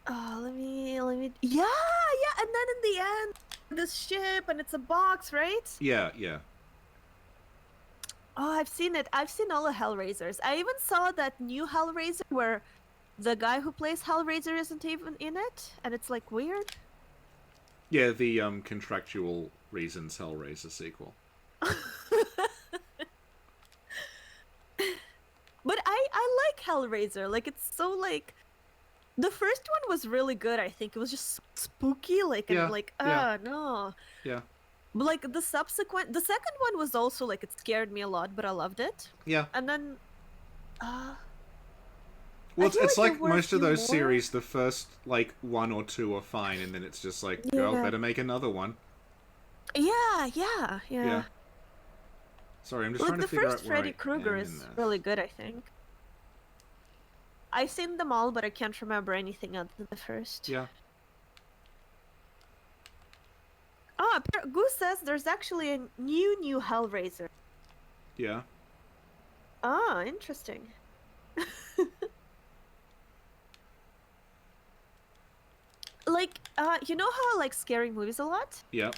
Oh, let me. Yeah, yeah. And then in the end, this ship and it's a box, right? Yeah, yeah. Oh, I've seen it. I've seen all the Hellraisers. I even saw that new Hellraiser where the guy who plays Hellraiser isn't even in it, and it's like weird. Yeah, the contractual reasons Hellraiser sequel. But I like Hellraiser. Like it's so like The first one was really good, I think. It was just spooky, like, and Yeah, like, yeah, no. yeah, But like the second one was also like it scared me a lot, but I loved it. yeah. And then, uh, Well, I it's, feel it's like there like were a most of few those more. series, the first, like, one or two are fine, and then it's just like, girl, Yeah. better make another one. Yeah. Yeah. Sorry, I'm just Like trying to the figure first out where Freddy I Krueger am in is really this. good, I think. I've seen them all, but I can't remember anything other than the first. Yeah, Ah, Goose says there's actually a new Hellraiser. yeah, Ah, interesting. Like, you know how I like scary movies a lot? yeah.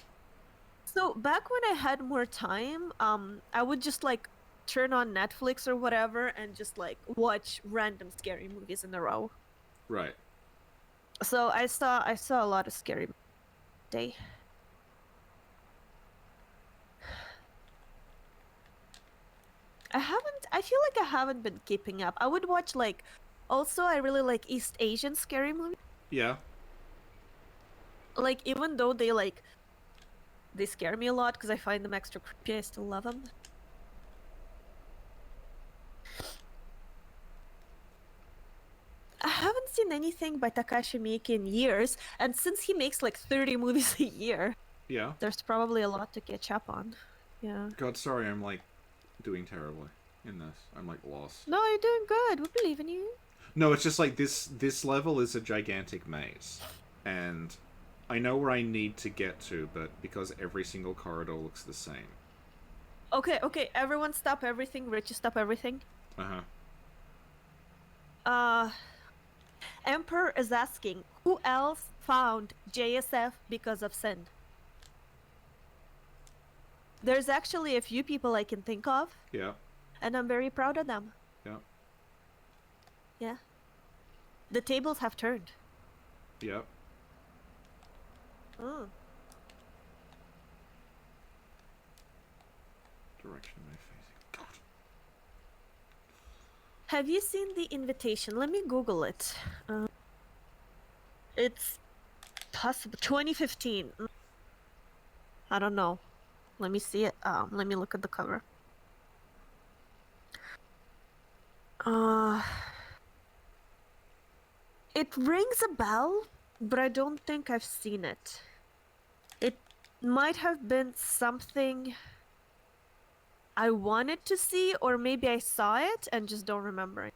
So back when I had more time, I would just like turn on Netflix or whatever and just like watch random scary movies in a row. Right. So I saw a lot of scary day. I feel like I haven't been keeping up. I would watch like also I really like East Asian scary movies. Yeah. Like even though they scare me a lot because I find them extra creepy, I still love them. I haven't seen anything by Takashi Miike in years, and since he makes like 30 movies a year, Yeah. there's probably a lot to catch up on. Yeah. God, sorry, I'm like doing terribly in this. I'm like lost. No, you're doing good. We believe in you. No, it's just like this level is a gigantic maze, and I know where I need to get to, but because every single corridor looks the same. Okay, everyone stop everything. Richie, stop everything. Uh huh. Uh, Emperor is asking, who else found JSF because of Sin? There's actually a few people I can think of, Yeah. and I'm very proud of them. Yeah. Yeah. The tables have turned. Yeah. Mm. Direction am I facing? God. Have you seen The Invitation? Let me Google it. It's possible 2015. I don't know. Let me see it. Let me look at the cover. Uh, it rings a bell, but I don't think I've seen it. It might have been something I wanted to see, or maybe I saw it and just don't remember it.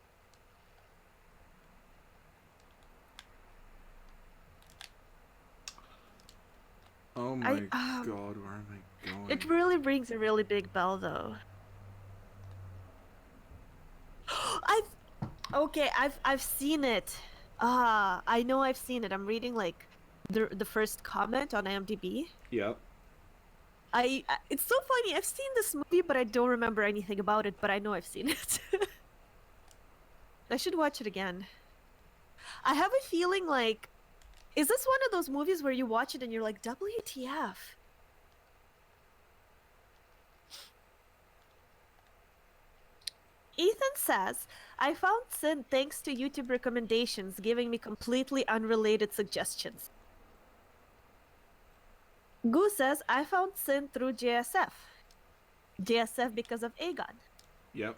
Oh I my God, where am I going? It really rings a really big bell, though. I've seen it. I know I've seen it. I'm reading like the first comment on IMDb. Yep. It's so funny. I've seen this movie, but I don't remember anything about it. But I know I've seen it. I should watch it again. I have a feeling like, is this one of those movies where you watch it and you're like, WTF? Ethan says, I found Sin thanks to YouTube recommendations giving me completely unrelated suggestions. Gu says, I found Sin through JSF. JSF because of Aegon. Yep.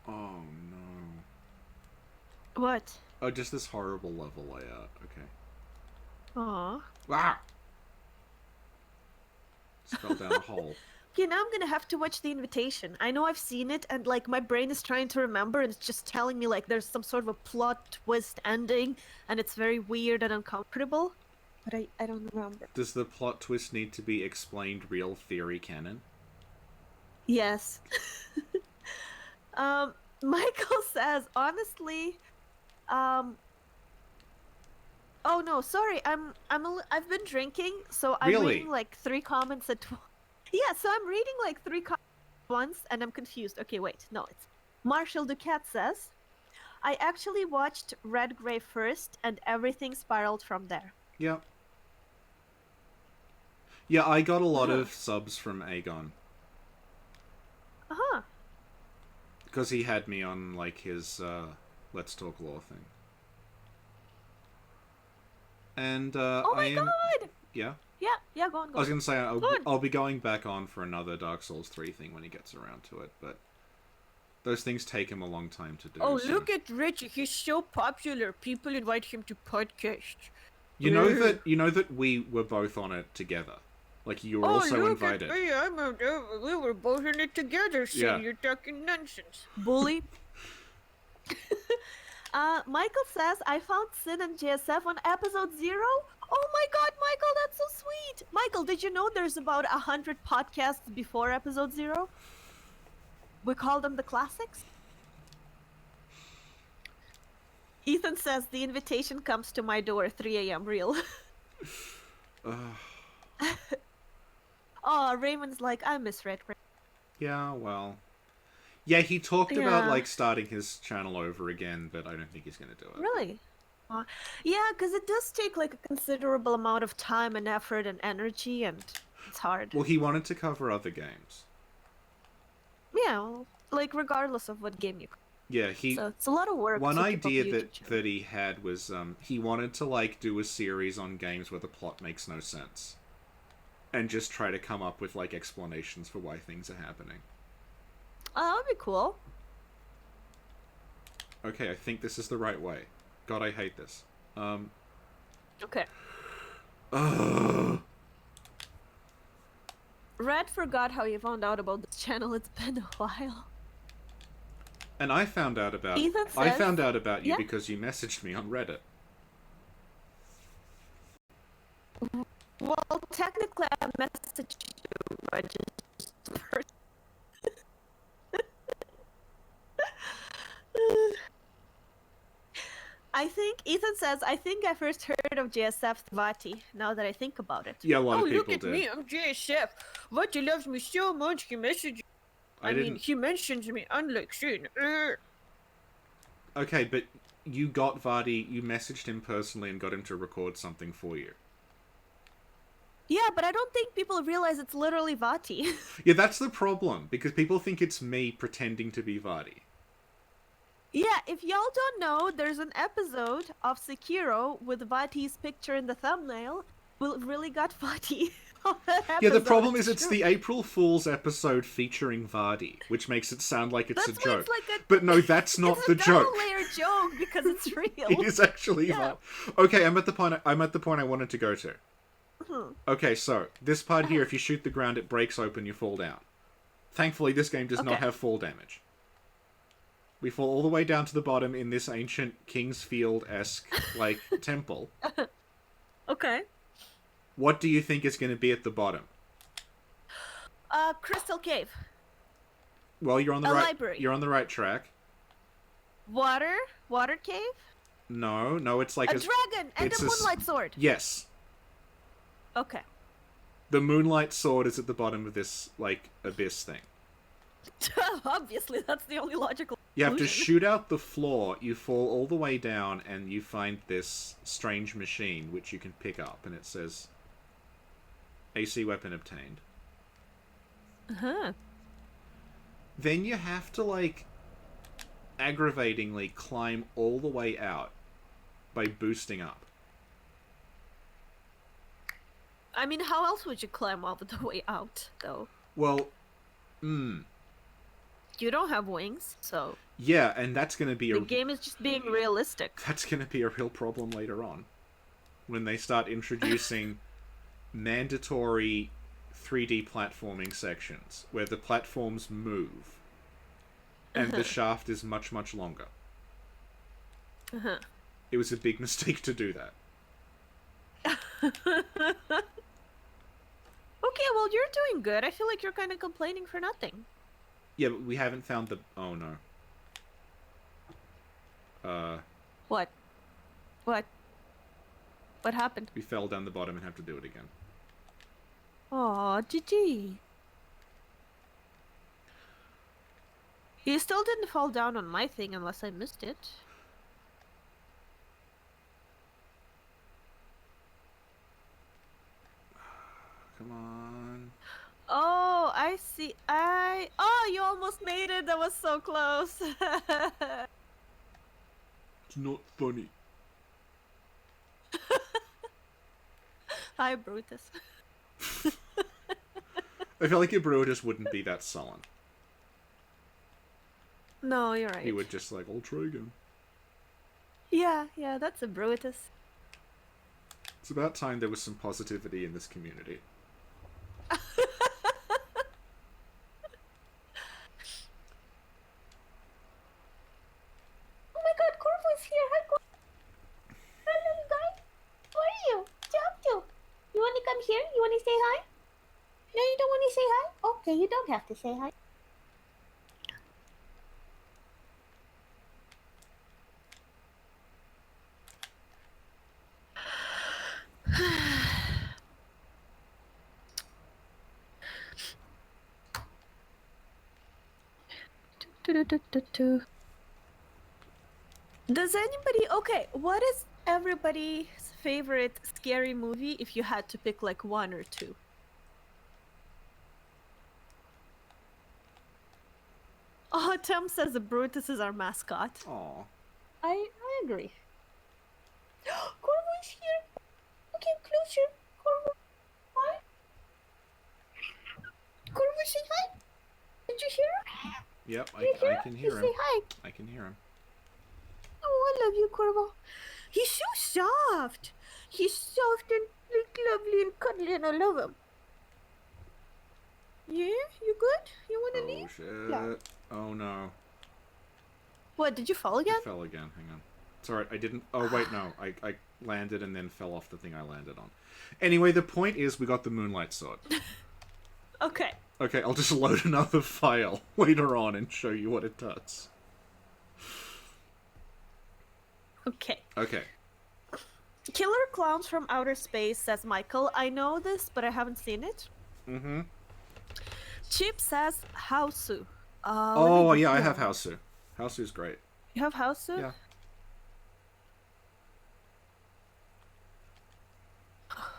Oh no. What? Oh, just this horrible level layout. Okay. Aww. Ah! Just fell down a hole. Okay, now I'm gonna have to watch The Invitation. I know I've seen it, and like my brain is trying to remember, and it's just telling me like there's some sort of a plot twist ending, and it's very weird and uncomfortable. But I don't remember. Does the plot twist need to be explained real theory canon? Yes. Michael says, honestly, oh no, sorry, I've been drinking, so I'm Really? reading like 3 comments at Yeah, so I'm reading like 3 comments at once, and I'm confused. Okay, wait, no, it's Marshall Duquette says, I actually watched Red Grave first, and everything spiraled from there. Yep. Yeah, I got a lot of subs from Aegon. Because he had me on, like, his, Let's Talk Law thing. And, Oh I my am... god! Yeah? Yeah, go on, go I was on. gonna say, Go on. I'll be going back on for another Dark Souls 3 thing when he gets around to it, but... Those things take him a long time to do. Oh, so. look at Richie. He's so popular. People invite him to podcasts. You know that we were both on it together. Like, you were also look invited. At me. We were both in it together, so Yeah. you're talking nonsense. Bully. Michael says, I found Sin and JSF on episode 0. Oh my god, Michael, that's so sweet. Michael, did you know there's about 100 podcasts before episode 0? We call them the classics. Ethan says, the invitation comes to my door 3 a.m. real. Oh, Raymond's like, I misread. Yeah, well... Yeah, he talked about, Yeah. like, starting his channel over again, but I don't think he's gonna do it. Really? Yeah, because it does take like a considerable amount of time and effort and energy, and it's hard. Well, he wanted to cover other games. Yeah, well, like regardless of what game you. Yeah, he... So it's a lot of work. One to keep up idea a YouTube that, channel. that he had was, he wanted to, like, do a series on games where the plot makes no sense. And just try to come up with, like, explanations for why things are happening. Oh, that would be cool. Okay, I think this is the right way. God, I hate this. Okay. Ugh. Red forgot how you found out about this channel. It's been a while. And I found out about... Ethan I says- found out about you Yeah? because you messaged me on Reddit. Well, technically, I messaged you. I just I think Ethan says, I think I first heard of JSF Vati, now that I think about it. Yeah, a lot Oh, of people look at did. me. I'm JSF. Vati loves me so much. He messages. I mean, he mentions me, unlike Sin. Okay, but you got Vardy, you messaged him personally and got him to record something for you. Yeah, but I don't think people realize it's literally Vati. Yeah, that's the problem, because people think it's me pretending to be Vardy. Yeah, if y'all don't know, there's an episode of Sekiro with Vati's picture in the thumbnail. We really got Vati. on that Yeah, the episode, problem is it's true. the April Fool's episode featuring Vardy, which makes it sound like it's That's a why joke. it's like a, But no, that's not it's the a joke. double-layer joke because it's real. It is actually Yeah. Vardy. Okay, I'm at the point I wanted to go to. Mhm. Okay, so this part here, if you shoot the ground, it breaks open, you fall down. Thankfully, this game does not Okay. have fall damage. We fall all the way down to the bottom in this ancient Kingsfield-esque, like, temple. Okay. What do you think is going to be at the bottom? Crystal Cave. Well, you're on the A right. library. You're on the right track. Water cave. No, it's like A dragon and it's a a s- moonlight sword. Yes, Okay. the moonlight sword is at the bottom of this like abyss thing. Obviously, that's the only logical. You have to conclusion. shoot out the floor. You fall all the way down, and you find this strange machine which you can pick up, and it says AC weapon obtained. Uh-huh. Then you have to, like, aggravatingly climb all the way out by boosting up. I mean, how else would you climb all the way out, though? Well, You don't have wings, so yeah, and that's going to be the game is just being realistic. that's going to be a real problem later on when they start introducing mandatory 3D platforming sections where the platforms move and the shaft is much, much longer. Uh-huh. It was a big mistake to do that. Okay, well, you're doing good. I feel like you're kind of complaining for nothing. Yeah, but we haven't found the... Oh, no. What? What? What happened? We fell down the bottom and have to do it again. Aw, GG. You still didn't fall down on my thing unless I missed it. Come on. Oh, I I see. Oh, you almost made it. That was so close. It's not funny. Hi, Brutus. I feel like your Brutus wouldn't be that sullen. No, you're right. He would just like, I'll try again. Yeah, that's a Brutus. It's about time there was some positivity in this community. Oh my god, Corvo's here. Hi, Corvo. Hi, little guy. How are you? Jump you. You want to come here? You want to say hi? No, you don't want to say hi? Okay, you don't have to say hi. Does anybody... Okay, what is everybody's favorite scary movie if you had to pick like one or two? Oh, Tom says the Brutus is our mascot. Aw. I agree. Corvo's here. Okay, closer. Corvo. Hi. Corvo, say hi. Did you hear him? Yep, Did you hear I can hear Say him. hi. I can hear him. Oh, I love you, Corvo. He's so soft. He's soft and like, lovely and cuddly, and I love him. Yeah, you good? You wanna Oh leave? shit. Yeah. Oh no. What, did you fall I again? fell again. Hang on. It's alright, I didn't... Oh wait, no. I landed and then fell off the thing I landed on. Anyway, the point is we got the Moonlight Sword. Okay. Okay, I'll just load another file later on and show you what it does. Okay. Okay. Killer Clowns from Outer Space, says Michael. I know this, but I haven't seen it. Mm-hmm. Chip says Hausu. Oh, yeah, I have Hausu. Hausu's great. You have Hausu? Yeah.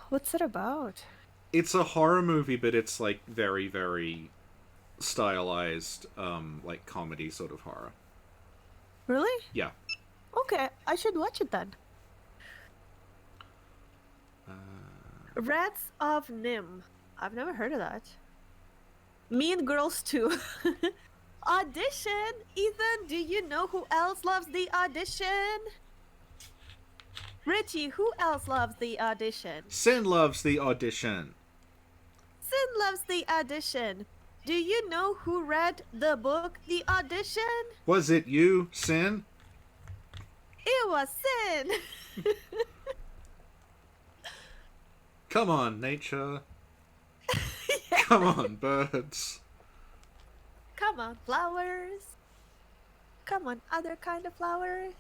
What's it about? It's a horror movie, but it's like very, very stylized, like comedy sort of horror. Really? Yeah. Okay, I should watch it then. Rats of Nim. I've never heard of that. Mean Girls 2. Audition! Ethan, do you know who else loves the audition? Richie, who else loves the audition? Sin loves the audition. Sin loves the audition. Do you know who read the book The Audition? Was it you, Sin? It was Sin! Come on, nature. Come on, birds. Come on, flowers. Come on, other kind of flowers.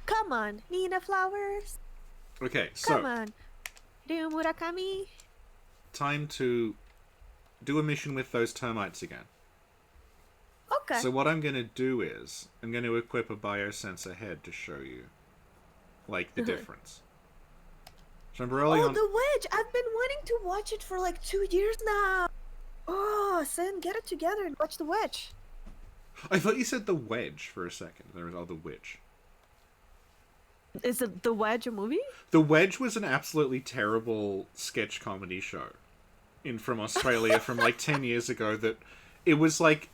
Come on, Nina flowers. Okay, Come so on, Ryu Murakami. time to do a mission with those termites again. Okay. So what I'm going to do is I'm going to equip a biosensor head to show you, like, the difference. So I'm early on. The Wedge! I've been wanting to watch it for like 2 years now. Oh, Sin, get it together and watch The Wedge. I thought you said the Wedge for a second. There was the Witch. Is it The Wedge a movie? The Wedge was an absolutely terrible sketch comedy show from Australia from like 10 years ago that it was like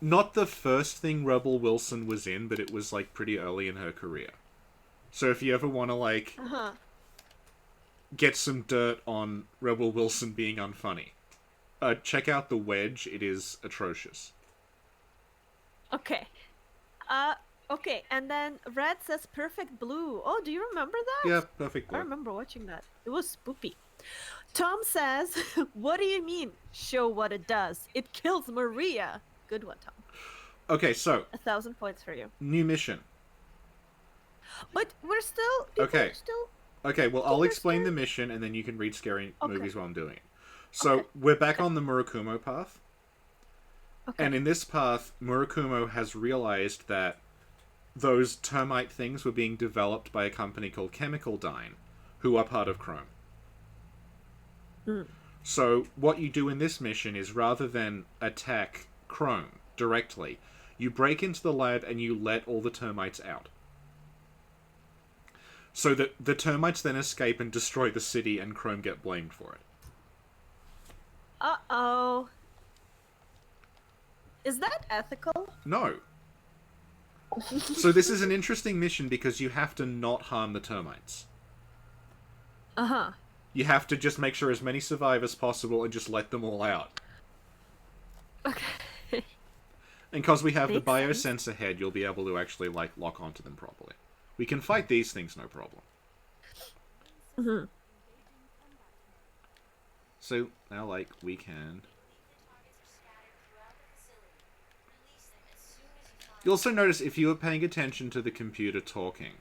not the first thing Rebel Wilson was in, but it was like pretty early in her career. So if you ever want to like get some dirt on Rebel Wilson being unfunny, check out The Wedge. It is atrocious. Okay. Okay, and then Red says Perfect Blue. Oh, do you remember that? Yeah, perfect. I remember watching that. It was spoopy. Tom says, what do you mean, show what it does? It kills Maria. Good one, Tom. Okay, so 1,000 points for you. new mission. But we're still... Okay. Okay, well, I'll we're explain still- the mission, and then you can read scary Okay. movies while I'm doing it. So, Okay. we're back on the Murakumo path. Okay. And in this path, Murakumo has realized that those termite things were being developed by a company called Chemical Dyne, who are part of Chrome. So what you do in this mission is, rather than attack Chrome directly, you break into the lab and you let all the termites out. So that the termites then escape and destroy the city, and Chrome get blamed for it. Uh-oh. Is that ethical? No. So this is an interesting mission because you have to not harm the termites. Uh-huh. You have to just make sure as many survive as possible and just let them all out. Okay. And because we have the Makes sense. biosensor head, you'll be able to actually, like, lock onto them properly. We can fight these things, no problem. Mm-hmm. So, now, like, we can... You'll also notice, if you were paying attention to the computer talking,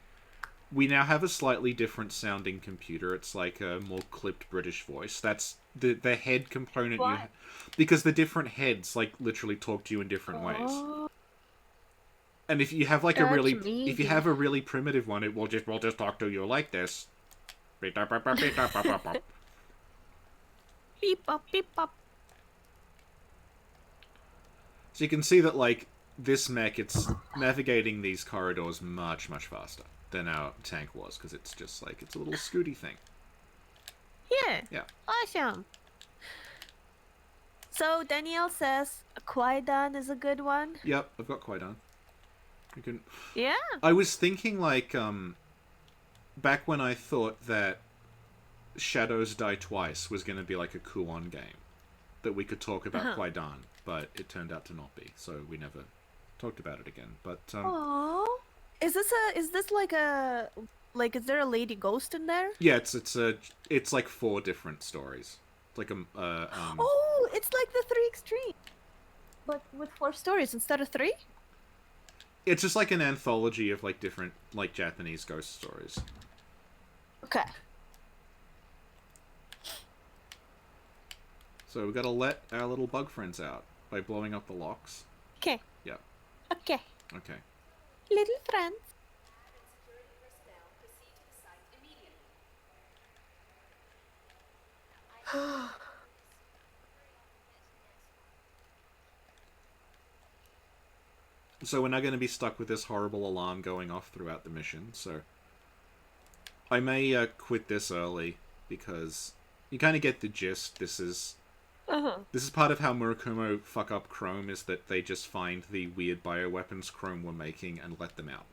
we now have a slightly different sounding computer. It's like a more clipped British voice. That's the head component. What? Because the different heads, like, literally talk to you in different ways. Oh, And if you have, like, that's if you amazing. have a really primitive one, it will just talk to you like this. beep up, beep up. So you can see that, like, this mech, it's navigating these corridors much, much faster than our tank was, because it's just, like, it's a little scooty thing. Yeah. Yeah. Awesome. So Danielle says Qui-Gon is a good one. Yep, I've got quite on. You can... Yeah. I was thinking, like, back when I thought that Shadows Die Twice was going to be, like, a Kuon game that we could talk about Qui-Gon, but it turned out to not be, so we never talked about it again. But, Aww. Is this like a, like, is there a lady ghost in there? yeah, it's like 4 different stories. It's like Oh, it's like the 3 Extreme, but with 4 stories instead of 3. it's just like an anthology of, like, different, like, Japanese ghost stories. Okay. So we gotta let our little bug friends out by blowing up the locks. Okay. Yeah. Okay. Okay. Little friends. So we're now going to be stuck with this horrible alarm going off throughout the mission, so I may quit this early, because you kind of get the gist. This is part of how Murakumo fuck up Chrome, is that they just find the weird bioweapons Chrome were making and let them out.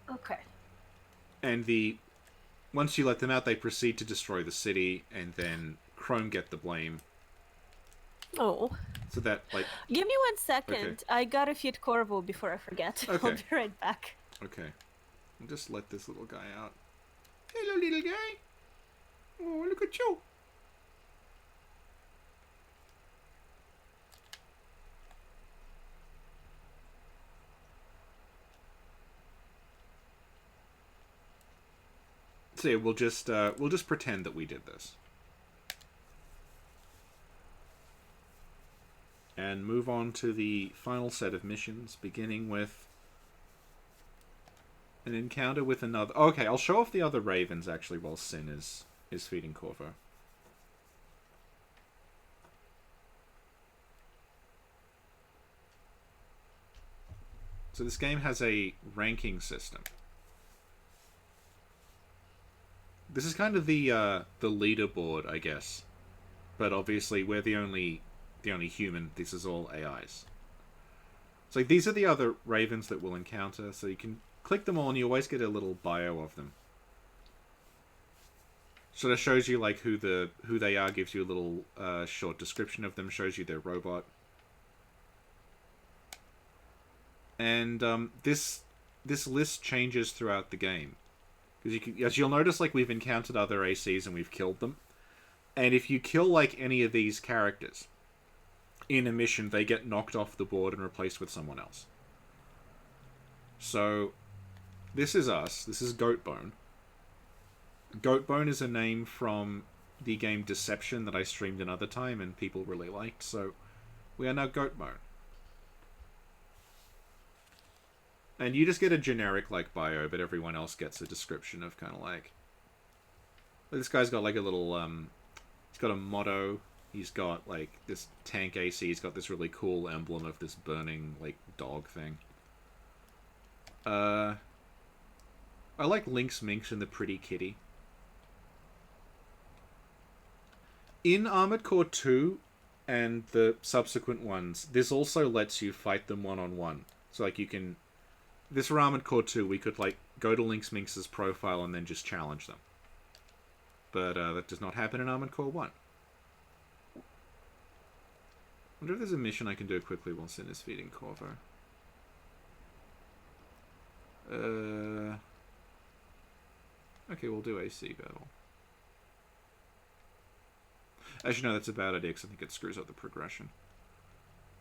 Okay. And once you let them out, they proceed to destroy the city, and then Chrome get the blame. Oh. So that, like... Give me 1 second. Okay. I gotta feed Corvo before I forget. Okay. I'll be right back. Okay. I'll just let this little guy out. Hello, little guy. Oh, look at you. So yeah, we'll just pretend that we did this. And move on to the final set of missions, beginning with an encounter with another... Okay, I'll show off the other ravens, actually, while Sin is feeding Corvo. So this game has a ranking system. This is kind of the leaderboard, I guess. But obviously, we're the only human. This is all AIs. So these are the other ravens that we'll encounter. So you can click them all, and you always get a little bio of them. So that shows you, like, who they are, gives you a little short description of them, shows you their robot. And this list changes throughout the game, because as you'll notice, like, we've encountered other ACs and we've killed them. And if you kill, like, any of these characters in a mission, they get knocked off the board and replaced with someone else. So, this is us. This is Goatbone. Goatbone is a name from the game Deception that I streamed another time and people really liked, so we are now Goatbone. And you just get a generic, like, bio, but everyone else gets a description of kind of like... This guy's got, like, a little, He's got a motto. He's got like this tank AC. He's got this really cool emblem of this burning like dog thing. I like Link's Minx and the Pretty Kitty. In Armored Core 2 and the subsequent ones, this also lets you fight them one-on-one. So like you can... This for Armored Core 2, we could like go to Link's Minx's profile and then just challenge them. But that does not happen in Armored Core 1. I wonder if there's a mission I can do quickly while Sin is feeding Corvo. Okay, we'll do AC battle. Actually, no, that's a bad idea because I think it screws up the progression.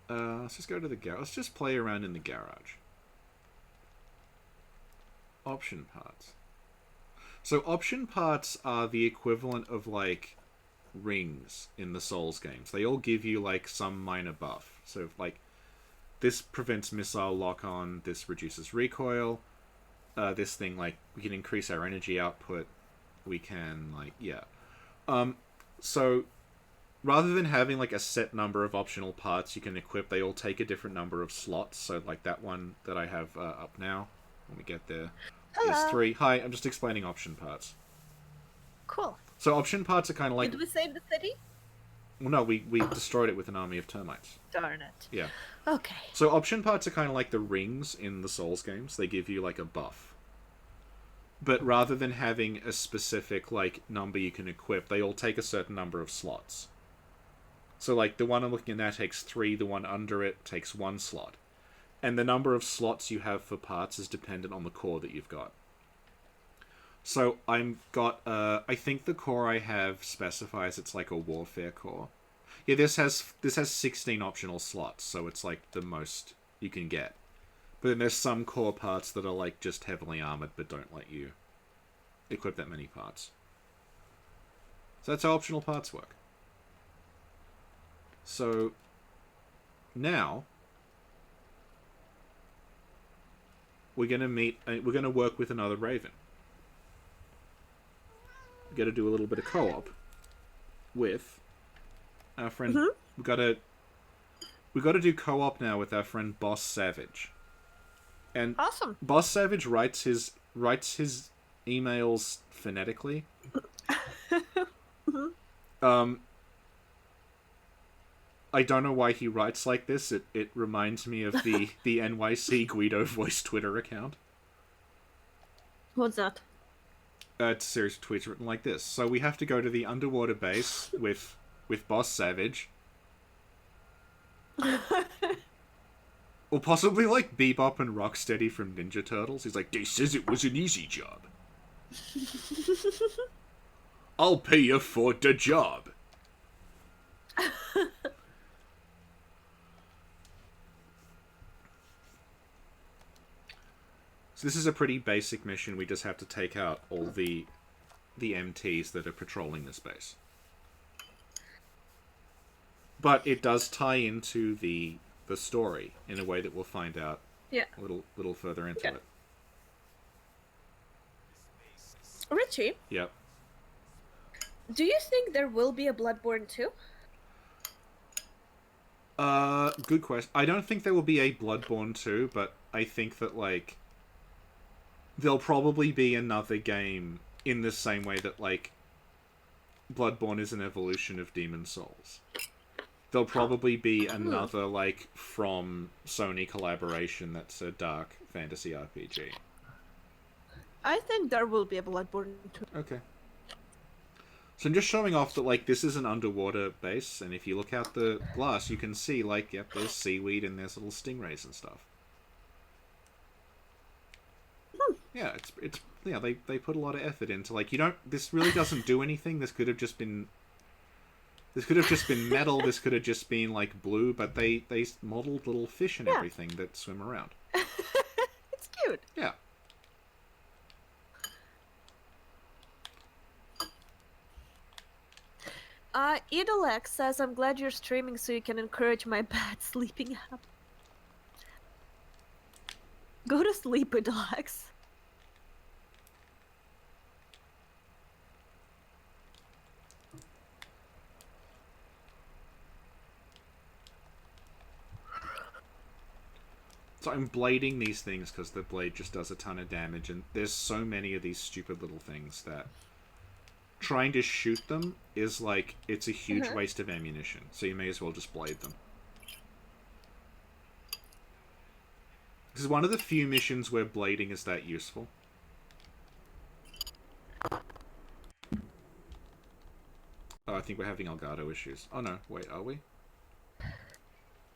Let's just go to the garage. Let's just play around in the garage. Option parts. So option parts are the equivalent of, like, rings in the Souls games. They all give you, like, some minor buff. So, like, this prevents missile lock-on, this reduces recoil, this thing, like, we can increase our energy output, we can, like, yeah. So, rather than having, like, a set number of optional parts you can equip, they all take a different number of slots. So, like, that one that I have up now, when we get there, is 3. Hi, I'm just explaining option parts. Cool. So, option parts are kind of like... Did we save the city? Well, no, we destroyed it with an army of termites. Darn it. Yeah. Okay. So, option parts are kind of like the rings in the Souls games. They give you, like, a buff. But rather than having a specific, like, number you can equip, they all take a certain number of slots. So, like, the one I'm looking at now takes 3, the one under it takes 1 slot. And the number of slots you have for parts is dependent on the core that you've got. So, I think the core I have specifies it's like a warfare core. Yeah, this has 16 optional slots, so it's like the most you can get. But then there's some core parts that are like just heavily armored but don't let you equip that many parts. So that's how optional parts work. So now we're gonna work with another Raven. We gotta do a little bit of co-op with our friend. We gotta do co-op now with our friend Boss Savage. And awesome. Boss Savage writes his emails phonetically. I don't know why he writes like this. It reminds me of the NYC Guido voice Twitter account. What's that? It's a series of tweets written like this. So we have to go to the underwater base with Boss Savage. Or possibly like Bebop and Rocksteady from Ninja Turtles. He's like, they says it was an easy job. I'll pay you for the job. So this is a pretty basic mission. We just have to take out all the MTs that are patrolling this base. But it does tie into the story in a way that we'll find out a little further into it. Richie? Yep. Do you think there will be a Bloodborne 2? Good question. I don't think there will be a Bloodborne 2, but I think that, like, there'll probably be another game in the same way that, like, Bloodborne is an evolution of Demon's Souls. There'll probably be another, like, from Sony collaboration that's a dark fantasy RPG. I think there will be a Bloodborne 2. Okay. So I'm just showing off that, like, this is an underwater base, and if you look out the glass, you can see, like, yep, there's seaweed and there's little stingrays and stuff. Yeah, it's yeah, they put a lot of effort into, like, this really doesn't do anything. This could have just been metal, this could have just been, like, blue, but they modeled little fish and everything that swim around. It's cute. Yeah. Idalex says, I'm glad you're streaming so you can encourage my bad sleeping habit. Go to sleep, Idalex. So I'm blading these things because the blade just does a ton of damage, and there's so many of these stupid little things that trying to shoot them is like, it's a huge waste of ammunition, so you may as well just blade them. This is one of the few missions where blading is that useful. Oh, I think we're having Elgato issues. Oh no, wait, are we?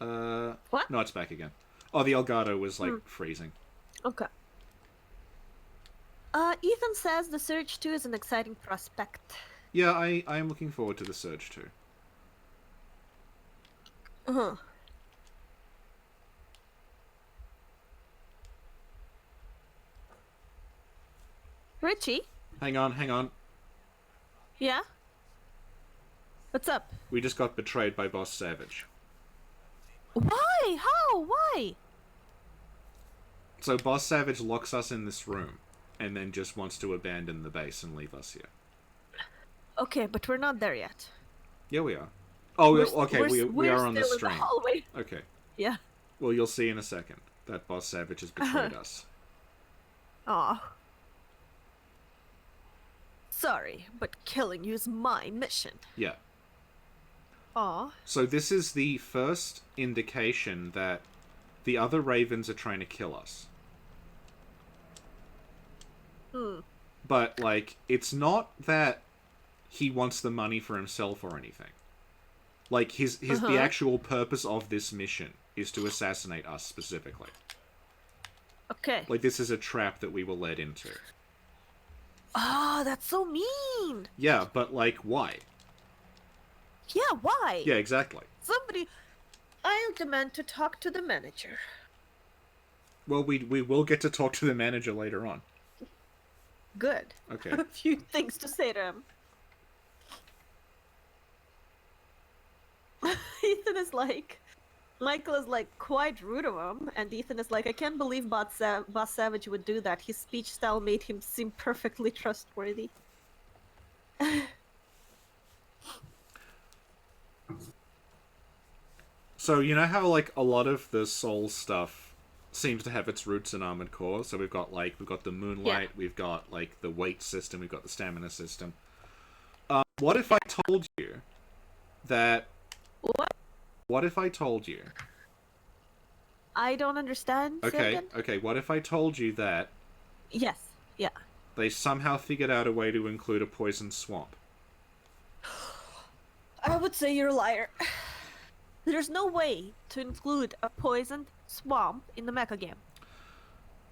What? No, it's back again. Oh, the Elgato was, like, freezing. Okay. Ethan says the Surge 2 is an exciting prospect. Yeah, I am looking forward to the Surge too. Uh-huh. Richie? Hang on. Yeah? What's up? We just got betrayed by Boss Savage. Why? How? Why? So Boss Savage locks us in this room, and then just wants to abandon the base and leave us here. Okay, but we're not there yet. Yeah, we are. Oh, We're- okay, we we're are on the still in stream. hallway. Okay. Yeah. Well, you'll see in a second that Boss Savage has betrayed us. Aw. Sorry, but killing you is my mission. Yeah. Aw. So this is the first indication that the other Ravens are trying to kill us. But, like, it's not that he wants the money for himself or anything. Like, the actual purpose of this mission is to assassinate us specifically. Okay. Like, this is a trap that we were led into. Oh, that's so mean. Yeah, but, like, why? Yeah, why? Yeah, exactly. Somebody... I'll demand to talk to the manager. Well, we will get to talk to the manager later on. Good. Okay. I have a few things to say to him. Ethan is like... Michael is like quite rude of him, and Ethan is like, I can't believe Boss Savage would do that. His speech style made him seem perfectly trustworthy. So, you know how, like, a lot of the Soul stuff seems to have its roots in Armored Core? So we've got the Moonlight, we've got, like, the weight system, we've got the stamina system. What if I told you that... What? What if I told you... I don't understand. Say again? Okay, what if I told you that Yes. Yeah. they somehow figured out a way to include a poison swamp? I would say you're a liar. There's no way to include a poisoned swamp in the mecha game.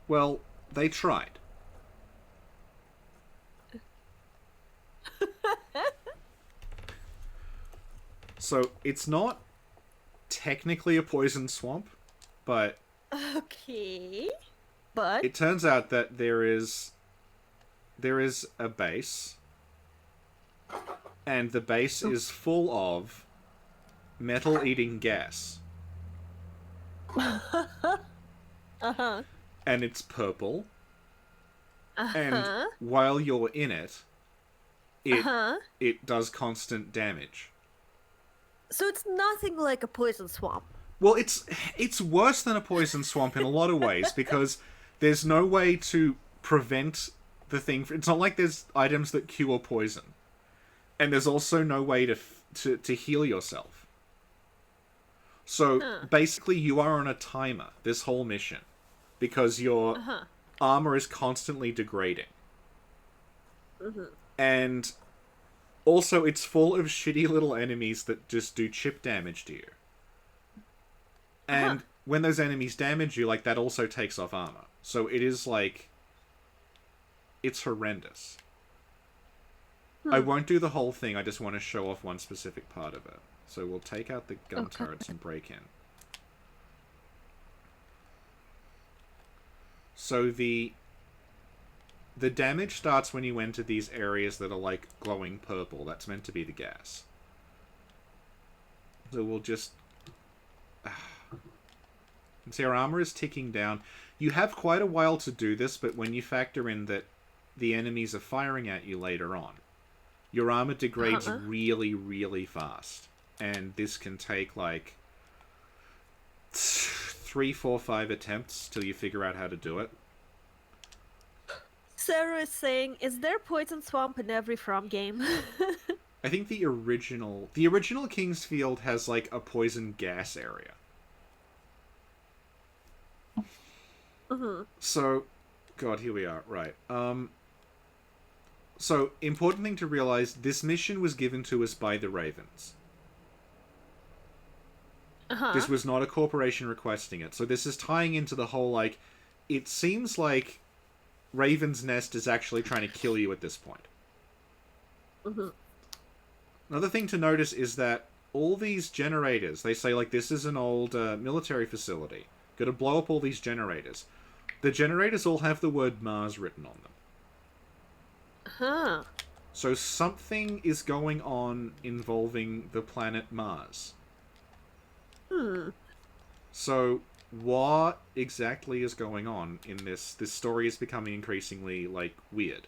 Well, they tried. So, it's not technically a poison swamp, but Okay. But... it turns out that there is a base, and the base is full of metal-eating gas. Uh-huh. And it's purple, Uh-huh. and while you're in it, Uh-huh. it does constant damage. So it's nothing like a poison swamp. Well, it's worse than a poison swamp in a lot of ways, because there's no way to prevent the thing. It's not like there's items that cure poison, and there's also no way to heal yourself. So basically, you are on a timer this whole mission, because your armor is constantly degrading, and also it's full of shitty little enemies that just do chip damage to you. And when those enemies damage you, like, that also takes off armor. So it is, like... it's horrendous. I won't do the whole thing, I just want to show off one specific part of it. So we'll take out the gun turrets and break in. So the damage starts when you enter these areas that are, like, glowing purple. That's meant to be the gas. So we'll just... See, our armor is ticking down. You have quite a while to do this, but when you factor in that the enemies are firing at you later on, your armor degrades really, really fast. And this can take, like, 3, 4, 5 attempts till you figure out how to do it. Sarah is saying, is there poison swamp in every From game? I think the original King's Field has like a poison gas area. So, God, here we are. Right. So, important thing to realize, this mission was given to us by the Ravens. This was not a corporation requesting it. So this is tying into the whole, like, it seems like Raven's Nest is actually trying to kill you at this point. Another thing to notice is that all these generators, they say, like, this is an old military facility. Gotta blow up all these generators. The generators all have the word Mars written on them. So something is going on involving the planet Mars. So what exactly is going on in this? This story is becoming increasingly, like, weird.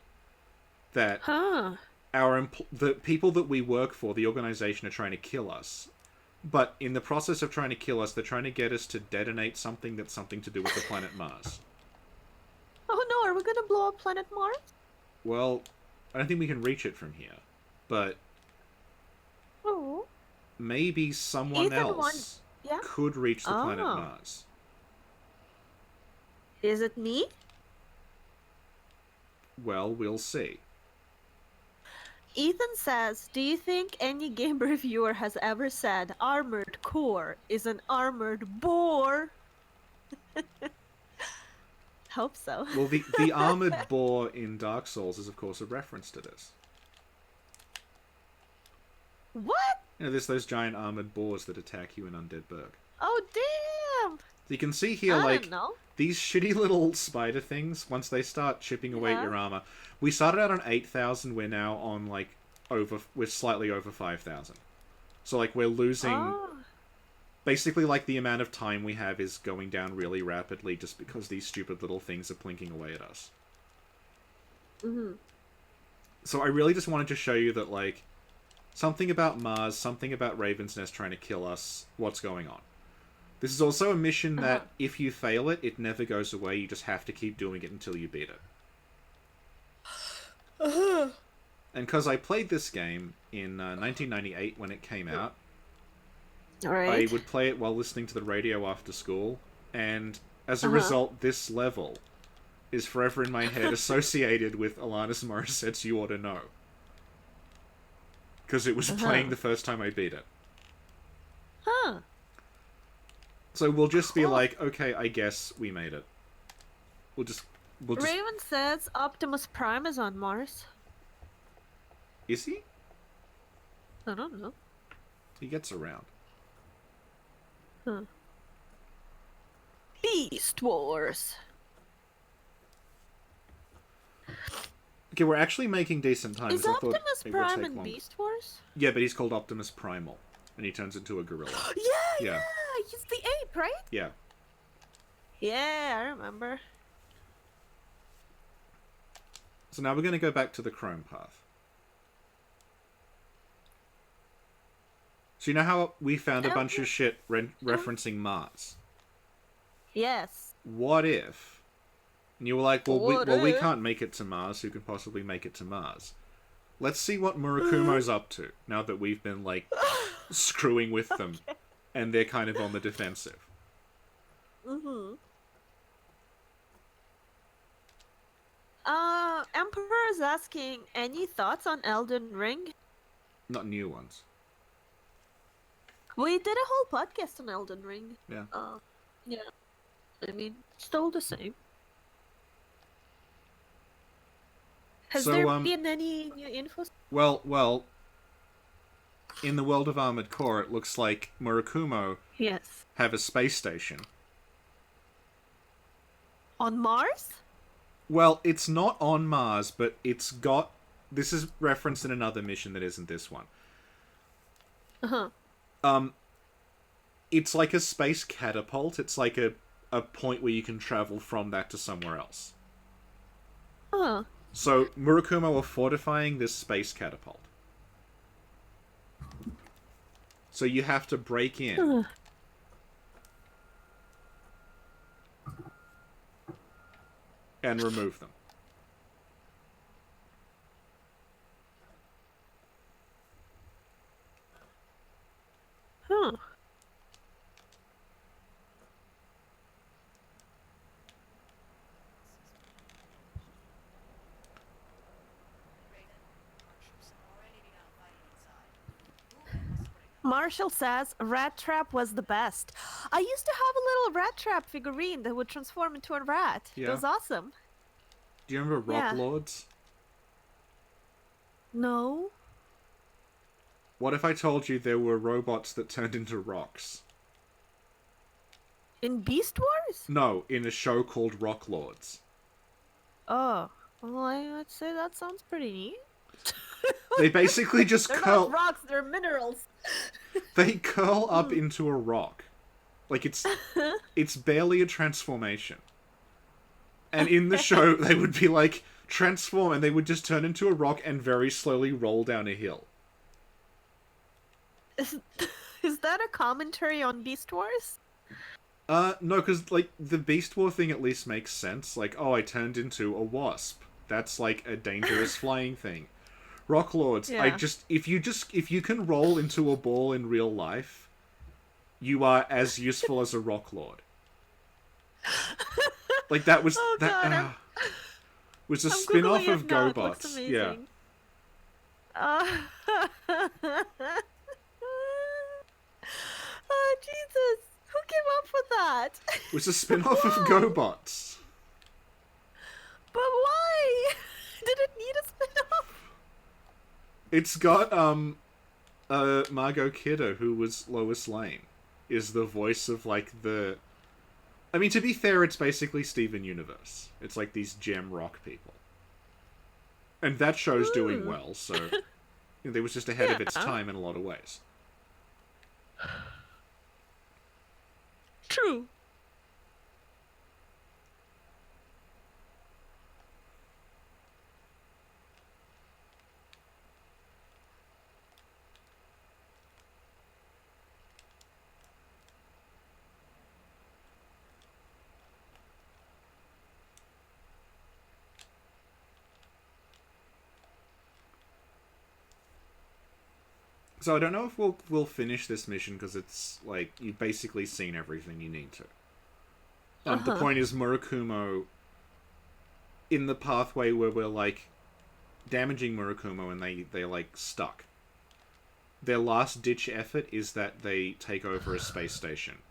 That the people that we work for, the organization, are trying to kill us. But in the process of trying to kill us, they're trying to get us to detonate something that's something to do with the planet Mars. Oh no, are we gonna blow up planet Mars? Well, I don't think we can reach it from here. But maybe someone else could reach the planet Mars. Is it me? Well, we'll see. Ethan says, do you think any game reviewer has ever said armored core is an armored boar? Hope so. Well, the armored boar in Dark Souls is, of course, a reference to this. What? You know, there's those giant armored boars that attack you in Undead Burg. Oh, damn! So you can see here, I like, don't know. these shitty little spider things, once they start chipping away at your armor. We started out on 8,000, we're now on, like, we're slightly over 5,000. So, like, we're losing... Basically, like, the amount of time we have is going down really rapidly just because these stupid little things are plinking away at us. So I really just wanted to show you that, like, something about Mars, something about Raven's Nest trying to kill us, what's going on. This is also a mission that, if you fail it, it never goes away. You just have to keep doing it until you beat it. And because I played this game in 1998 when it came out, I would play it while listening to the radio after school, and as a result, this level is forever in my head associated with Alanis Morissette's You Ought to Know. Because it was playing the first time I beat it. So we'll just be like, okay, I guess we made it. We'll just... Raven says Optimus Prime is on Mars. Is he? I don't know. He gets around. Beast Wars. Okay, we're actually making decent time. Is Optimus Prime in Beast Wars? Yeah, but he's called Optimus Primal, and he turns into a gorilla. Yeah, he's the ape, right? Yeah. Yeah, I remember. So now we're going to go back to the Chrome path. So you know how we found a bunch of shit referencing Mars? Yes. What if... And you were like, well, we can't make it to Mars. Who can possibly make it to Mars? Let's see what Murakumo's up to, now that we've been, like, screwing with them. And they're kind of on the defensive. Emperor is asking, any thoughts on Elden Ring? Not new ones. We did a whole podcast on Elden Ring. Yeah. Yeah. I mean, still the same. Has there been any new info? Well, in the world of Armored Core, it looks like Murakumo have a space station. On Mars? Well, it's not on Mars, but it's got... This is referenced in another mission that isn't this one. It's like a space catapult. It's like a point where you can travel from that to somewhere else. So, Murakumo are fortifying this space catapult. So you have to break in. and remove them. Huh. Marshall says rat trap was the best. I used to have a little rat trap figurine that would transform into a rat. It Yeah. was awesome. Do you remember Rock Yeah. Lords? No. What if I told you there were robots that turned into rocks? In Beast Wars? No, in a show called Rock Lords. Oh. Well, I'd say that sounds pretty neat. They basically just They're curl. not rocks, they're minerals. They curl up into a rock. Like it's barely a transformation. And in the show, they would be like transform, and they would just turn into a rock and very slowly roll down a hill. Is that a commentary on Beast Wars? No, because like the Beast War thing at least makes sense. Like, oh, I turned into a wasp. That's like a dangerous flying thing. Rock Lords, Yeah. if you can roll into a ball in real life, you are as useful as a Rock Lord. Like that was Oh, that God, was a I'm spin-off Googling of it now, it looks GoBots. Yeah. amazing. Oh, Jesus. Who came up with that? It was a spin-off of Why? GoBots. But why? Did it need a spin-off? It's got Margot Kidder, who was Lois Lane, is the voice of like the. I mean, to be fair, it's basically Steven Universe. It's like these gem rock people, and that show's doing well. So, it was just ahead of its Yeah. time in a lot of ways. True. So I don't know if we'll finish this mission because it's like you've basically seen everything you need to. The point is Murakumo in the pathway where we're like damaging Murakumo and they're like stuck. Their last ditch effort is that they take over a space station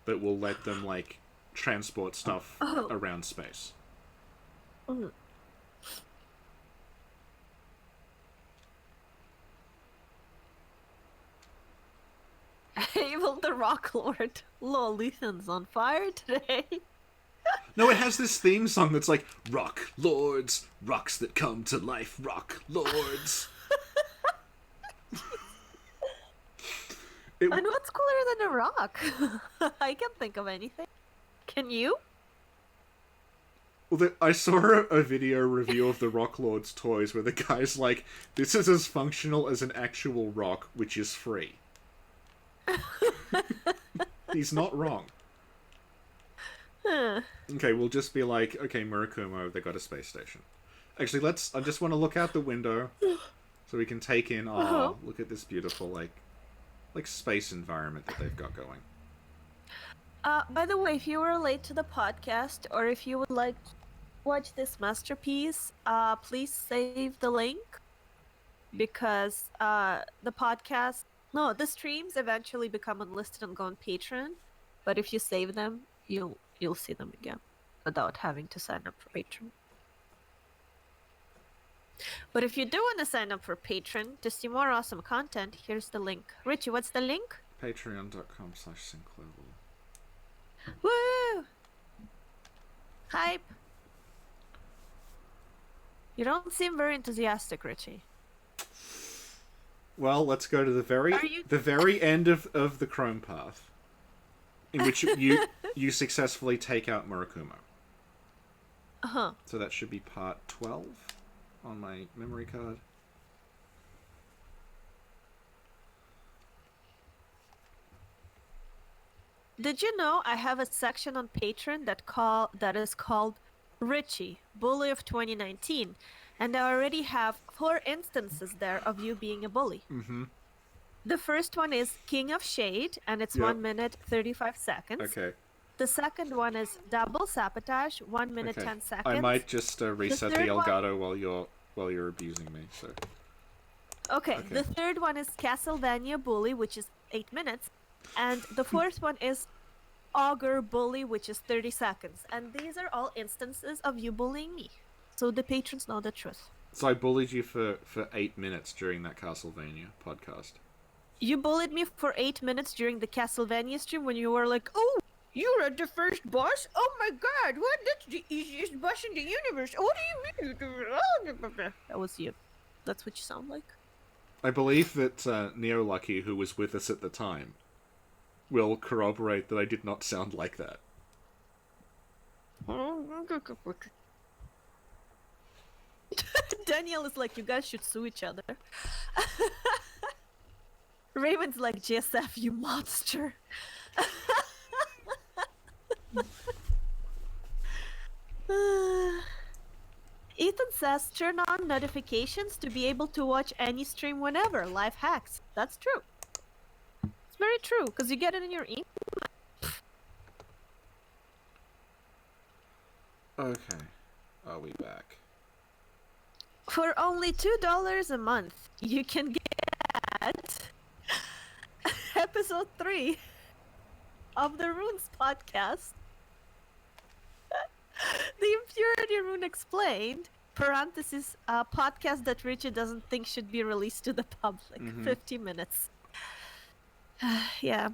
that will let them like transport stuff around space. Abel the Rock Lord. Lol, Ethan's on fire today. No, it has this theme song that's like Rock Lords, rocks that come to life, Rock Lords. And what's cooler than a rock? I can't think of anything. Can you? Well, I saw a video review of the Rock Lord's toys where the guy's like, this is as functional as an actual rock, which is free. He's not wrong. Okay, we'll just be like, okay, Murakumo, they got a space station. Actually, I just want to look out the window so we can take in, look at this beautiful, like space environment that they've got going. By the way, if you were late to the podcast, or if you would like to watch this masterpiece, please save the link, because the streams eventually become unlisted and go on Patreon, but if you save them, you'll see them again without having to sign up for Patreon. But if you do want to sign up for Patreon to see more awesome content, here's the link. Richie, what's the link? Patreon.com/Sinclair. Woo! Hype! You don't seem very enthusiastic, Richie. Well, let's go to the very end of the Chrome path, in which you successfully take out Murakumo. So that should be part 12 on my memory card. Did you know I have a section on Patreon that is called Richie, bully of 2019, and I already have 4 instances there of you being a bully. Mm-hmm. The first one is King of Shade, and it's Yep. 1 minute 35 seconds. Okay. The second one is Double Sabotage, 1 minute Okay. 10 seconds. I might just reset the third one- Elgato while you're abusing me. So. Okay, Okay. the third one is Castlevania Bully, which is 8 minutes. And the fourth one is Augur Bully, which is 30 seconds. And these are all instances of you bullying me. So the patrons know the truth. So I bullied you for 8 minutes during that Castlevania podcast. You bullied me for 8 minutes during the Castlevania stream when you were like, oh, you're at the first boss? Oh my god, what? That's the easiest boss in the universe. What do you mean? That was you. That's what you sound like. I believe that Neo Lucky, who was with us at the time, will corroborate that I did not sound like that. Daniel is like, you guys should sue each other. Raven's like, JSF, you monster. Ethan says, turn on notifications to be able to watch any stream whenever. Life hacks. That's true. It's very true, because you get it in your email. Okay. Are we back? For only $2 a month, you can get episode 3 of the Runes podcast. The Impurity Rune Explained, parenthesis, podcast that Richard doesn't think should be released to the public. 50 minutes. Yeah.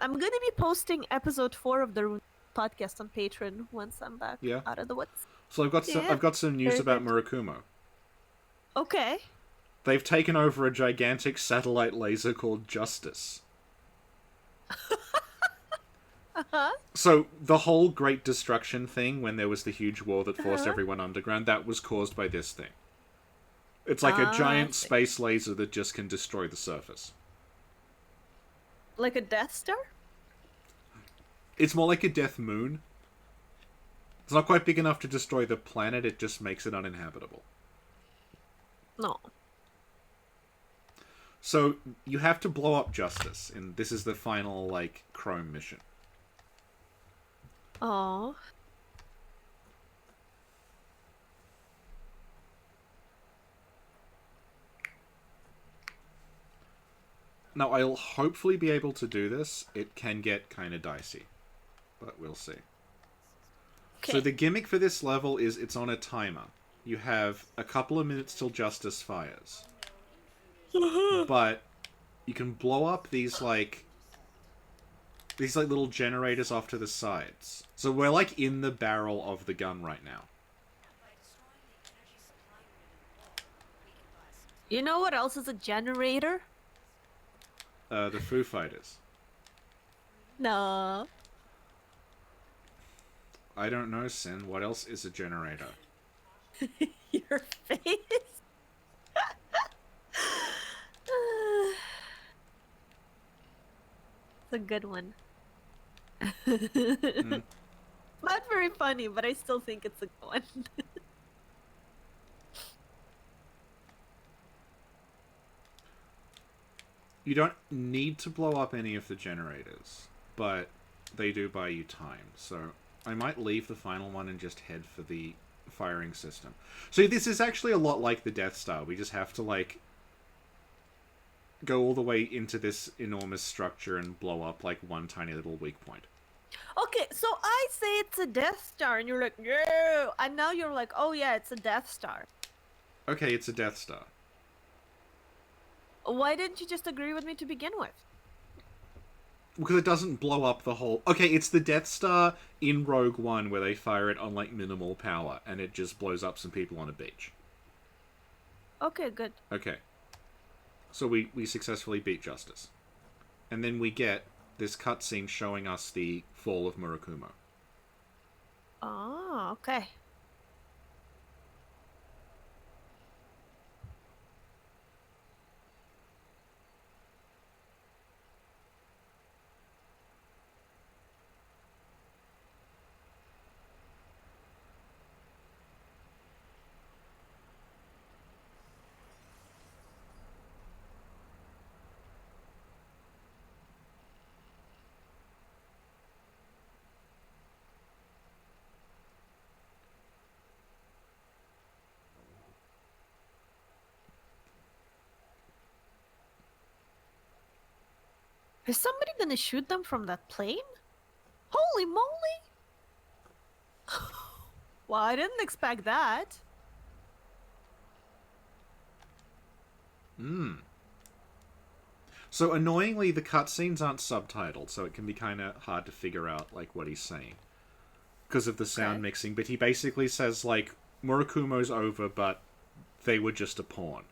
I'm gonna be posting episode 4 of the Rune podcast on Patreon once I'm back out of the woods. So I've got some news about Murakumo. Okay. They've taken over a gigantic satellite laser called Justice. So the whole Great Destruction thing, when there was the huge war that forced everyone underground, that was caused by this thing. It's like a giant space laser that just can destroy the surface. Like a Death Star? It's more like a Death Moon. It's not quite big enough to destroy the planet, it just makes it uninhabitable. No. So, you have to blow up Justice, and this is the final, like, Chrome mission. Oh. Now, I'll hopefully be able to do this. It can get kind of dicey, but we'll see. Okay. So the gimmick for this level is it's on a timer. You have a couple of minutes till Justice fires. But you can blow up these little generators off to the sides. So we're like in the barrel of the gun right now. You know what else is a generator? The Foo Fighters. No. I don't know, Sin. What else is a generator? Your face. It's a good one. Not very funny, but I still think it's a good one. You don't need to blow up any of the generators, but they do buy you time. So I might leave the final one and just head for the firing system. So this is actually a lot like the Death Star. We just have to, like, go all the way into this enormous structure and blow up, like, one tiny little weak point. Okay, so I say it's a Death Star, and you're like, no! And now you're like, oh yeah, it's a Death Star. Okay, it's a Death Star. Why didn't you just agree with me to begin with? Because it doesn't blow up the whole... Okay, it's the Death Star in Rogue One where they fire it on, like, minimal power, and it just blows up some people on a beach. Okay, good. Okay. So we successfully beat Justice. And then we get this cutscene showing us the fall of Murakumo. Oh, okay. Is somebody gonna shoot them from that plane? Holy moly! Well, I didn't expect that. So annoyingly, the cutscenes aren't subtitled, so it can be kind of hard to figure out like what he's saying because of the sound Okay. mixing. But he basically says like Murakumo's over, but they were just a pawn.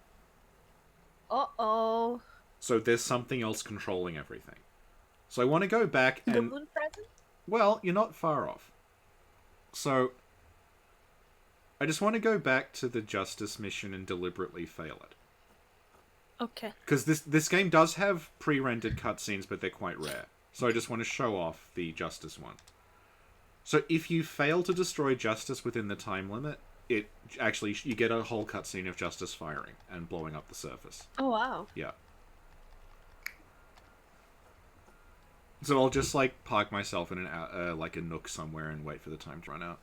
Uh-oh. So there's something else controlling everything. So I want to go back The and moon present? well, you're not far off. So I just want to go back to the justice mission and deliberately fail it. Okay. Because this game does have pre-rendered cutscenes, but they're quite rare. So I just want to show off the Justice one. So if you fail to destroy Justice within the time limit, it actually you get a whole cutscene of Justice firing and blowing up the surface. Oh, wow. Yeah. So I'll just like park myself in an like a nook somewhere and wait for the time to run out.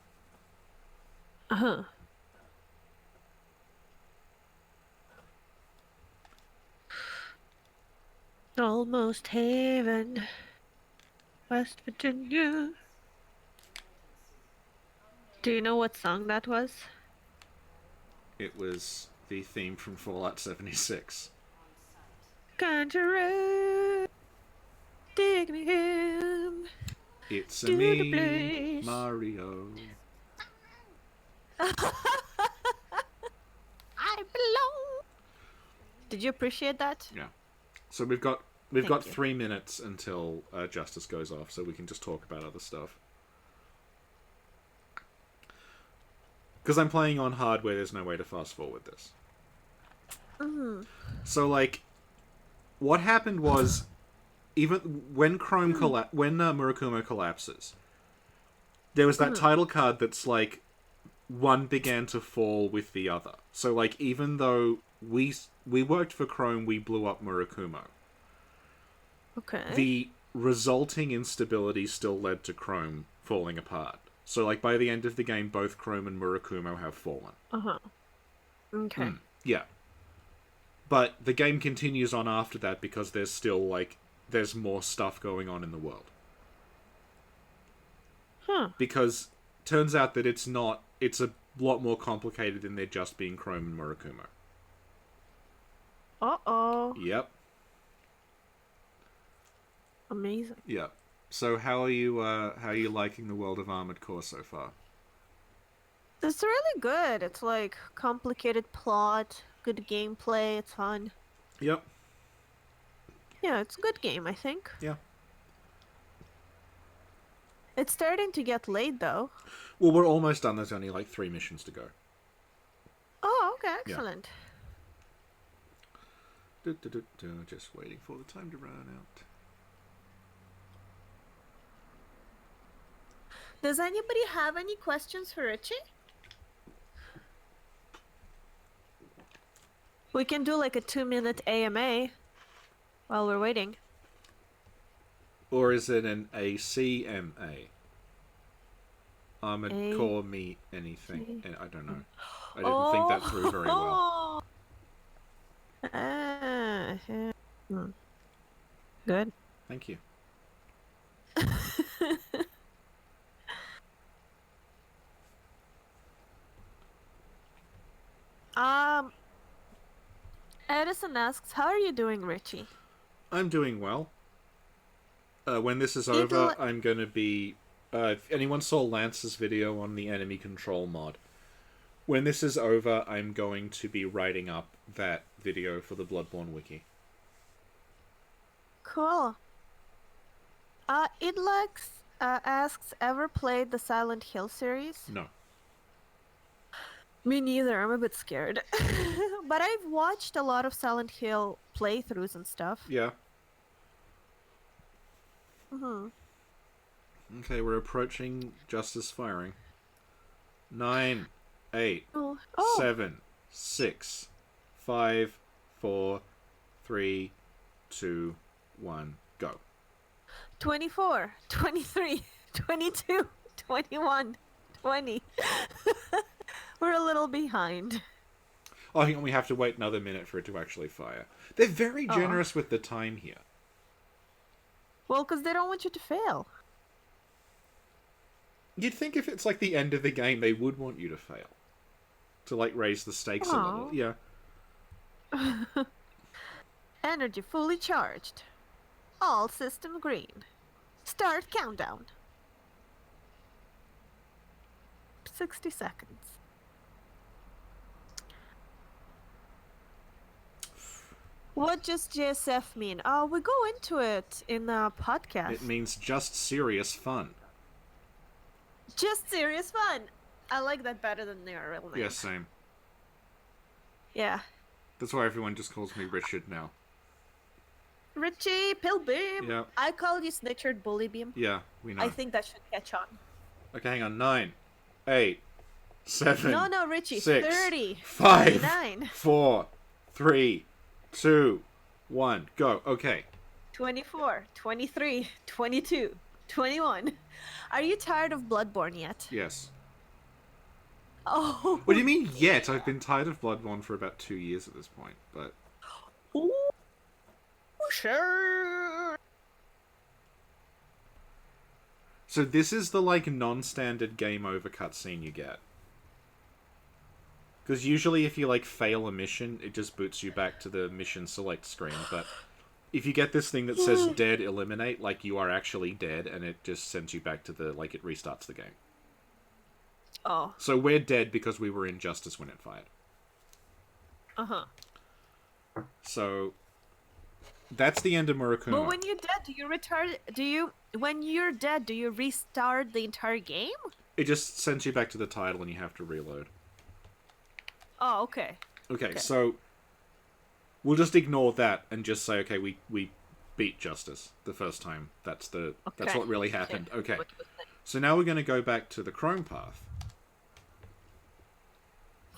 Uh-huh. Almost heaven, West Virginia. Do you know what song that was? It was the theme from Fallout 76. Conjurer, dig me him. It's a To the me, place. Mario. I belong. Did you appreciate that? Yeah. So we've got Thank you. 3 minutes until Justice goes off, so we can just talk about other stuff. Because I'm playing on hardware, there's no way to fast forward this. Mm-hmm. So like, what happened was, even when when Murakumo collapses, there was that title card that's like, one began to fall with the other. So like, even though we worked for Chrome, we blew up Murakumo. Okay. The resulting instability still led to Chrome falling apart. So like, by the end of the game, both Chrome and Murakumo have fallen. Uh-huh. Okay. Yeah. But the game continues on after that because there's still, like, there's more stuff going on in the world. Huh. Because turns out that it's a lot more complicated than there just being Chrome and Murakumo. Uh-oh. Yep. Amazing. Yep. So how are you liking the world of Armored Core so far? It's really good. It's like complicated plot, good gameplay, it's fun. Yep. Yeah, it's a good game, I think. Yeah. It's starting to get late though. Well, we're almost done. There's only like 3 missions to go. Oh, okay, excellent. Just waiting for the time to run out. Does anybody have any questions for Richie? We can do like a 2-minute AMA while we're waiting. Or is it an ACMA? Armored Core Me Anything. I don't know. I didn't think that through very well. Good. Thank you. Edison asks, how are you doing, Richie? I'm doing well. When this is over, I'm going to be... if anyone saw Lance's video on the enemy control mod, when this is over, I'm going to be writing up that video for the Bloodborne wiki. Cool. Idlex asks, ever played the Silent Hill series? No. Me neither, I'm a bit scared. But I've watched a lot of Silent Hill playthroughs and stuff. Yeah. Mm-hmm. Okay, we're approaching Justice firing. 9, 8, Oh. 7, 6, 5, 4, 3, 2, 1, go. 24, 23, 22, 21, 20. We're a little behind. Oh, I think we have to wait another minute for it to actually fire. They're very generous with the time here. Well, because they don't want you to fail. You'd think if it's like the end of the game, they would want you to fail. To like raise the stakes a little. Aw. Yeah. Energy fully charged. All system green. Start countdown. 60 seconds. What does JSF mean? Oh, we go into it in a podcast. It means just serious fun. Just serious fun. I like that better than their real name. Yeah, same. Yeah. That's why everyone just calls me Richard now. Richie, Pillbeam. Yeah. I call you Snitchard Bullybeam. Yeah, we know. I think that should catch on. Okay, hang on. 9, 8, 7. No, Richie. 6, 30. 5, 29. 4, 3, 2, 1. Go. Okay. 24. 23. 22. 21. Are you tired of Bloodborne yet? Yes. Oh. What do you mean yet? I've been tired of Bloodborne for about 2 years at this point, but... Ooh, sure. So this is the, like, non-standard game over cutscene you get. Because usually if you, like, fail a mission, it just boots you back to the mission select screen, but... If you get this thing that says dead eliminate, like, you are actually dead, and it just sends you back to the, like, it restarts the game. Oh. So we're dead because we were in Justice when it fired. Uh-huh. So... That's the end of Murakuma. But when you're dead, when you're dead, do you restart the entire game? It just sends you back to the title and you have to reload. Oh, okay. Okay, so... We'll just ignore that and just say, okay, we beat Justice the first time. That's what really happened. Okay. So now we're going to go back to the Chrome path.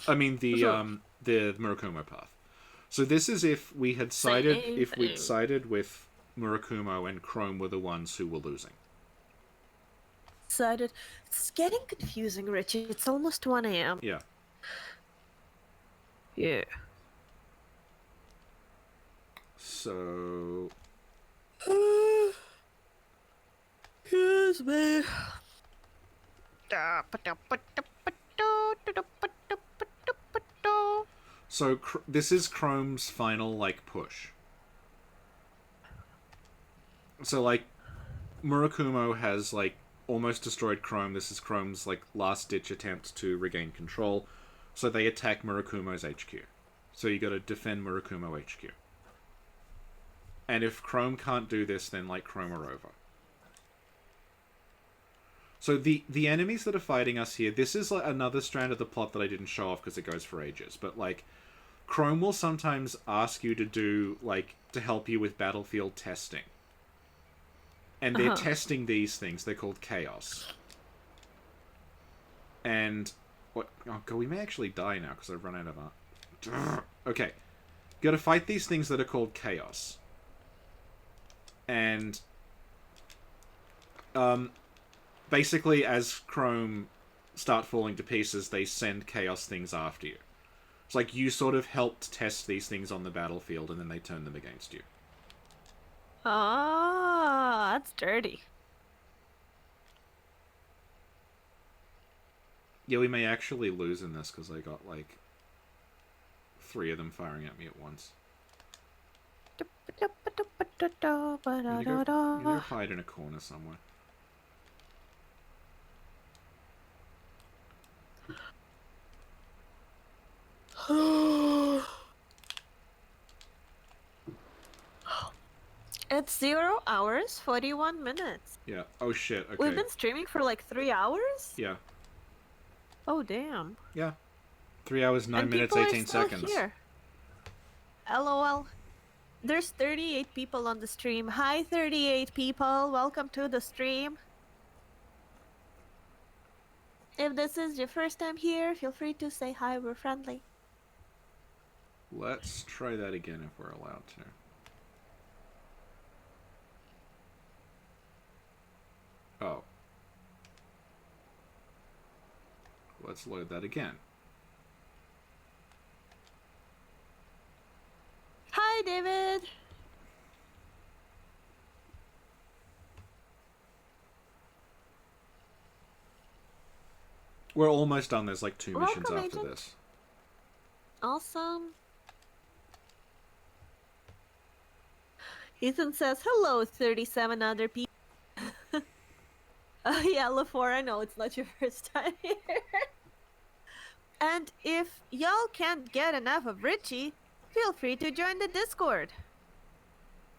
I mean, the Murakumo path. So this is if we had we'd sided with Murakumo and Chrome were the ones who were losing. Sided. It's getting confusing, Richie. It's almost 1 a.m. Yeah. Yeah. So... Excuse me. So this is Chrome's final, like, push. So, like, Murakumo has, like, almost destroyed Chrome. This is Chrome's, like, last-ditch attempt to regain control. So they attack Murakumo's HQ. So you gotta defend Murakumo HQ. And if Chrome can't do this, then, like, Chrome are over. So the enemies that are fighting us here, this is, like, another strand of the plot that I didn't show off because it goes for ages. But, like, Chrome will sometimes ask you to do, like, to help you with battlefield testing. And they're testing these things. They're called Chaos. And... what? Oh, God, we may actually die now because I've run out of art. Okay. You gotta fight these things that are called Chaos. And... basically, as Chrome start falling to pieces, they send Chaos things after you. It's like you sort of helped test these things on the battlefield, and then they turn them against you. Ah, that's dirty. Yeah, we may actually lose in this, because I got, like, 3 of them firing at me at once. You go hide in a corner somewhere. It's 0 hours, 41 minutes. Yeah. Oh, shit. Okay. We've been streaming for like 3 hours? Yeah. Oh, damn. Yeah. 3 hours, 9 minutes, 18 seconds. Here. LOL. There's 38 people on the stream. Hi, 38 people. Welcome to the stream. If this is your first time here, feel free to say hi. We're friendly. Let's try that again if we're allowed to. Oh. Let's load that again. Hi, David. We're almost done. There's like 2 missions Welcome, after Agent. this. Awesome. Ethan says, hello, 37 other people. Yeah, LaFour, I know it's not your first time here. And if y'all can't get enough of Richie, feel free to join the Discord.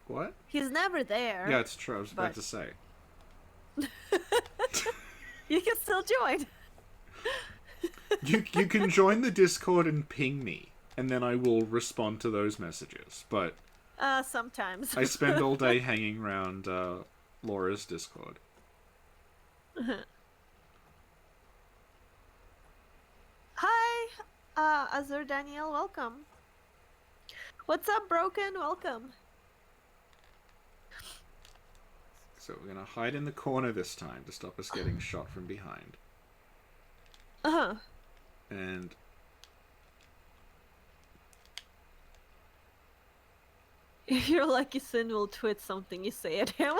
What? He's never there. Yeah, it's true. I was about but- to say. You can still join. You can join the Discord and ping me, and then I will respond to those messages. But Sometimes. I spend all day hanging around Laura's Discord. Hi, Azur Daniel, welcome. What's up, Broken? Welcome. So we're gonna hide in the corner this time to stop us getting shot from behind. Uh-huh. And If you're lucky, Sin will tweet something you say at him.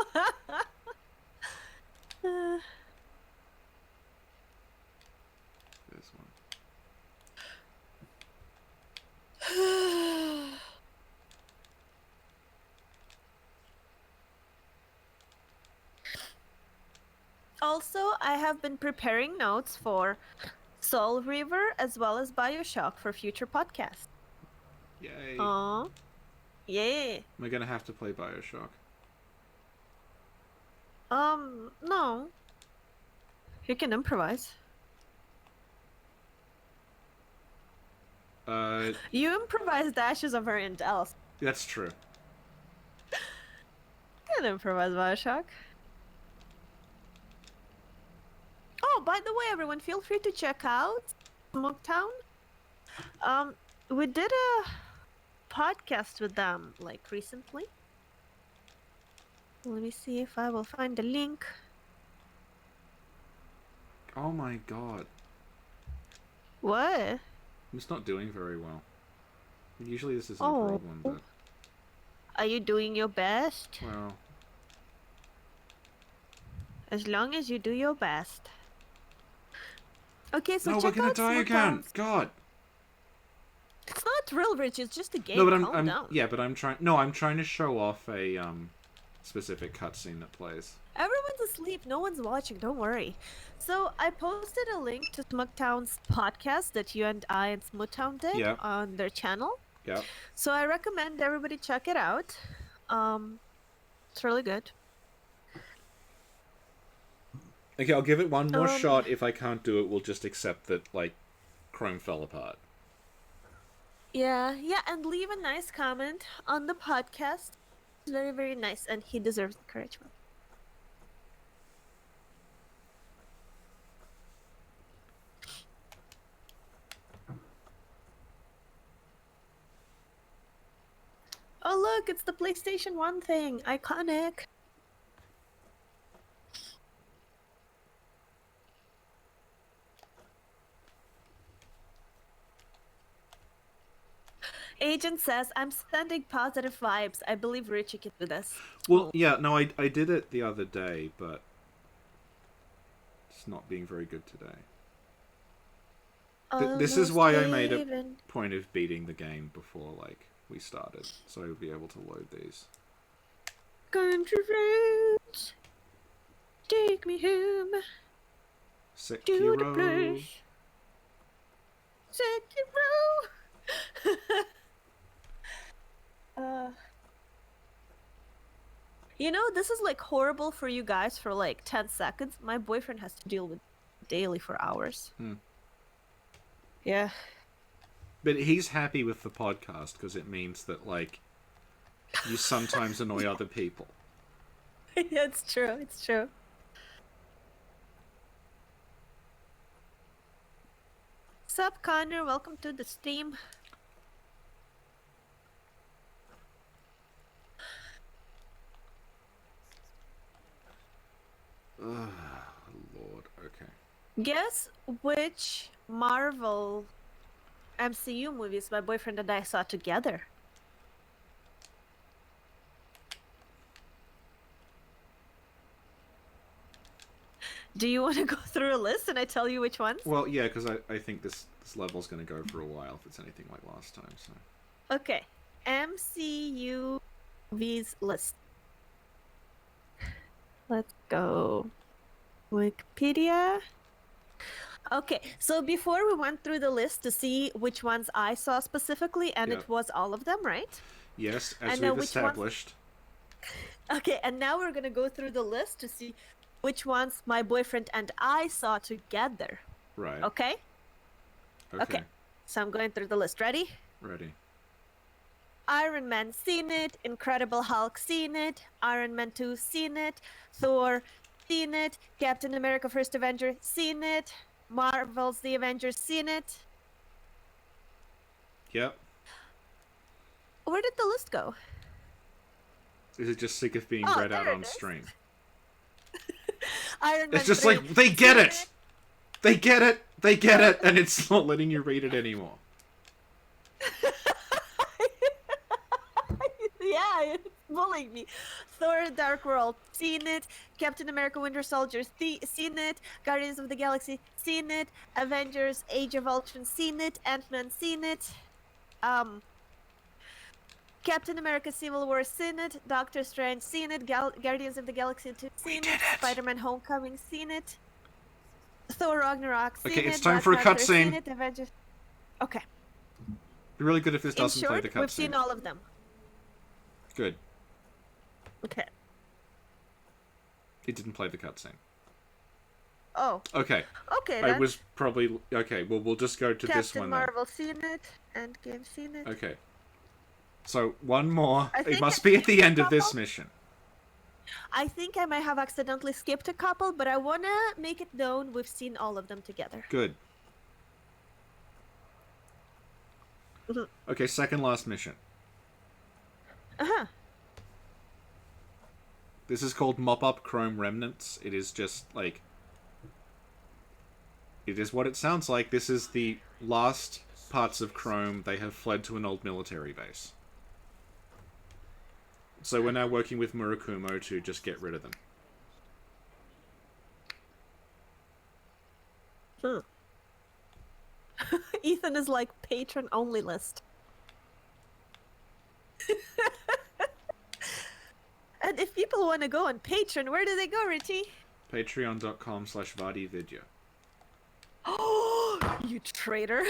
this one. Also, I have been preparing notes for Soul River as well as BioShock for future podcasts. Yay! Aww. Yeah. We're gonna have to play BioShock. No. You can improvise. You improvise dashes of variant else. That's true. You can improvise BioShock. Oh, by the way, everyone, feel free to check out Smoketown. We did a podcast with them, like, recently. Let me see if I will find the link. Oh my god. What? It's not doing very well. Usually this isn't a Oh. problem, but... Are you doing your best? Well... As long as you do your best. Okay, so no, we're check gonna out die again! Smoketown's- God! It's not real, Rich. It's just a game. No, but Calm I'm down. yeah, but I'm trying... No, I'm trying to show off a, specific cutscene that plays. Everyone's asleep. No one's watching. Don't worry. So I posted a link to Smoketown's podcast that you and I and Smoketown did Yeah. on their channel. Yeah. So I recommend everybody check it out. It's really good. Okay, I'll give it one more Um, shot. If I can't do it, we'll just accept that, like, Chrome fell apart. Yeah, and leave a nice comment on the podcast. It's very, very nice, and he deserves encouragement. Oh look, it's the PlayStation 1 thing. Iconic. Agent says, I'm sending positive vibes. I believe Richie can do this. Well, yeah, no, I did it the other day, but it's not being very good today. This is why I made a Even. point of beating the game before, like, we started, so I would be able to load these. Country roads, take me home to the Sekiro. place. Sekiro. You know, this is like horrible for you guys for like 10 seconds. My boyfriend has to deal with daily for hours. Yeah. But he's happy with the podcast because it means that, like, you sometimes annoy other people. Yeah, it's true. It's true. Sup, Connor? Welcome to the stream. Lord, okay. Guess which Marvel MCU movies my boyfriend and I saw together? Do you want to go through a list and I tell you which ones? Well, yeah, because I think this level's going to go for a while if it's anything like last time. So Okay. MCUV's list. Let's go. Wikipedia. Okay, so before we went through the list to see which ones I saw specifically, and Yeah. it was all of them, right? yes, I as know we've which ones- established. Okay, and now we're gonna go through the list to see which ones my boyfriend and I saw together. Right. Okay? Okay. Okay. So I'm going through the list. Ready? Ready. Iron Man, seen it. Incredible Hulk, seen it. Iron Man 2, seen it. Thor, seen it. Captain America First Avenger, seen it. Marvel's The Avengers, seen it. Yep. Where did the list go? Is it just sick of being Oh, read out there it on is. stream? Iron Man It's just 3, like, they get seen it! They get it! They get it! And it's not letting you read it anymore. Yeah, it's bullying me. Thor Dark World, seen it. Captain America Winter Soldier, seen it. Guardians of the Galaxy, seen it. Avengers Age of Ultron, seen it. Ant-Man, seen it. Captain America Civil War, seen it. Doctor Strange, seen it. Guardians of the Galaxy 2, seen did it. it. Spider-Man Homecoming, seen it. Thor Ragnarok, seen it. Okay, it's time Black for a Panther, cutscene. seen it. Avengers. Okay. Be really good if this In doesn't play short, the cutscene. we've seen all of them. Good. Okay. It didn't play the cutscene. Oh. Okay. Okay, I then. was probably... Okay, well, we'll just go to this Captain one Marvel, seen it. Endgame, seen it. then. Okay. So, one more. I It think must I be at the skipped a end of this couple. mission. I think I might have accidentally skipped a couple, but I wanna make it known we've seen all of them together. Good. Mhm. Okay, second last mission. Uh-huh. This is called Mop Up Chrome Remnants. It is just, like... It is what it sounds like. This is the last parts of Chrome. They have fled to an old military base. So we're now working with Murakumo to just get rid of them. Ethan is like patron only list. And if people want to go on Patreon, where do they go, Richie? Patreon.com/VadiVidya. Oh, you traitor.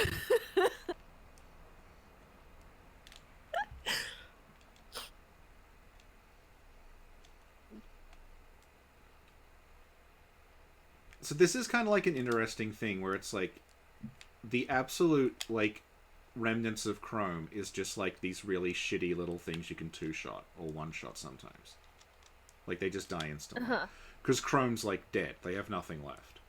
So this is kind of like an interesting thing where it's like the absolute like remnants of Chrome is just like these really shitty little things you can two-shot or one-shot sometimes. Like they just die instantly. Because Chrome's like dead. They have nothing left.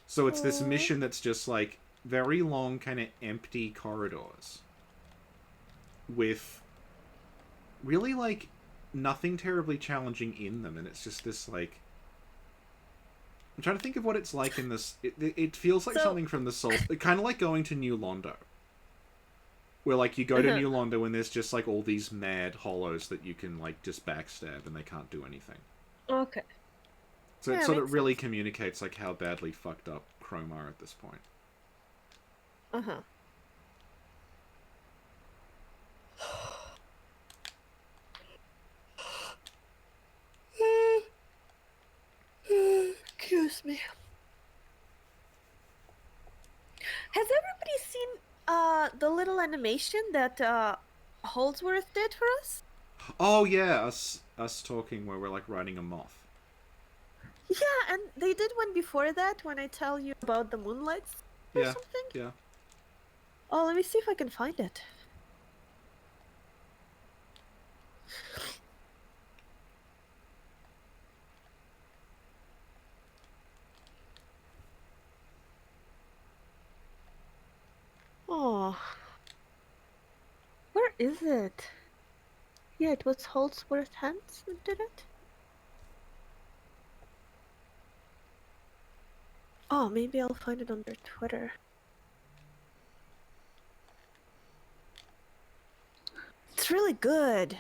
So it's this mission that's just like very long kind of empty corridors with really like nothing terribly challenging in them, and it's just this like I'm trying to think of what it's like in this. It feels like So- something from the Soul. Kind of like going to New Londo. Where, like, you go to New Londo and there's just, like, all these mad hollows that you can, like, just backstab and they can't do anything. Okay. So Yeah, it sort makes of really communicates, like, how badly fucked up Chrome are at this point. Uh-huh. Excuse me. Has everybody seen the little animation that Holdsworth did for us? Oh, yeah, us talking where we're, like, riding a moth. Yeah, and they did one before that when I tell you about the moonlights or Yeah, something. yeah. Oh, let me see if I can find it. Oh. Where is it? Yeah, it was Holdsworth Hands who did it. Oh, maybe I'll find it on their Twitter. It's really good.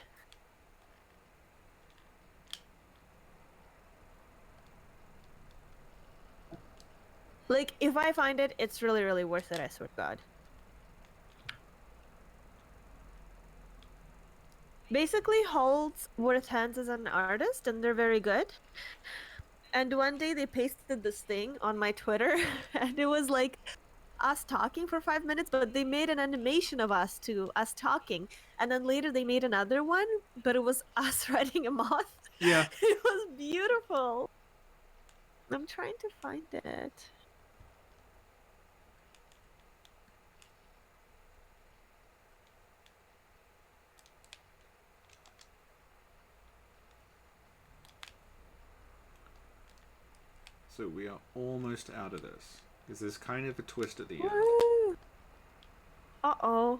Like, if I find it, it's really, really worth it, I swear to God. Basically, Holtz worth hands as an artist, and they're very good. And one day they pasted this thing on my Twitter, and it was like us talking for 5 minutes, but they made an animation of us talking, and then later they made another one, but it was us riding a moth. Yeah. It was beautiful. I'm trying to find it. So we are almost out of this. Because there's kind of a twist at the end. Woo! Uh-oh.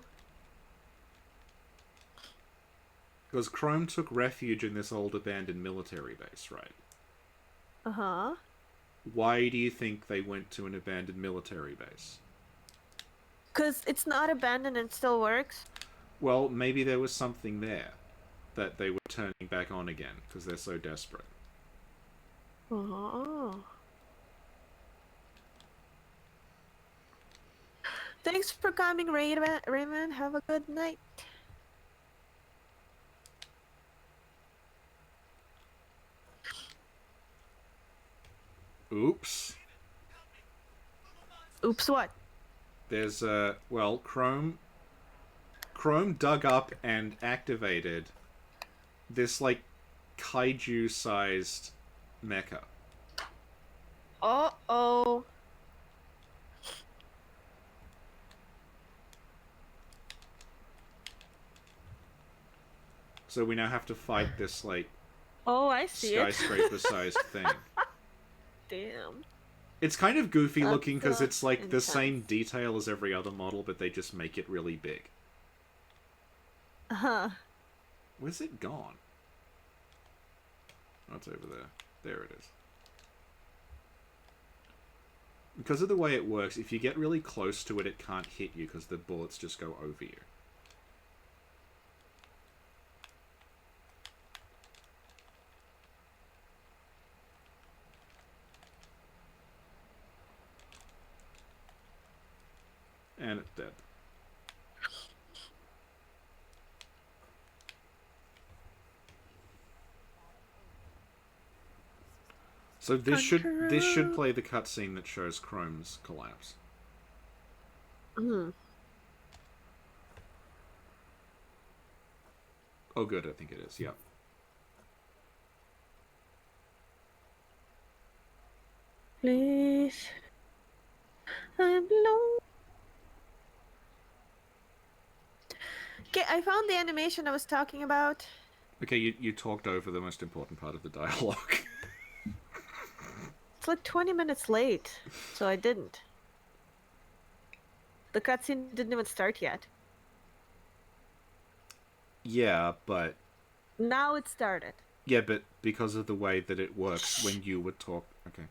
Because Chrome took refuge in this old abandoned military base, right? Uh-huh. Why do you think they went to an abandoned military base? Because it's not abandoned and still works. Well, maybe there was something there that they were turning back on again because they're so desperate. Oh. Thanks for coming, Raymond. Have a good night. Oops. Oops, what? There's well, Chrome dug up and activated this like kaiju-sized mecha. Uh-oh. So we now have to fight this like Oh, I see it. skyscraper-sized thing. Damn. It's kind of goofy That's, looking because it's like the intense. same detail as every other model, but they just make it really big. Uh-huh. Where's it gone? Oh, it's over there. There it is. Because of the way it works, if you get really close to it, it can't hit you because the bullets just go over you. And it's dead. So this should play the cutscene that shows Chrome's collapse. Hmm. Oh, good. I think it is. Yep. Please. I'm low. Okay, I found the animation I was talking about. Okay, you talked over the most important part of the dialogue. It's like 20 minutes late, so I didn't. The cutscene didn't even start yet. Yeah, but Now it started. yeah, but because of the way that it works when you would talk. Okay.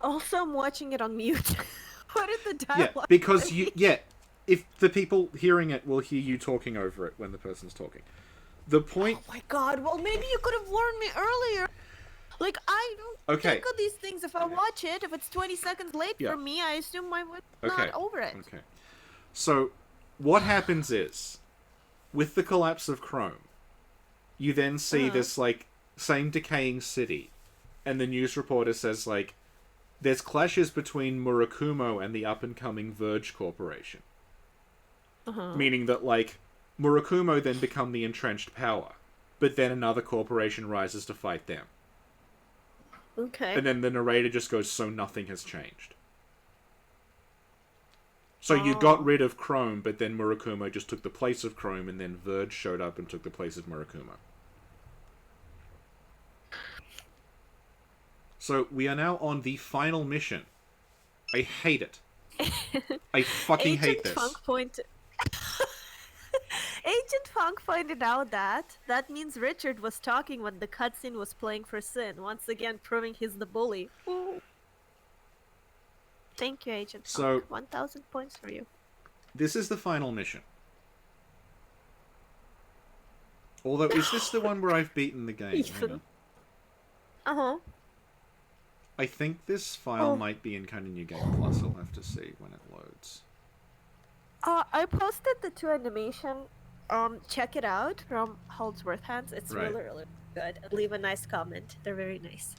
Also, I'm watching it on mute. What is the Yeah, dialogue? because say? you. Yeah, if the people hearing it will hear you talking over it when the person's talking. The point. Oh my god, well, maybe you could have warned me earlier. Like, I don't Okay. think of these things if I watch it. If it's 20 seconds late Yeah. for me, I assume I would Okay. not over it. Okay. So, what happens is, with the collapse of Chrome, you then see this, like, same decaying city, and the news reporter says, like, there's clashes between Murakumo and the up-and-coming Verge Corporation. Meaning that, like, Murakumo then become the entrenched power, but then another corporation rises to fight them. Okay. And then the narrator just goes, so nothing has changed. So you got rid of Chrome, but then Murakumo just took the place of Chrome, and then Verge showed up and took the place of Murakumo. So we are now on the final mission. I hate it. I fucking hate this. Funk Point. Agent Agent Funk pointed out that means Richard was talking when the cutscene was playing for Sin, once again proving he's the bully. Ooh. Thank you, Agent So- Funk. 1,000 points for you. This is the final mission. Although, is this the one where I've beaten the game? Hang on. Uh-huh. I think this file Oh. might be in kind of New Game Plus. I'll have to see when it loads. I posted the 2 animation. Check it out from Holdsworth Hands. It's Right. really, really good. And leave a nice comment. They're very nice.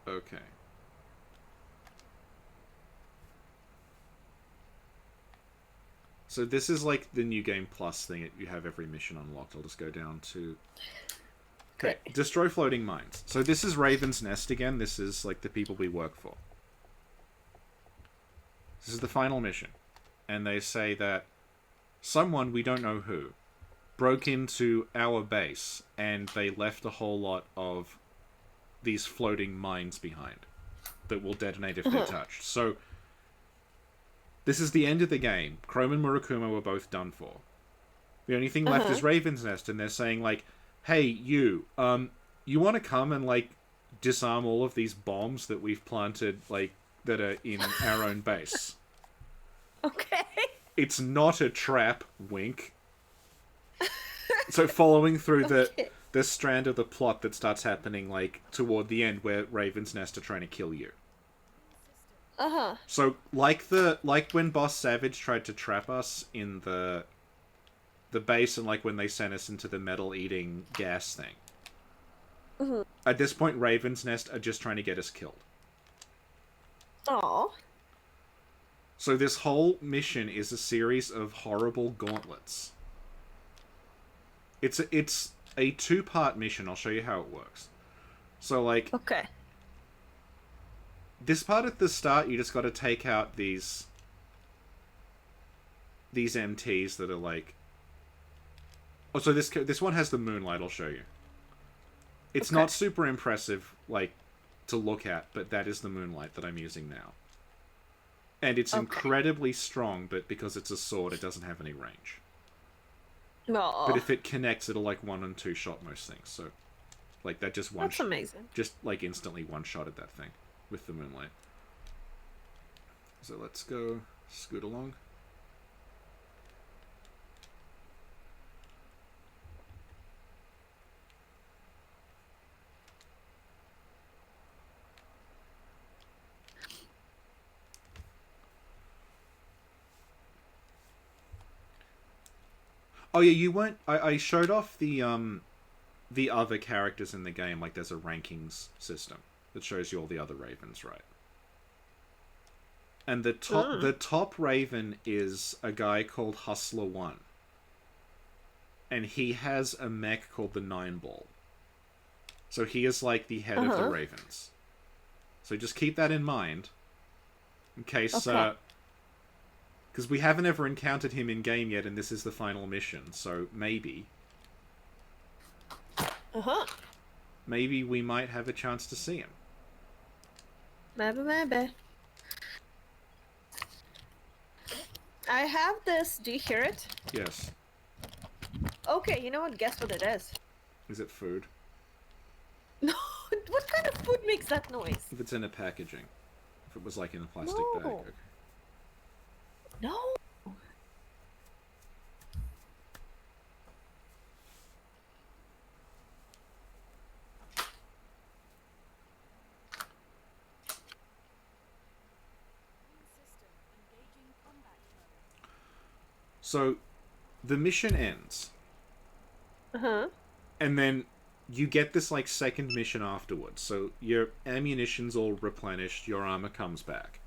Okay. So this is like the New Game Plus thing. You have every mission unlocked. I'll just go down to... Okay, destroy floating mines. So this is Raven's Nest again. This is like the people we work for. This is the final mission. And they say that someone, we don't know who, broke into our base and they left a whole lot of these floating mines behind that will detonate if they're touched. So this is the end of the game. Chrome and Murakuma were both done for. The only thing left is Raven's Nest, and they're saying like, hey, you want to come and like disarm all of these bombs that we've planted, like, that are in our own base. Okay. It's not a trap, wink. So following through the strand of the plot that starts happening like toward the end where Raven's Nest are trying to kill you. Uh-huh. So like when Boss Savage tried to trap us in the base, and like when they sent us into the metal eating gas thing. Mm-hmm. At this point, Raven's Nest are just trying to get us killed. Aww. So this whole mission is a series of horrible gauntlets. It's a 2-part mission. I'll show you how it works. So like, Okay. this part at the start, you just got to take out these MTs that are like... Oh, so this one has the moonlight, I'll show you. It's not super impressive, like, to look at, but that is the moonlight that I'm using now. And it's incredibly strong, but because it's a sword, it doesn't have any range. No. But if it connects, it'll, like, 1 and 2 shot most things, so... Like, that just That's amazing. Just, like, instantly one-shotted that thing with the moonlight. So let's go scoot along. Oh yeah, you weren't... I showed off the other characters in the game. Like, there's a rankings system that shows you all the other Ravens, right? And the top Raven is a guy called Hustler 1. And he has a mech called the 9-Ball. So he is like the head of the Ravens. So just keep that in mind. In case... because we haven't ever encountered him in-game yet, and this is the final mission, so maybe... Maybe we might have a chance to see him. Maybe. I have this. Do you hear it? Yes. Okay, you know what? Guess what it is. Is it food? No, what kind of food makes that noise? If it's in a packaging. If it was like in a plastic bag. No. Okay. No. So, the mission ends. And then you get this, like, second mission afterwards. So, your ammunition's all replenished, your armor comes back.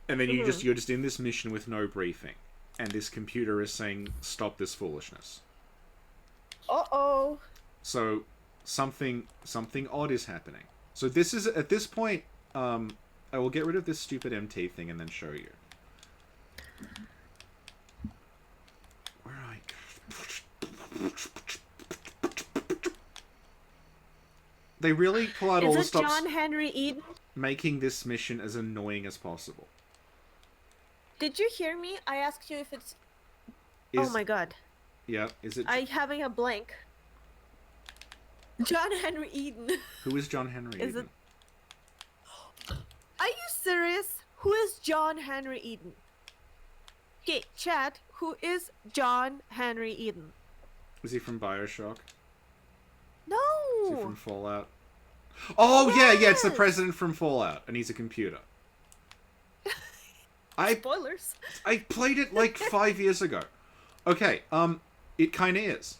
And then you're just in this mission with no briefing. And this computer is saying, stop this foolishness. Uh-oh. So, something odd is happening. So this is, at this point, I will get rid of this stupid MT thing and then show you. Where are I? They really pull out all the Is it stops, John Henry Eden? making this mission as annoying as possible. Did you hear me? I asked you if it's... Is, Oh my god. Yeah, is it... I having a blank. John Henry Eden. Who is John Henry Is Eden? Are you serious? Who is John Henry Eden? Okay, chat, who is John Henry Eden? Is he from BioShock? No! Is he from Fallout? Oh, yeah, it's the Yes! president from Fallout, and he's a computer. I Spoilers. played it like 5 years ago. Okay, it kinda is.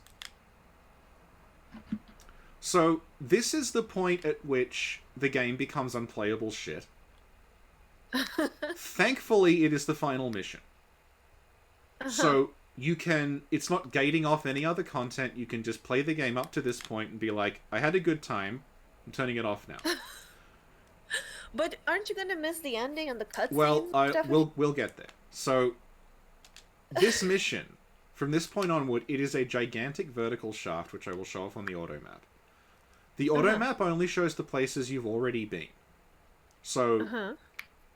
So, this is the point at which the game becomes unplayable shit. Thankfully, it is the final mission. So, you can... It's not gating off any other content. You can just play the game up to this point and be like, I had a good time. I'm turning it off now. But aren't you gonna miss the ending and the cutscenes? Well, we'll get there. So, this mission, from this point onward, it is a gigantic vertical shaft, which I will show off on the auto map. The auto map only shows the places you've already been. So,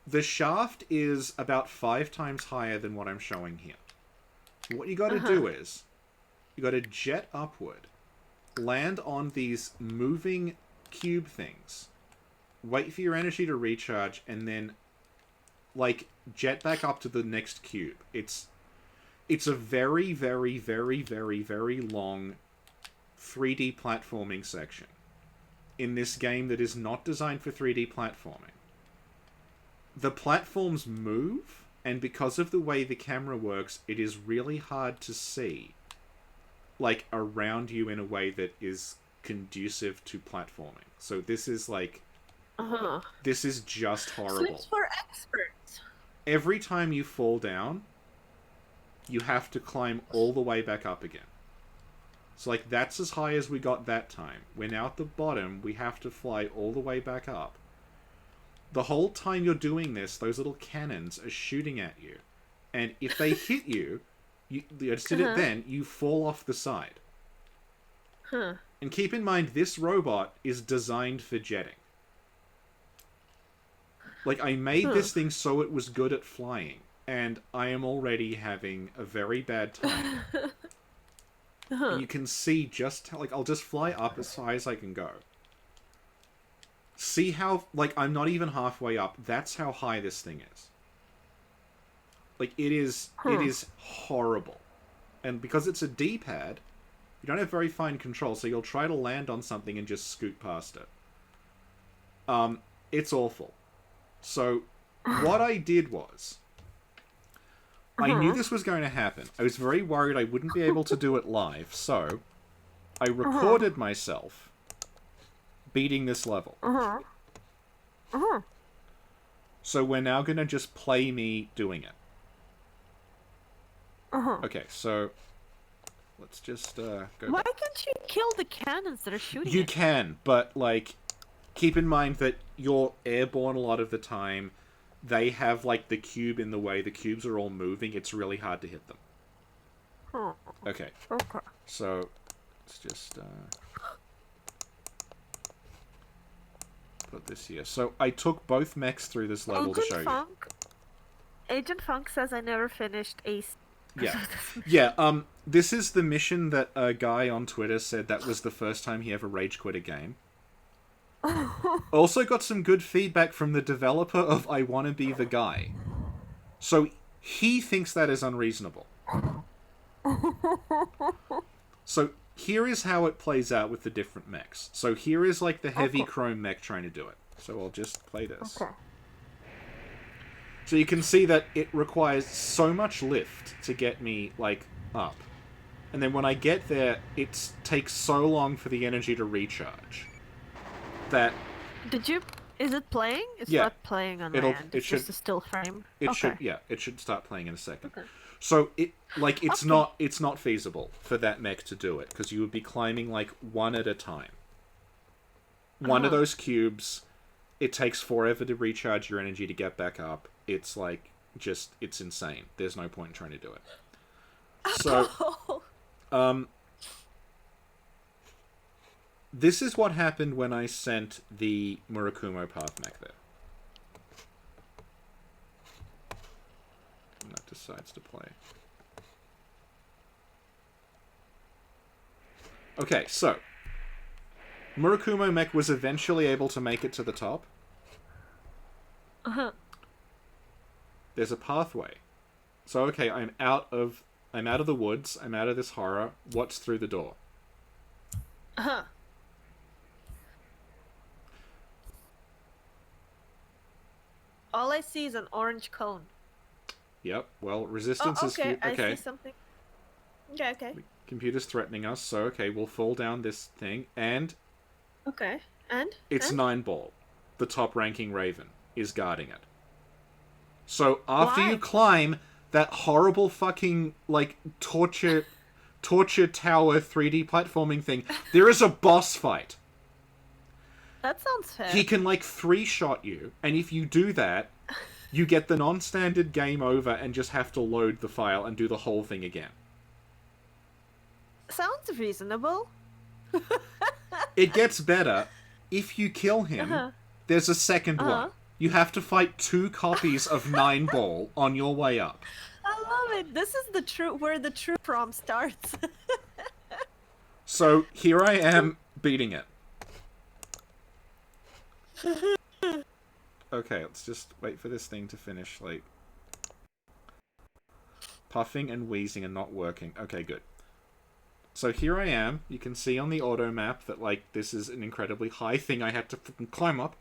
the shaft is about 5 times higher than what I'm showing here. What you gotta do is, you gotta jet upward, land on these moving cube things, wait for your energy to recharge, and then, like, jet back up to the next cube. It's a very, very, very, very, very long 3D platforming section in this game that is not designed for 3D platforming. The platforms move, and because of the way the camera works, it is really hard to see, like, around you in a way that is conducive to platforming. So this is, like... This is just horrible. So it's for experts. Every time you fall down, you have to climb all the way back up again. So, like, that's as high as we got that time. We're now at the bottom. We have to fly all the way back up. The whole time you're doing this, those little cannons are shooting at you. And if they hit you, I just did it then, you fall off the side. And keep in mind, this robot is designed for jetting. Like, I made this thing so it was good at flying. And I am already having a very bad time. And you can see just how, like, I'll just fly up as high as I can go. See how, like, I'm not even halfway up. That's how high this thing is. Like, it is horrible. And because it's a D-pad, you don't have very fine control, so you'll try to land on something and just scoot past it. It's awful. So, what I did was... I knew this was going to happen. I was very worried I wouldn't be able to do it live, so I recorded myself beating this level. So we're now going to just play me doing it. Okay, so let's just go Why back. can't you kill the cannons that are shooting You it? can, but, like, keep in mind that you're airborne a lot of the time. They have, like, the cube in the way. The cubes are all moving. It's really hard to hit them. Okay. So, let's just put this here. So, I took both mechs through this level to show you. Agent Funk says I never finished Ace. Yeah. Yeah, this is the mission that a guy on Twitter said that was the first time he ever rage quit a game. Also got some good feedback from the developer of I Wanna Be the Guy. So he thinks that is unreasonable. So here is how it plays out with the different mechs. So here is like the heavy chrome mech trying to do it. So I'll just play this. So you can see that it requires so much lift to get me, like, up. And then when I get there, it takes so long for the energy to recharge. That Is it playing? It's Yeah. not playing on my end. It It's should- just a still frame. it should start playing in a second. So it's not feasible for that mech to do it because you would be climbing like one at a time. One of those cubes, it takes forever to recharge your energy to get back up. It's like it's insane. There's no point in trying to do it. So this is what happened when I sent the Murakumo path mech there. And that decides to play. Okay, so Murakumo mech was eventually able to make it to the top. Uh-huh. There's a pathway. So okay, I'm out of the woods, I'm out of this horror. What's through the door? Uh-huh. All I see is an orange cone. Yep, well, resistance is... okay, Okay, I see something. Okay. computer's threatening us, so okay, we'll fall down this thing, and... Okay, and? It's and? 9-ball. The top-ranking Raven is guarding it. So after Why? you climb that horrible fucking, like, torture tower 3D platforming thing, there is a boss fight. That sounds fair. He can, like, 3-shot you, and if you do that, you get the non-standard game over and just have to load the file and do the whole thing again. Sounds reasonable. It gets better. If you kill him, there's a second one. You have to fight 2 copies of 9-ball on your way up. I love it. This is where the true prom starts. So here I am beating it. Okay, let's just wait for this thing to finish, like... Puffing and wheezing and not working. Okay, good. So here I am. You can see on the auto map that, like, this is an incredibly high thing I had to fucking climb up.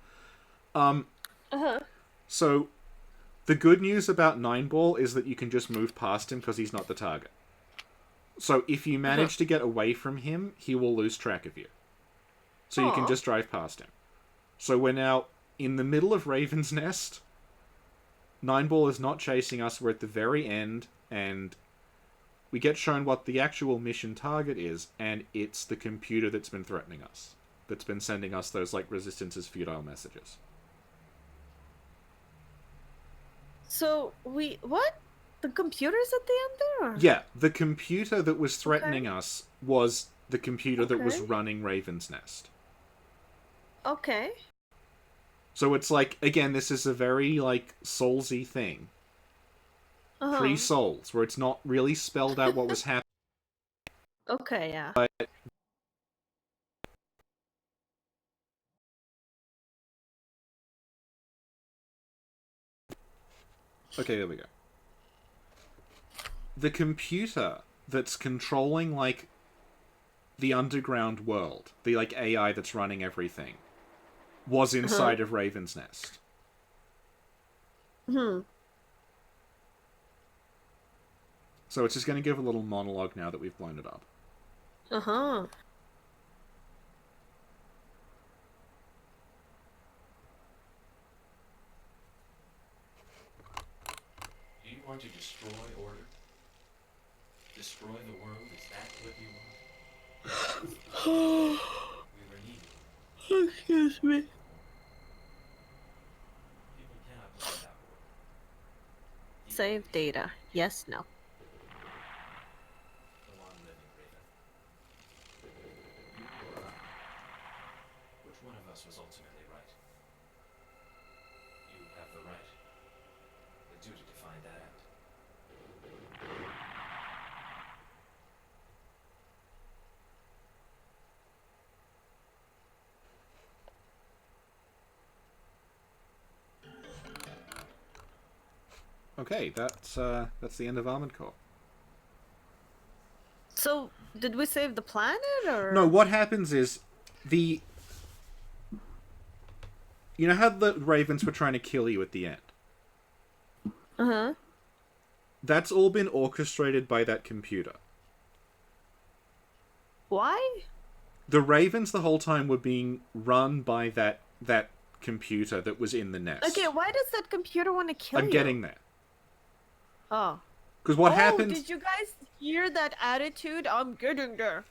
So, the good news about 9-ball is that you can just move past him because he's not the target. So if you manage to get away from him, he will lose track of you. So you can just drive past him. So we're now in the middle of Raven's Nest. 9-ball is not chasing us. We're at the very end, and we get shown what the actual mission target is, and it's the computer that's been threatening us. That's been sending us those, like, Resistance's futile messages. So, what? The computer's at the end there? Or? Yeah, the computer that was threatening us was the computer that was running Raven's Nest. Okay. So it's like, again, this is a very, like, Soulsy thing. Pre-Souls, where it's not really spelled out what was happening. Okay, yeah. But okay, there we go. The computer that's controlling, like, the underground world, the, like, AI that's running everything, was inside of Raven's Nest. So it's just going to give a little monologue now that we've blown it up. Do you want to destroy order? Destroy the world? Is that what you want? We were needed. Excuse me. People cannot live without order. Save data. Yes, no. Go on living, Raven. You or I? Which one of us was ultimately right? You have the right. The duty to find that out. Okay, that's the end of Armored Core. So, did we save the planet, or...? No, what happens is, you know how the Ravens were trying to kill you at the end? That's all been orchestrated by that computer. Why? The Ravens the whole time were being run by that computer that was in the nest. Okay, why does that computer want to kill you? I'm getting there. Oh. Because what happens... did you guys hear that attitude? I'm getting there.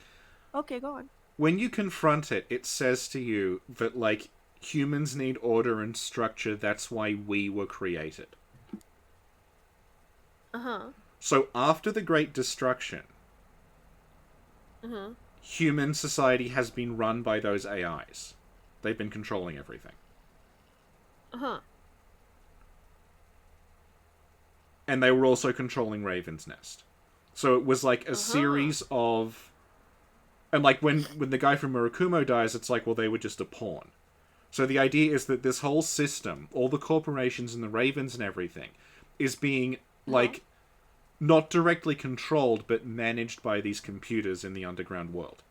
Okay, go on. When you confront it, it says to you that, like, humans need order and structure, that's why we were created. So after the Great Destruction, human society has been run by those AIs. They've been controlling everything. Uh-huh. And they were also controlling Raven's Nest. So it was like a series of... And like when the guy from Murakumo dies, it's like, well, they were just a pawn. So the idea is that this whole system, all the corporations and the Ravens and everything, is being, like, not directly controlled, but managed by these computers in the underground world.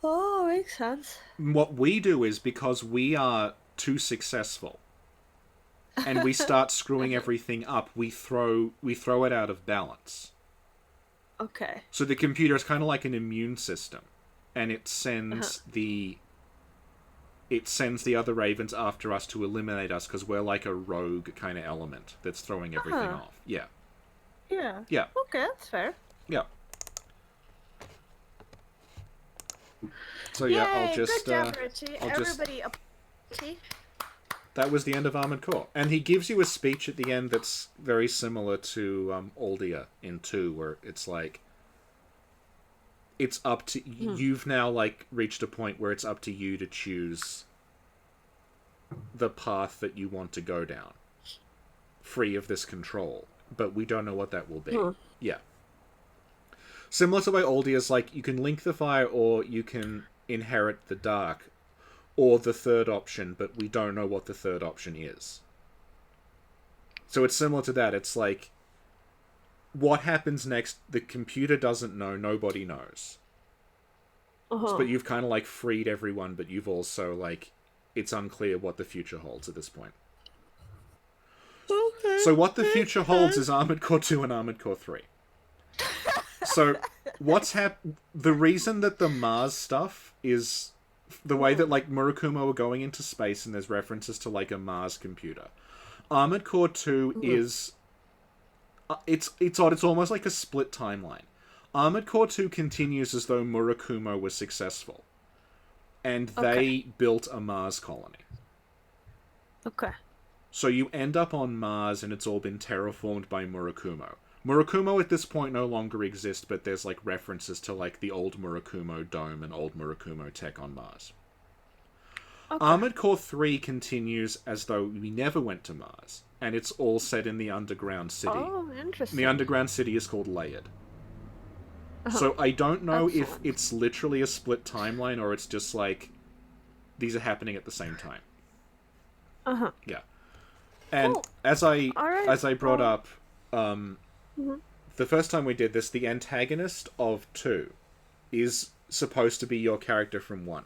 Oh, makes sense. What we do is, because we are too successful, and we start screwing everything up, we throw it out of balance. Okay. So the computer is kind of like an immune system, and it sends the other Ravens after us to eliminate us because we're like a rogue kind of element that's throwing everything off. Yeah. Yeah. Yeah. Okay, that's fair. Yeah. So yeah, Yay, I'll just good job, Richie. I'll just Everybody Richie. that was the end of Armored Core. And he gives you a speech at the end that's very similar to Aldia in 2, where it's like, it's up to... You've now, like, reached a point where it's up to you to choose the path that you want to go down. Free of this control. But we don't know what that will be. Yeah. Similar to why Aldia's like, you can link the fire or you can inherit the dark. Or the third option, but we don't know what the third option is. So it's similar to that. It's like, what happens next, the computer doesn't know, nobody knows. But you've kind of, like, freed everyone, but you've also, like, it's unclear what the future holds at this point. Okay. So what the future holds is Armored Core 2 and Armored Core 3. So, the reason that the Mars stuff is... The way that, like, Murakumo are going into space and there's references to, like, a Mars computer. Armored Core 2 is... It's odd. It's almost like a split timeline. Armored Core 2 continues as though Murakumo was successful. And they built a Mars colony. Okay. So you end up on Mars and it's all been terraformed by Murakumo. Murakumo at this point no longer exists, but there's, like, references to, like, the old Murakumo dome and old Murakumo tech on Mars. Okay. Armored Core 3 continues as though we never went to Mars, and it's all set in the underground city. Oh, interesting. The underground city is called Layered. So I don't know if it's literally a split timeline or it's just, like, these are happening at the same time. Yeah. And as I brought up... The first time we did this, the antagonist of 2 is supposed to be your character from 1.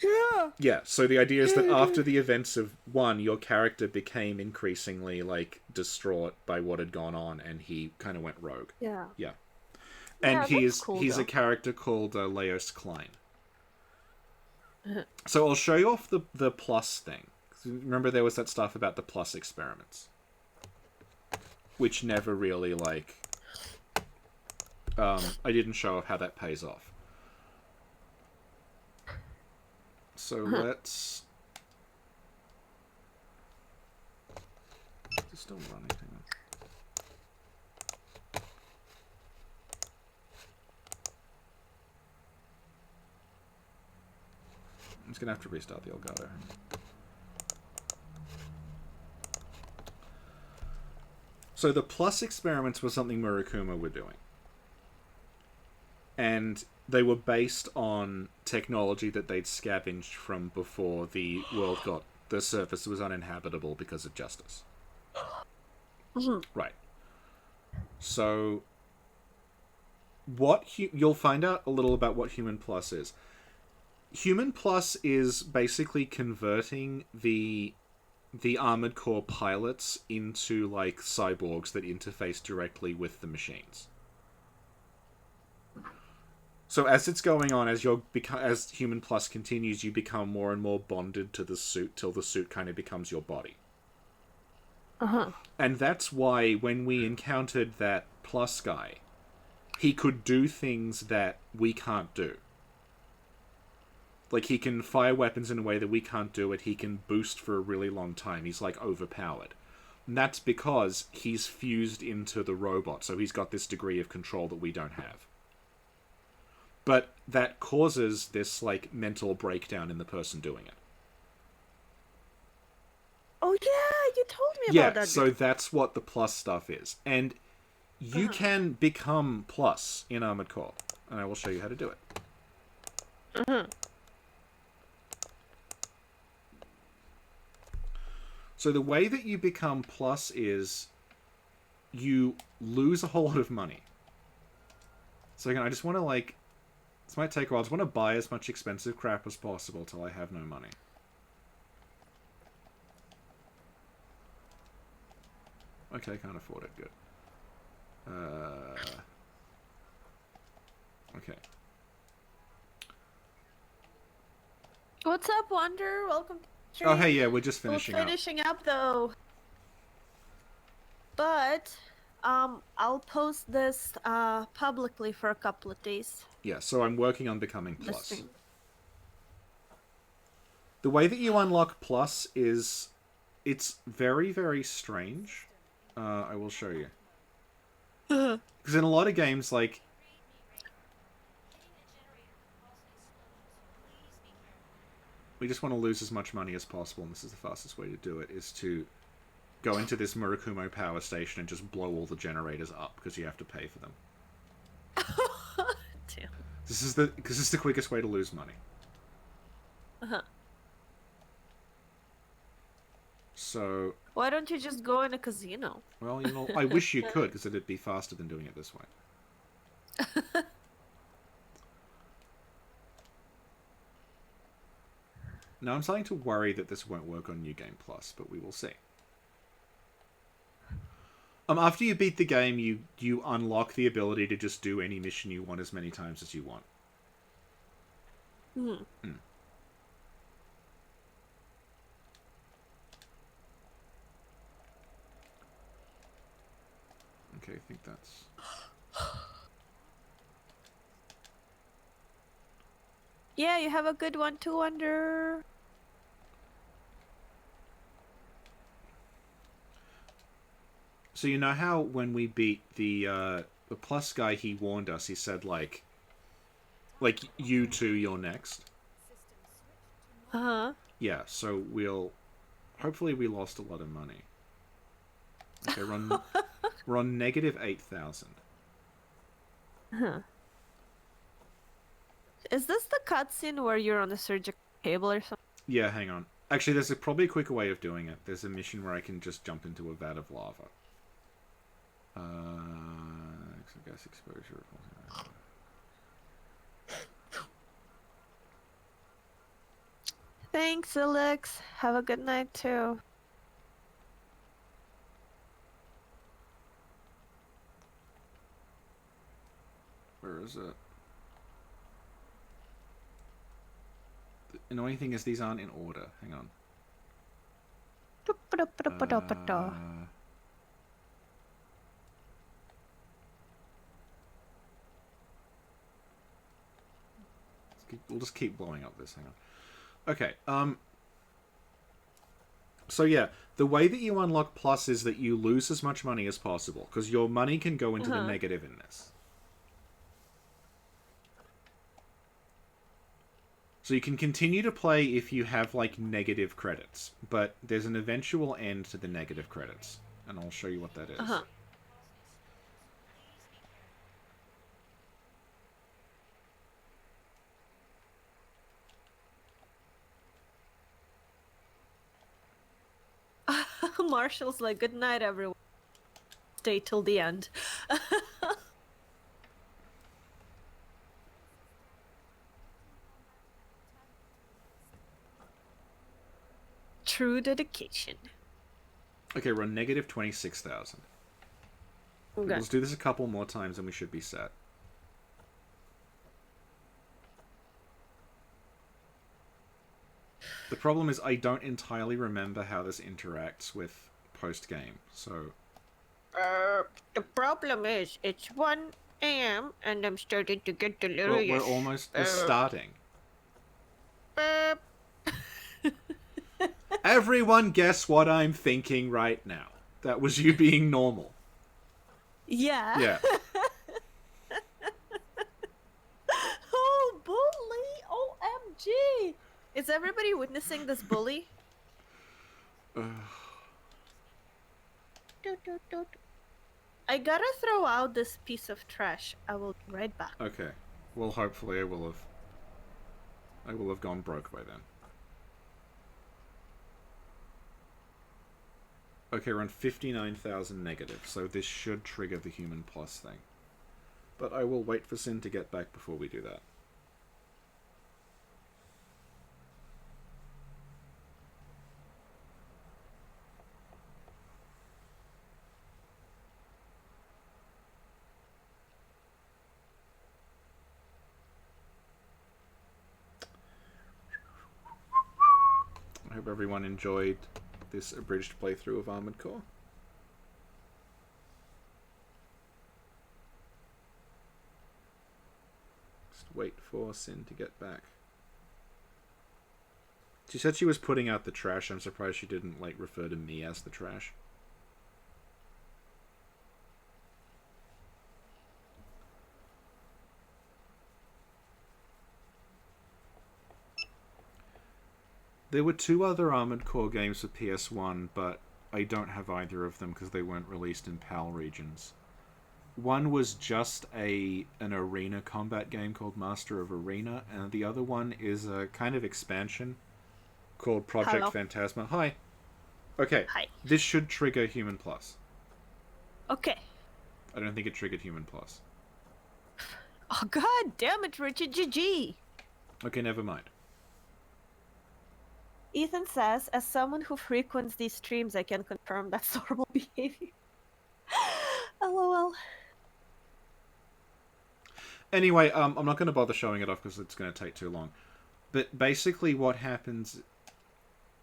Yeah. Yeah, so the idea is that after the events of 1, your character became increasingly, like, distraught by what had gone on, and he kind of went rogue. Yeah. Yeah. And Yeah, he's a character called Leos Klein. So I'll show you off the plus thing. Remember there was that stuff about the plus experiments? Which never really, like... I didn't show off how that pays off. So let's... Is it still running? Hang on. I'm just gonna have to restart the Elgato. So the plus experiments were something Murakumo were doing. And they were based on technology that they'd scavenged from before the surface was uninhabitable because of justice. Right. So, you'll find out a little about what Human Plus is. Human Plus is basically converting the Armored Core pilots into, like, cyborgs that interface directly with the machines. So as it's going on, as Human Plus continues, you become more and more bonded to the suit till the suit kind of becomes your body. And that's why when we encountered that Plus guy, he could do things that we can't do. Like, he can fire weapons in a way that we can't do it. He can boost for a really long time. He's, like, overpowered. And that's because he's fused into the robot, so he's got this degree of control that we don't have. but that causes this, like, mental breakdown in the person doing it. Oh yeah, you told me Yeah, about that. so that's what the plus stuff is. And you can become plus in Armored Core, and I will show you how to do it. So the way that you become plus is you lose a whole lot of money. So again, I just want to, like, this might take a while. I just want to buy as much expensive crap as possible till I have no money. Okay, can't afford it. Good. Okay. What's up, Wonder? Welcome to the stream. Oh, hey, yeah, we're just finishing We're up. finishing up though. But I'll post this publicly for a couple of days. Yeah, so I'm working on becoming The plus. stream. The way that you unlock plus is... it's very, very strange. I will show you. Because in a lot of games, like... we just want to lose as much money as possible, and this is the fastest way to do it, is to go into this Murakumo power station and just blow all the generators up, because you have to pay for them. Damn. This is the quickest way to lose money. So... why don't you just go in a casino? well, you know, I wish you could, because it'd be faster than doing it this way. Now, I'm starting to worry that this won't work on New Game Plus, but we will see. After you beat the game, you unlock the ability to just do any mission you want as many times as you want. Okay, I think that's... yeah, you have a good one too, Wonder. So you know how when we beat the plus guy, he warned us, he said, like, you two, you're next? Yeah, so hopefully we lost a lot of money. Okay, we're on negative 8,000. Is this the cutscene where you're on the surgical table or something? Yeah, hang on. Actually, there's probably a quicker way of doing it. There's a mission where I can just jump into a vat of lava. Gas exposure. Thanks, Alex. Have a good night too. Where is it? The annoying thing is these aren't in order. Hang on. We'll just keep blowing up this. Hang on. Okay. So yeah, the way that you unlock plus is that you lose as much money as possible, because your money can go into the negative in this. So you can continue to play if you have, like, negative credits, but there's an eventual end to the negative credits, and I'll show you what that is. Marshall's like, good night, everyone. Stay till the end. True dedication. Okay, we're on negative 26,000. Okay. Let's do this a couple more times and we should be set. The problem is I don't entirely remember how this interacts with post-game, so... The problem is, it's 1 a.m. and I'm starting to get delirious. Well, we're starting. Everyone guess what I'm thinking right now. That was you being normal. Yeah. Yeah. Gee, is everybody witnessing this bully? I gotta throw out this piece of trash. I will be right back. Okay. Well, hopefully I will have gone broke by then. Okay, we're on 59,000 negative, so this should trigger the human plus thing. But I will wait for Sin to get back before we do that. I hope everyone enjoyed this abridged playthrough of Armored Core. Just wait for Sin to get back. She said she was putting out the trash. I'm surprised she didn't, like, refer to me as the trash. There were 2 other Armored Core games for PS1, but I don't have either of them because they weren't released in PAL regions. One was just an arena combat game called Master of Arena, and the other one is a kind of expansion called Project Hello. Phantasma. Hi. Okay. Hi. This should trigger Human Plus. Okay. I don't think it triggered Human Plus. Oh god damn it, Richard, GG! Okay, never mind. Ethan says, as someone who frequents these streams, I can confirm that's horrible behavior. LOL. Anyway, I'm not going to bother showing it off because it's going to take too long. But basically what happens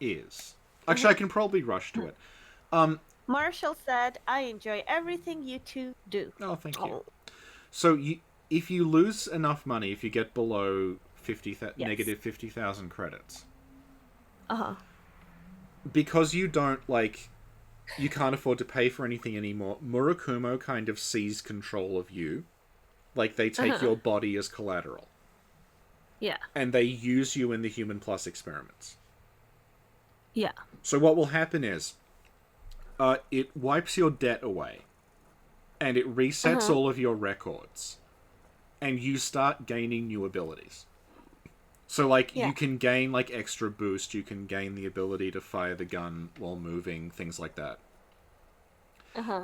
is... Actually, I can probably rush to it. Marshall said, I enjoy everything you two do. Oh, thank you. So if you lose enough money, if you get below negative 50,000 credits... Uh-huh. Because you don't, like... You can't afford to pay for anything anymore, Murakumo kind of seize control of you. Like, they take your body as collateral. Yeah. And they use you in the Human Plus experiments. Yeah. So what will happen is, it wipes your debt away, and it resets all of your records, and you start gaining new abilities. So, like, you can gain, like, extra boost, you can gain the ability to fire the gun while moving, things like that.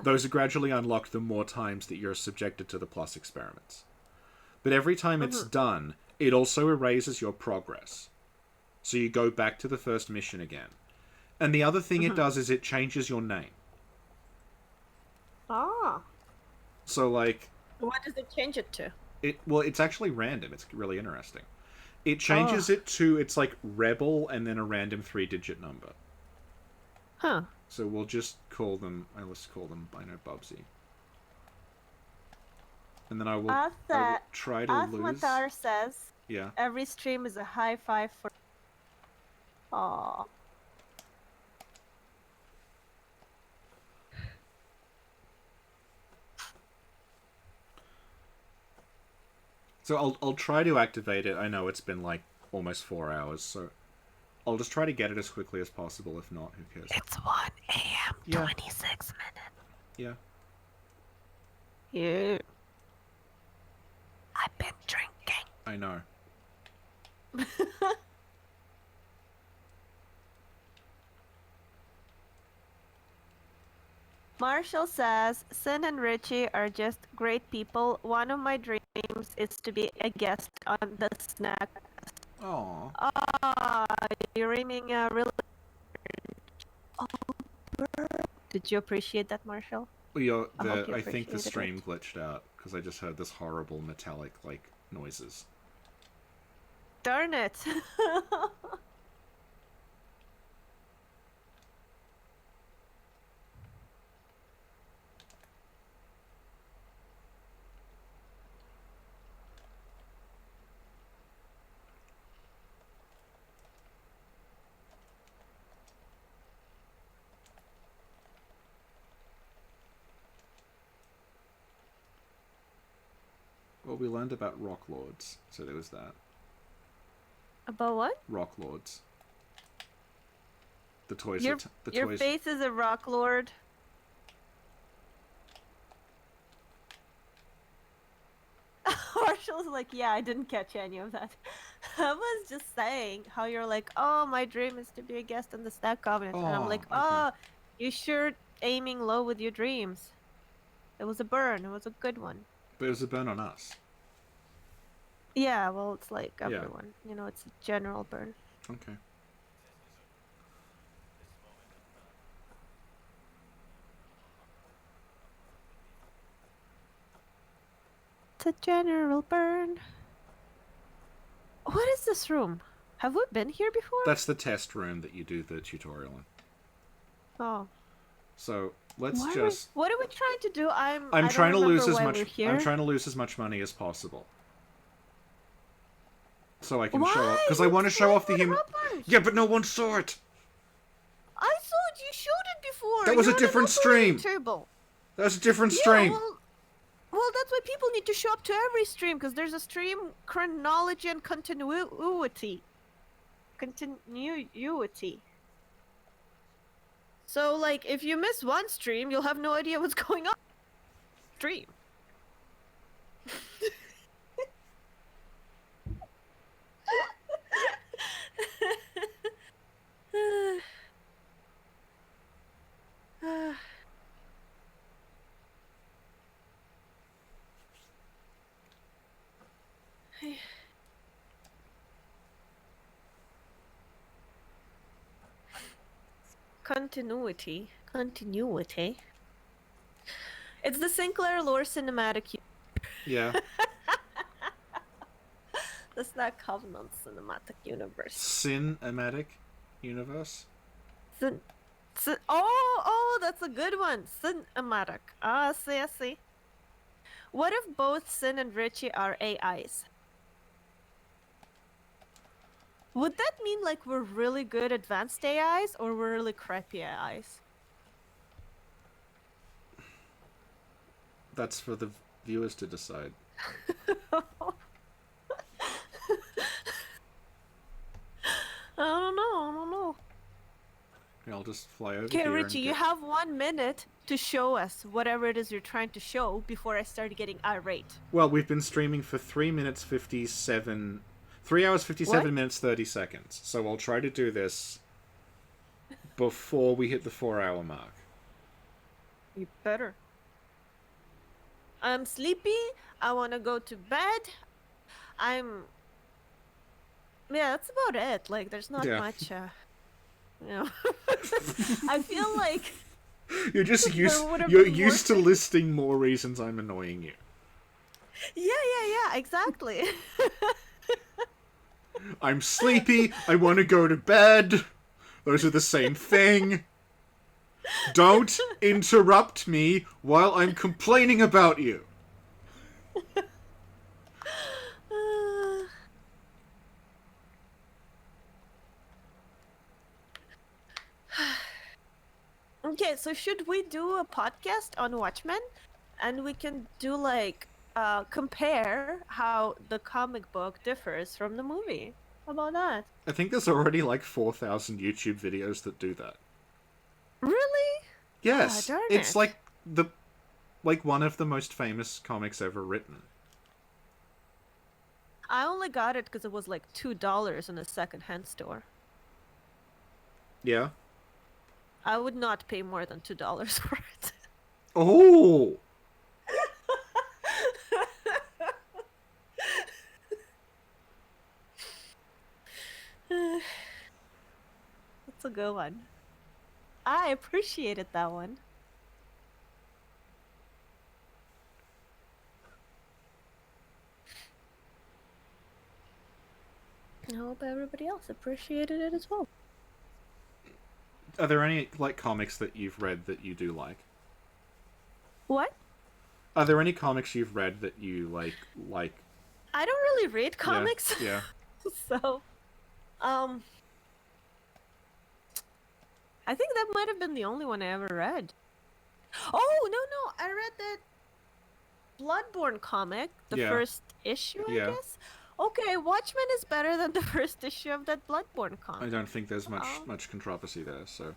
Those are gradually unlocked the more times that you're subjected to the Plus experiments. But every time it's done, it also erases your progress. So you go back to the first mission again. And the other thing it does is it changes your name. Ah. So, like... What does it change it to? Well, it's actually random. It's really interesting. It changes it to, it's like Rebel and then a random 3-digit number. Huh. So we'll just call them, let's call them Bino Bubsy. And then I will try to lose. Matar says, Yeah. every stream is a high five for... Aww. So I'll try to activate it. I know it's been like almost 4 hours, so I'll just try to get it as quickly as possible. If not, who cares? It's 1 a.m. Yeah. 26 minutes. Yeah. Yeah. I've been drinking. I know. Marshall says, Sin and Richie are just great people. One of my dreams is to be a guest on the snack. Aww. Ah, you're aiming really... Oh, did you appreciate that, Marshall? Well, I hope you I think the appreciated stream it. glitched out because I just heard this horrible metallic like noises. Darn it. Well, we learned about rock lords, so there was that. About what? Rock Lords. The toys. Your the your toys. face is a rock lord. Marshall's like, yeah, I didn't catch any of that. I was just saying how you're like, oh, my dream is to be a guest on the Stack Covenant. And I'm Oh, like, okay. oh, you sure aiming low with your dreams. It was a burn. It was a good one. But it was a burn on us. Yeah, well, it's like Yeah. everyone. You know, it's a general burn. Okay. It's a general burn. What is this room? Have we been here before? That's the test room that you do the tutorial in. Oh. So let's What just. what are we trying to do? I I'm don't trying to lose remember as why much. we're here. I'm trying to lose as much money as possible. So I can Why? show off, because I You want to show played off the with human. rubbers. Yeah, but no one saw it. I saw it. You showed it before. That was a You're on an different operating stream. Table. That was a different Yeah, stream. well, that's why people need to show up to every stream, because there's a stream chronology and continuity. Continuity. So, like, if you miss one stream, you'll have no idea what's going on. Stream. Continuity. It's the Sinclair lore cinematic. Yeah. That's not Covenant cinematic universe. Cinematic universe. Oh, that's a good one. Cinematic. Ah, I see. What if both Sin and Richie are AIs? Would that mean like we're really good advanced AIs or we're really crappy AIs? That's for the viewers to decide. I don't know. Okay, I'll just fly over Okay, here. Richie, you have 1 minute to show us whatever it is you're trying to show before I start getting irate. Well, we've been streaming for 3 minutes 57... 3 hours 57 What? minutes 30 seconds. So I'll try to do this before we hit the 4-hour mark. You better. I'm sleepy. I want to go to bed. Yeah, that's about it. Like, there's not Yeah. much, you know. I feel like... You're just used. would've You're been used to worth it. listing more reasons I'm annoying you. Yeah, exactly. I'm sleepy. I want to go to bed. Those are the same thing. Don't interrupt me while I'm complaining about you. Okay, so should we do a podcast on Watchmen? And we can do, like, compare how the comic book differs from the movie. How about that? I think there's already like 4,000 YouTube videos that do that. Really? Yes, darn it's it. like one of the most famous comics ever written. I only got it because it was like $2 in a secondhand store. Yeah. I would not pay more than $2 for it. Oh. That's a good one. I appreciated that one. I hope everybody else appreciated it as well. Are there any like comics that you've read that you do like? What? Are there any comics you've read that you like? I don't really read comics. Yeah. So, I think that might have been the only one I ever read. Oh, no, I read that Bloodborne comic, the Yeah. first issue, I Yeah. guess. Okay, Watchmen is better than the first issue of that Bloodborne I comic. don't think there's Oh. much controversy there, so...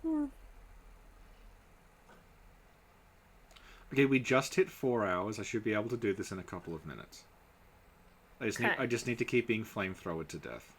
Hmm. Okay, we just hit 4 hours. I should be able to do this in a couple of minutes. Okay. I just need to keep being flamethrowered to death.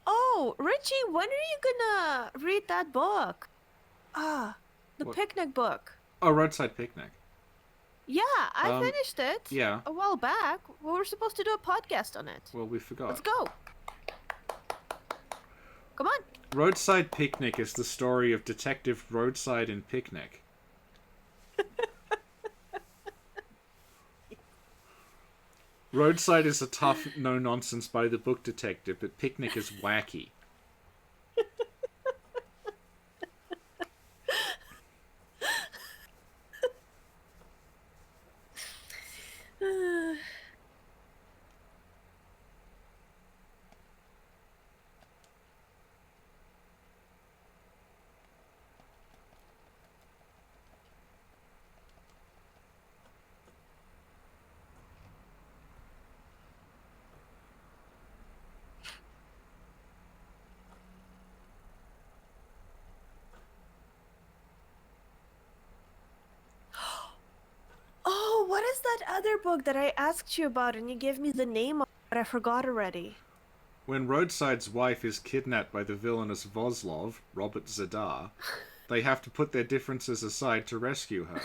Oh, Richie, when are you gonna read that book? The What? picnic book. Oh, Roadside Picnic. Yeah, I Um, finished it. yeah. A while back. We were supposed to do a podcast on it. Well, we forgot. Let's go. Come on. Roadside Picnic is the story of Detective Roadside and Picnic. Roadside is a tough, no-nonsense by-the-book detective, but Picnic is wacky. Oh, what is that other book that I asked you about and you gave me the name of, but I forgot already? When Roadside's wife is kidnapped by the villainous Voslov, Robert Zadar, they have to put their differences aside to rescue her.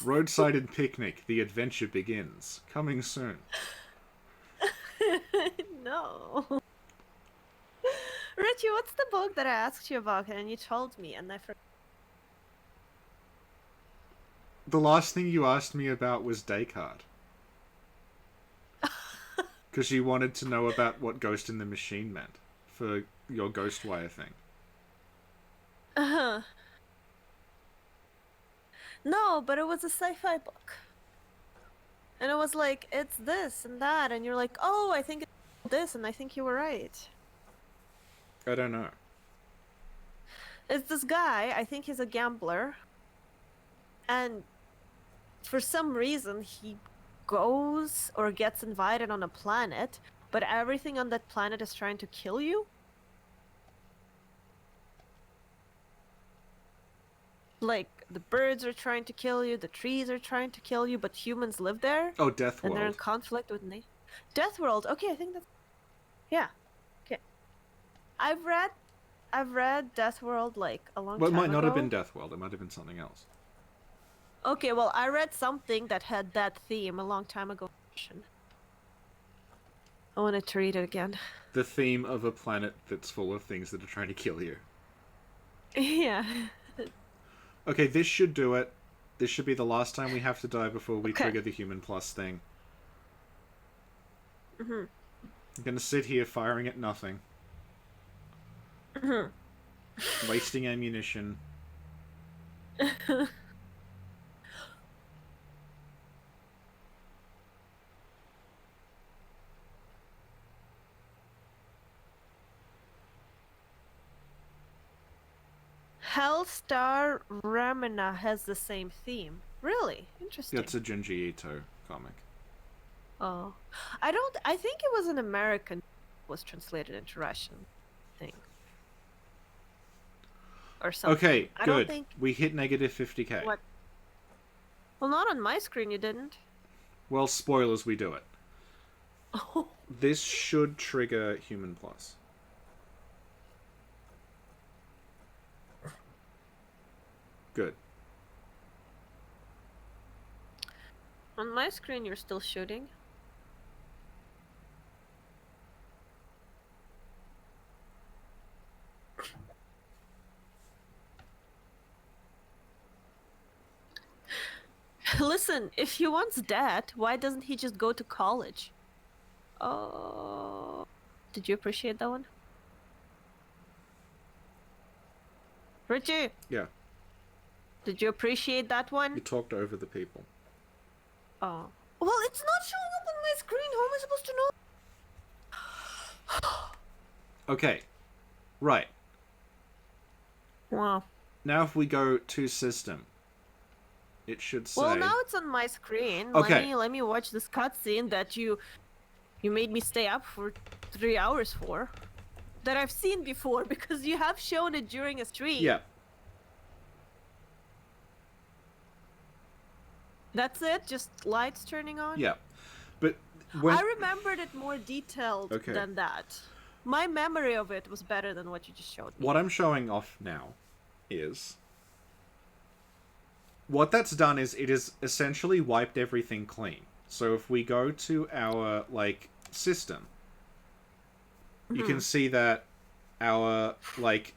Roadside and Picnic, the adventure begins. Coming soon. No. Richie, what's the book that I asked you about and you told me and I forgot? The last thing you asked me about was Descartes. Because you wanted to know about what Ghost in the Machine meant for your Ghostwire thing. Uh-huh. No, but it was a sci-fi book. And it was like, it's this and that, and you're like, oh, I think it's this, and I think you were right. I don't know. It's this guy, I think he's a gambler, and for some reason he goes or gets invited on a planet, but everything on that planet is trying to kill you. Like, the birds are trying to kill you, the trees are trying to kill you, but humans live there. Oh, Death And they're in World. conflict with Death World. Okay, I think that's... Yeah. Okay. I've read Death World like a long Well, it time might not have ago. been Death World. It might have been something else. Okay, well, I read something that had that theme a long time ago. I wanted to read it again. The theme of a planet that's full of things that are trying to kill you. Yeah. Okay, this should do it. This should be the last time we have to die before we Okay. trigger the Human Plus thing. Mhm. I'm gonna sit here firing at nothing. Mhm. Wasting ammunition. Hellstar Ramina has the same theme. Really? Interesting. That's a Junji Ito comic. Oh. I think it was an American was translated into Russian thing. Or something. Okay, I good. don't think We hit negative 50k. What? Well, not on my screen you didn't. Well, spoilers, we do it. Oh. This should trigger Human Plus. Good. On my screen you're still shooting. Listen, if he wants that, why doesn't he just go to college? Oh. Did you appreciate that one? Richie, Yeah, did you appreciate that you one? talked over the people. Oh. Well, it's not showing up on my screen. How am I supposed to know? Okay, right. Wow. Now if we go to system, it should say... Well, now it's on my screen. Okay. Let me watch this cutscene that you made me stay up for 3 hours for. That I've seen before because you have shown it during a stream. Yeah, That's it? Just lights turning on? yeah. But when... I remembered it more detailed Okay. than that. My memory of it was better than what you just showed me. What I'm showing off now is... What that's done is it has essentially wiped everything clean. So if we go to our, like, system, you can see that our, like,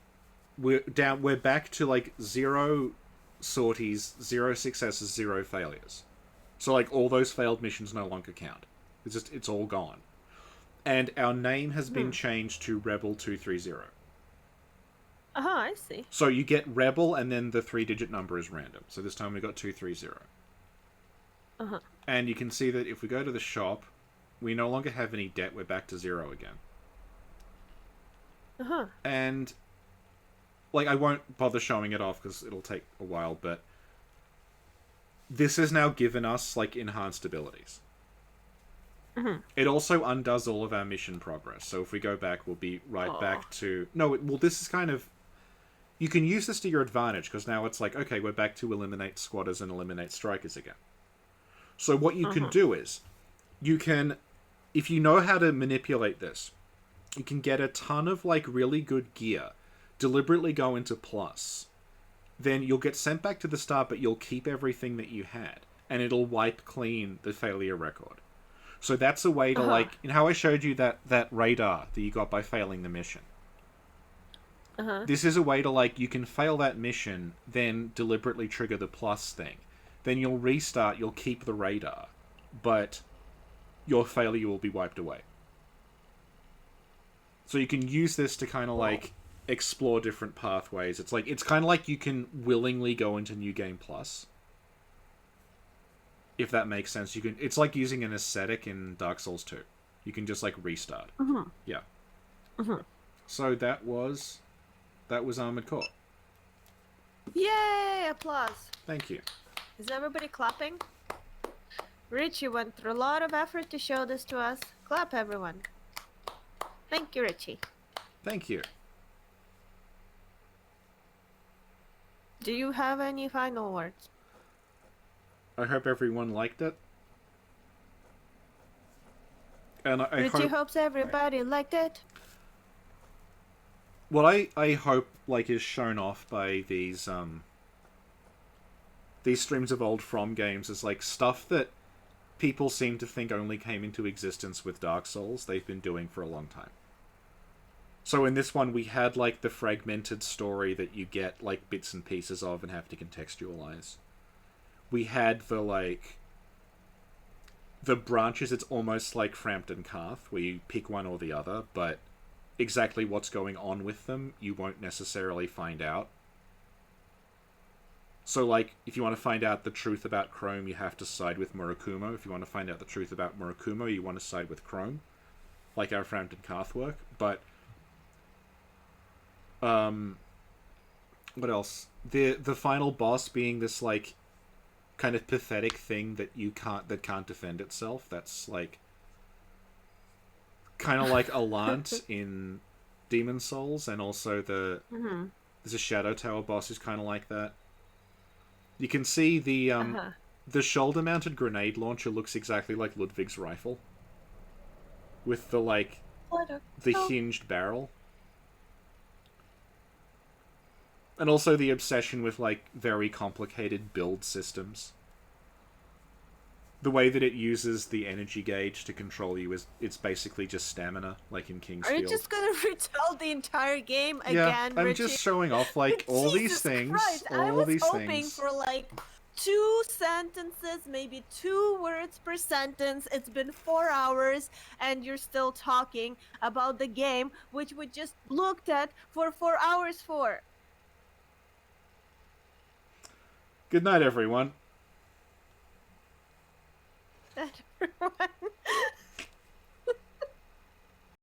we're back to, like, 0 sorties, 0 successes, 0 failures. So, like, all those failed missions no longer count. It's all gone. And our name has been changed to Rebel 230. Uh-huh, I see. So you get Rebel, and then the 3-digit number is random. So this time we got 230. Uh-huh. And you can see that if we go to the shop, we no longer have any debt. We're back to 0 again. Uh-huh. And, like, I won't bother showing it off because it'll take a while, but this has now given us, like, enhanced abilities. It also undoes all of our mission progress. So if we go back, we'll be right back to... No, well, this is kind of... You can use this to your advantage, because now it's like, okay, we're back to eliminate squatters and eliminate strikers again. So what you can do is, you can... If you know how to manipulate this, you can get a ton of, like, really good gear, deliberately go into plus. Then you'll get sent back to the start, but you'll keep everything that you had. And it'll wipe clean the failure record. So that's a way to, like... You know how I showed you that radar that you got by failing the mission? This is a way to, like, you can fail that mission, then deliberately trigger the plus thing. Then you'll restart, you'll keep the radar, but your failure will be wiped away. So you can use this to kind of, like, explore different pathways. It's like, it's kind of like you can willingly go into New Game Plus. If that makes sense. You can. It's like using an aesthetic in Dark Souls 2. You can just, like, restart. Yeah. So that was Armored Core. Yay! Applause. Thank you. Is everybody clapping? Richie went through a lot of effort to show this to us. Clap, everyone. Thank you, Richie. Thank you. Do you have any final words? I hope everyone liked it. And I Richie hope... hopes everybody liked it. What I hope, like, is shown off by these streams of old From games is, like, stuff that people seem to think only came into existence with Dark Souls, they've been doing for a long time. So in this one, we had, like, the fragmented story that you get, like, bits and pieces of and have to contextualize. We had the, like... The branches, it's almost like Frampton Carth, where you pick one or the other, but exactly what's going on with them, you won't necessarily find out. So, like, if you want to find out the truth about Chrome, you have to side with Murakumo. If you want to find out the truth about Murakumo, you want to side with Chrome. Like our Frampton Carth work. But, what else? The final boss being this, like, kind of pathetic thing that can't defend itself. That's, like, kind of like Alant in Demon Souls, and also there's a Shadow Tower boss who's kind of like that. You can see the shoulder-mounted grenade launcher looks exactly like Ludwig's rifle, with the, like, the hinged barrel. And also the obsession with, like, very complicated build systems. The way that it uses the energy gauge to control you is it's basically just stamina, like in King's Are you Field. just gonna retell the entire game Yeah, again, I'm Richie? just showing off, like, all these Jesus things. Christ, All I was these hoping things. for, like, 2 sentences, maybe 2 words per sentence. It's been 4 hours and you're still talking about the game which we just looked at for 4 hours for. Good night, everyone.